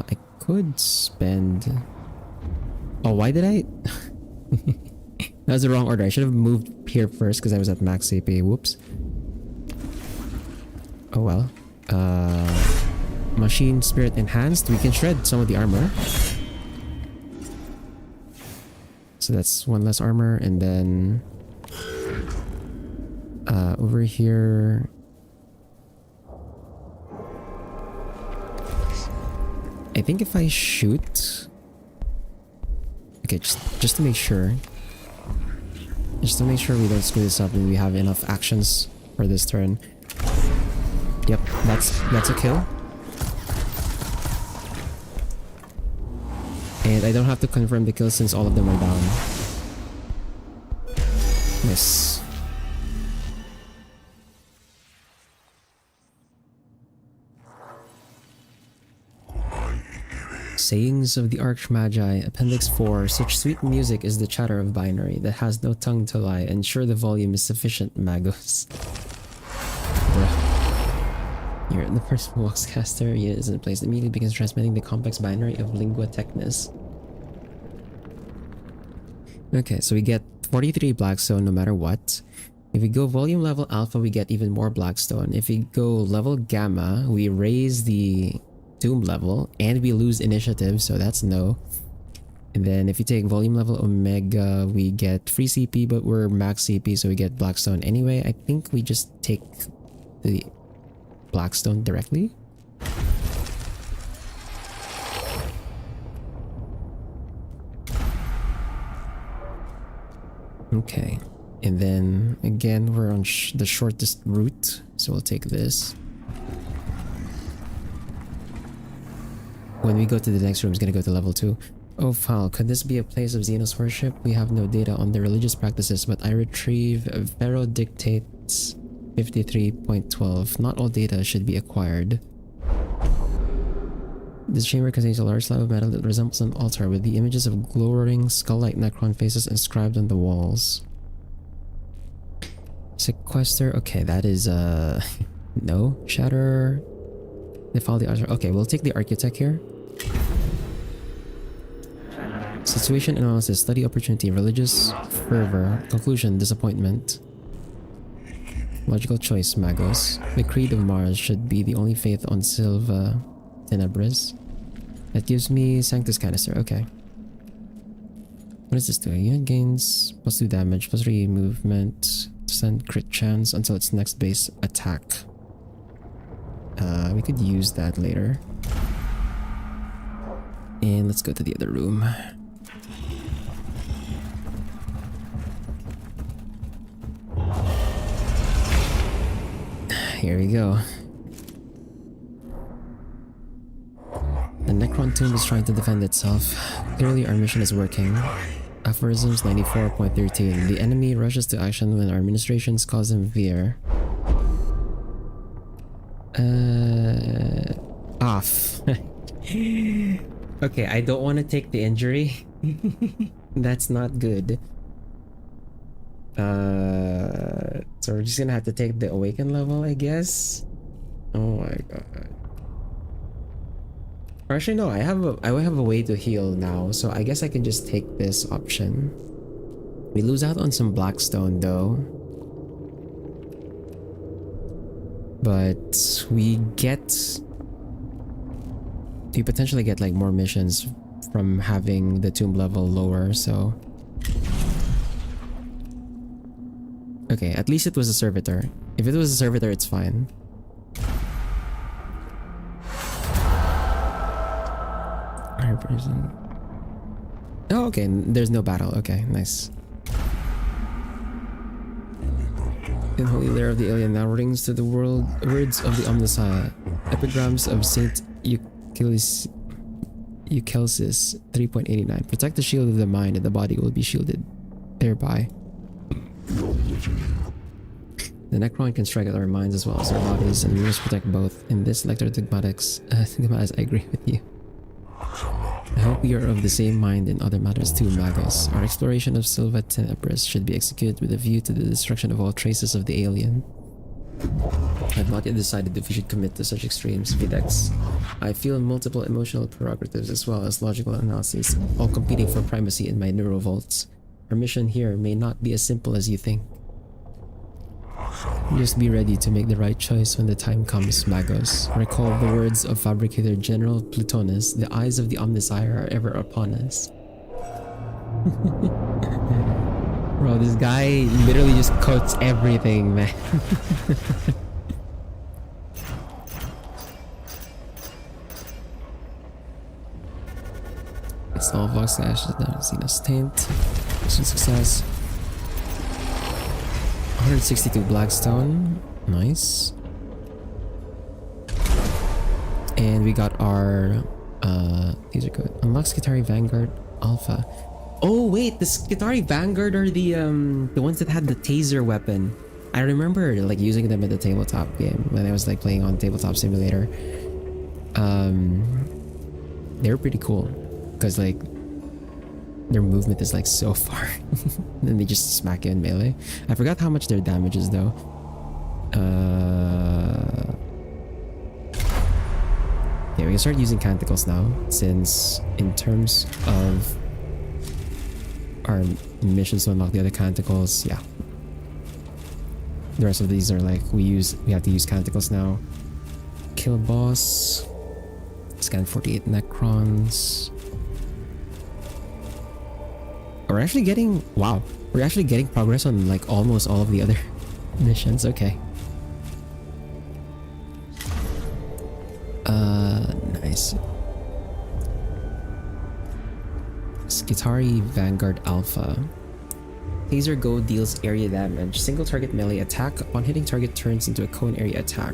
I could spend... Oh, why did I... That was the wrong order. I should have moved here first because I was at max CP. Whoops. Oh well. Machine Spirit Enhanced. We can shred some of the armor. So that's 1 less armor. And then... over here... I think if I shoot... Okay, just to make sure... Just to make sure we don't screw this up and we have enough actions for this turn. Yep, that's a kill. And I don't have to confirm the kill since all of them are down. Yes. Sayings of the Archmagi, Appendix 4. Such sweet music is the chatter of binary that has no tongue to lie. Ensure the volume is sufficient, Magos. Bruh. You're the first Voxcaster unit is in place. Immediately begins transmitting the complex binary of Lingua Technis. Okay, so we get 43 Blackstone no matter what. If we go volume level alpha, we get even more Blackstone. If we go level gamma, we raise the tomb level and we lose initiative, so that's no. And then if you take volume level omega, we get free CP, but we're max CP, so we get Blackstone anyway. I think we just take the Blackstone directly. Okay, and then again we're on the shortest route, so we'll take this. When we go to the next room, it's gonna go to level 2. Oh foul, could this be a place of Xenos worship? We have no data on the religious practices, but I retrieve Pharaoh Dictates 53.12. Not all data should be acquired. This chamber contains a large slab of metal that resembles an altar with the images of glowing skull-like Necron faces inscribed on the walls. Sequester, okay, that is no. Shatter. They follow the altar. Okay, we'll take the architect here. Situation analysis, study opportunity, religious fervor, conclusion, disappointment. Logical choice, Magos. The creed of Mars should be the only faith on Silva Tenebris. That gives me Sanctus Canister, okay. What is this doing? Unit gains +2 damage, +3 movement, send crit chance until its next base attack. We could use that later. And let's go to the other room. Here we go. The Necron tomb is trying to defend itself. Clearly our mission is working. Aphorisms 94.13. The enemy rushes to action when our administrations cause him fear. Off. Okay, I don't want to take the injury. That's not good. So we're just gonna have to take the awaken level, I guess. Oh my god. Or actually no, I have a way to heal now, so I guess I can just take this option. We lose out on some Blackstone though. But we potentially get like more missions from having the tomb level lower, so okay, at least it was a servitor. If it was a servitor, it's fine. Oh, okay, there's no battle. Okay, nice. In Holy Lair of the Alien now rings to the words of the Omnissiah. Epigrams of Saint Euchelsis 3.89. Protect the shield of the mind and the body will be shielded thereby. The Necron can strike at our minds as well as our bodies, and we must protect both. In this lecture dogmatics, I agree with you. I hope we are of the same mind in other matters too, Magos. Our exploration of Silva Tenebris should be executed with a view to the destruction of all traces of the alien. I have not yet decided if we should commit to such extremes, Videx. I feel multiple emotional prerogatives as well as logical analyses, all competing for primacy in my neurovolts. Our mission here may not be as simple as you think. Just be ready to make the right choice when the time comes, Magos. Recall the words of Fabricator General Plutonus, the eyes of the Omnissiah are ever upon us. Bro, this guy literally just quotes everything, man. Install Vox Ashes, Xenos Taint. Mission success. 162 Blackstone. Nice. And we got our these are good. Unlock Skitarii Vanguard Alpha. Oh wait, the Skitarii Vanguard are the ones that had the taser weapon. I remember like using them in the tabletop game when I was like playing on Tabletop Simulator. they're pretty cool because like their movement is like so far and then they just smack you in melee. I forgot how much their damage is though. Yeah, we can start using canticles now, since in terms of our missions to unlock the other canticles, yeah, the rest of these are like we have to use canticles now. Kill boss, scan 48 necrons. We're actually getting progress on like almost all of the other missions. Okay. Nice. Skitari Vanguard Alpha. Taser Go deals area damage. Single target melee attack. Upon hitting target turns into a cone area attack.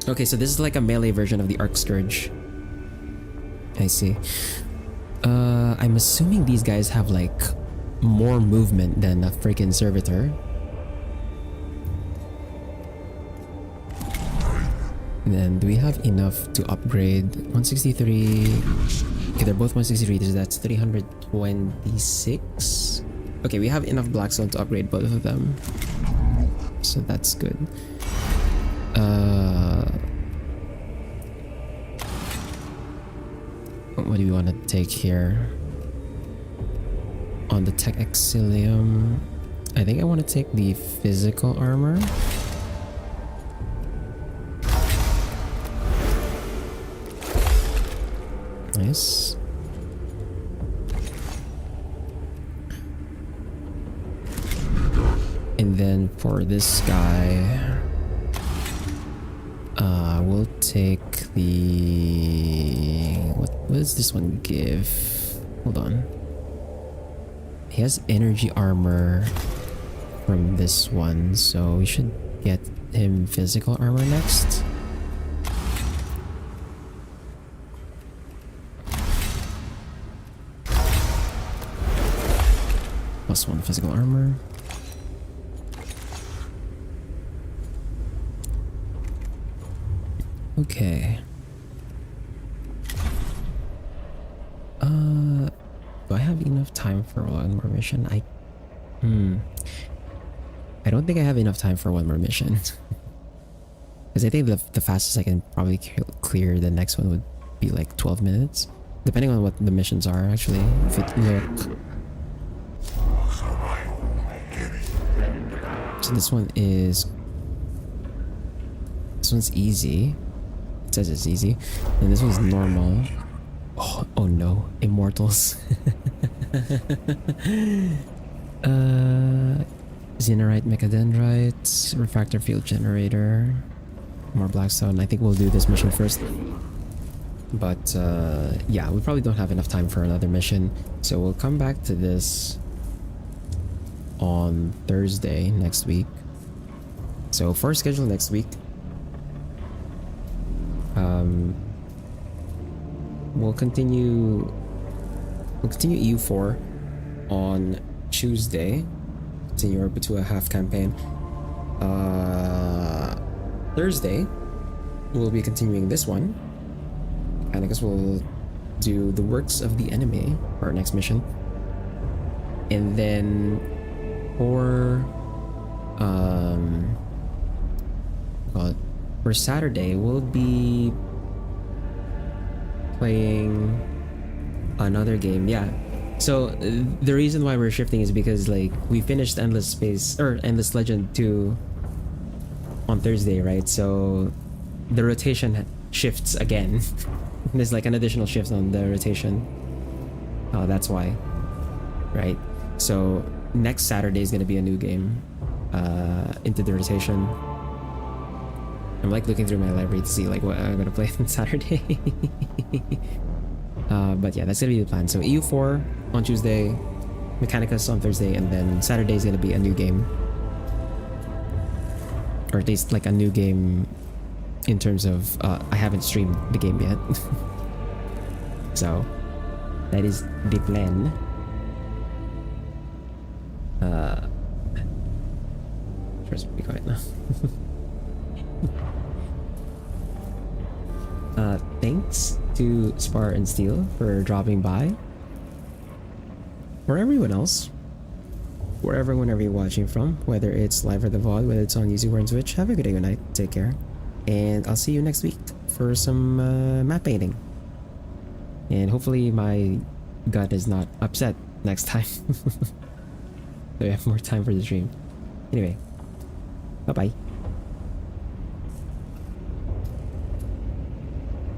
Okay, so this is like a melee version of the Arc Scourge. I see. I'm assuming these guys have like more movement than a freaking servitor. And then do we have enough to upgrade 163? Okay, they're both 163, so that's 326. Okay, we have enough blackstone to upgrade both of them, so that's good. What do we want to take here? On the Tech Exilium, I think I want to take the physical armor. Nice. And then for this guy, we'll take the... What does this one give? Hold on. He has energy armor from this one, so we should get him physical armor next. +1 physical armor. Okay. Do I have enough time for one more mission? I don't think I have enough time for one more mission. Because I think the fastest I can probably clear the next one would be like 12 minutes. Depending on what the missions are, actually. If it look... So this one is... This one's easy. It says it's easy. And this one's normal. Oh no. Immortals. Xenorite Mechadendrite. Refractor Field Generator. More Blackstone. I think we'll do this mission first. But yeah, we probably don't have enough time for another mission. So we'll come back to this on Thursday next week. So for our schedule next week, we'll continue EU4 on Tuesday. Continue our Batua half campaign. Thursday, we'll be continuing this one. Mechanicus will do the works of the enemy for our next mission. And then for Saturday, we'll be playing another game. Yeah. So the reason why we're shifting is because like we finished Endless Space or Endless Legend 2 on Thursday, right? So the rotation shifts again. There's like an additional shift on the rotation. That's why, right? So next Saturday is gonna be a new game into the rotation. I'm like looking through my library to see like what I'm gonna play on Saturday. But yeah, that's gonna be the plan. So EU4 on Tuesday, Mechanicus on Thursday, and then Saturday is gonna be a new game, or at least like a new game in terms of I haven't streamed the game yet. So that is the plan. First, be quiet now. Thanks to Spar and Steel for dropping by. For everyone else, wherever you're watching from, whether it's live or the VOD, whether it's on YouTube or on Twitch, have a good day, good night, take care, and I'll see you next week for some map painting. And hopefully my gut is not upset next time. So we have more time for the stream. Anyway, bye bye.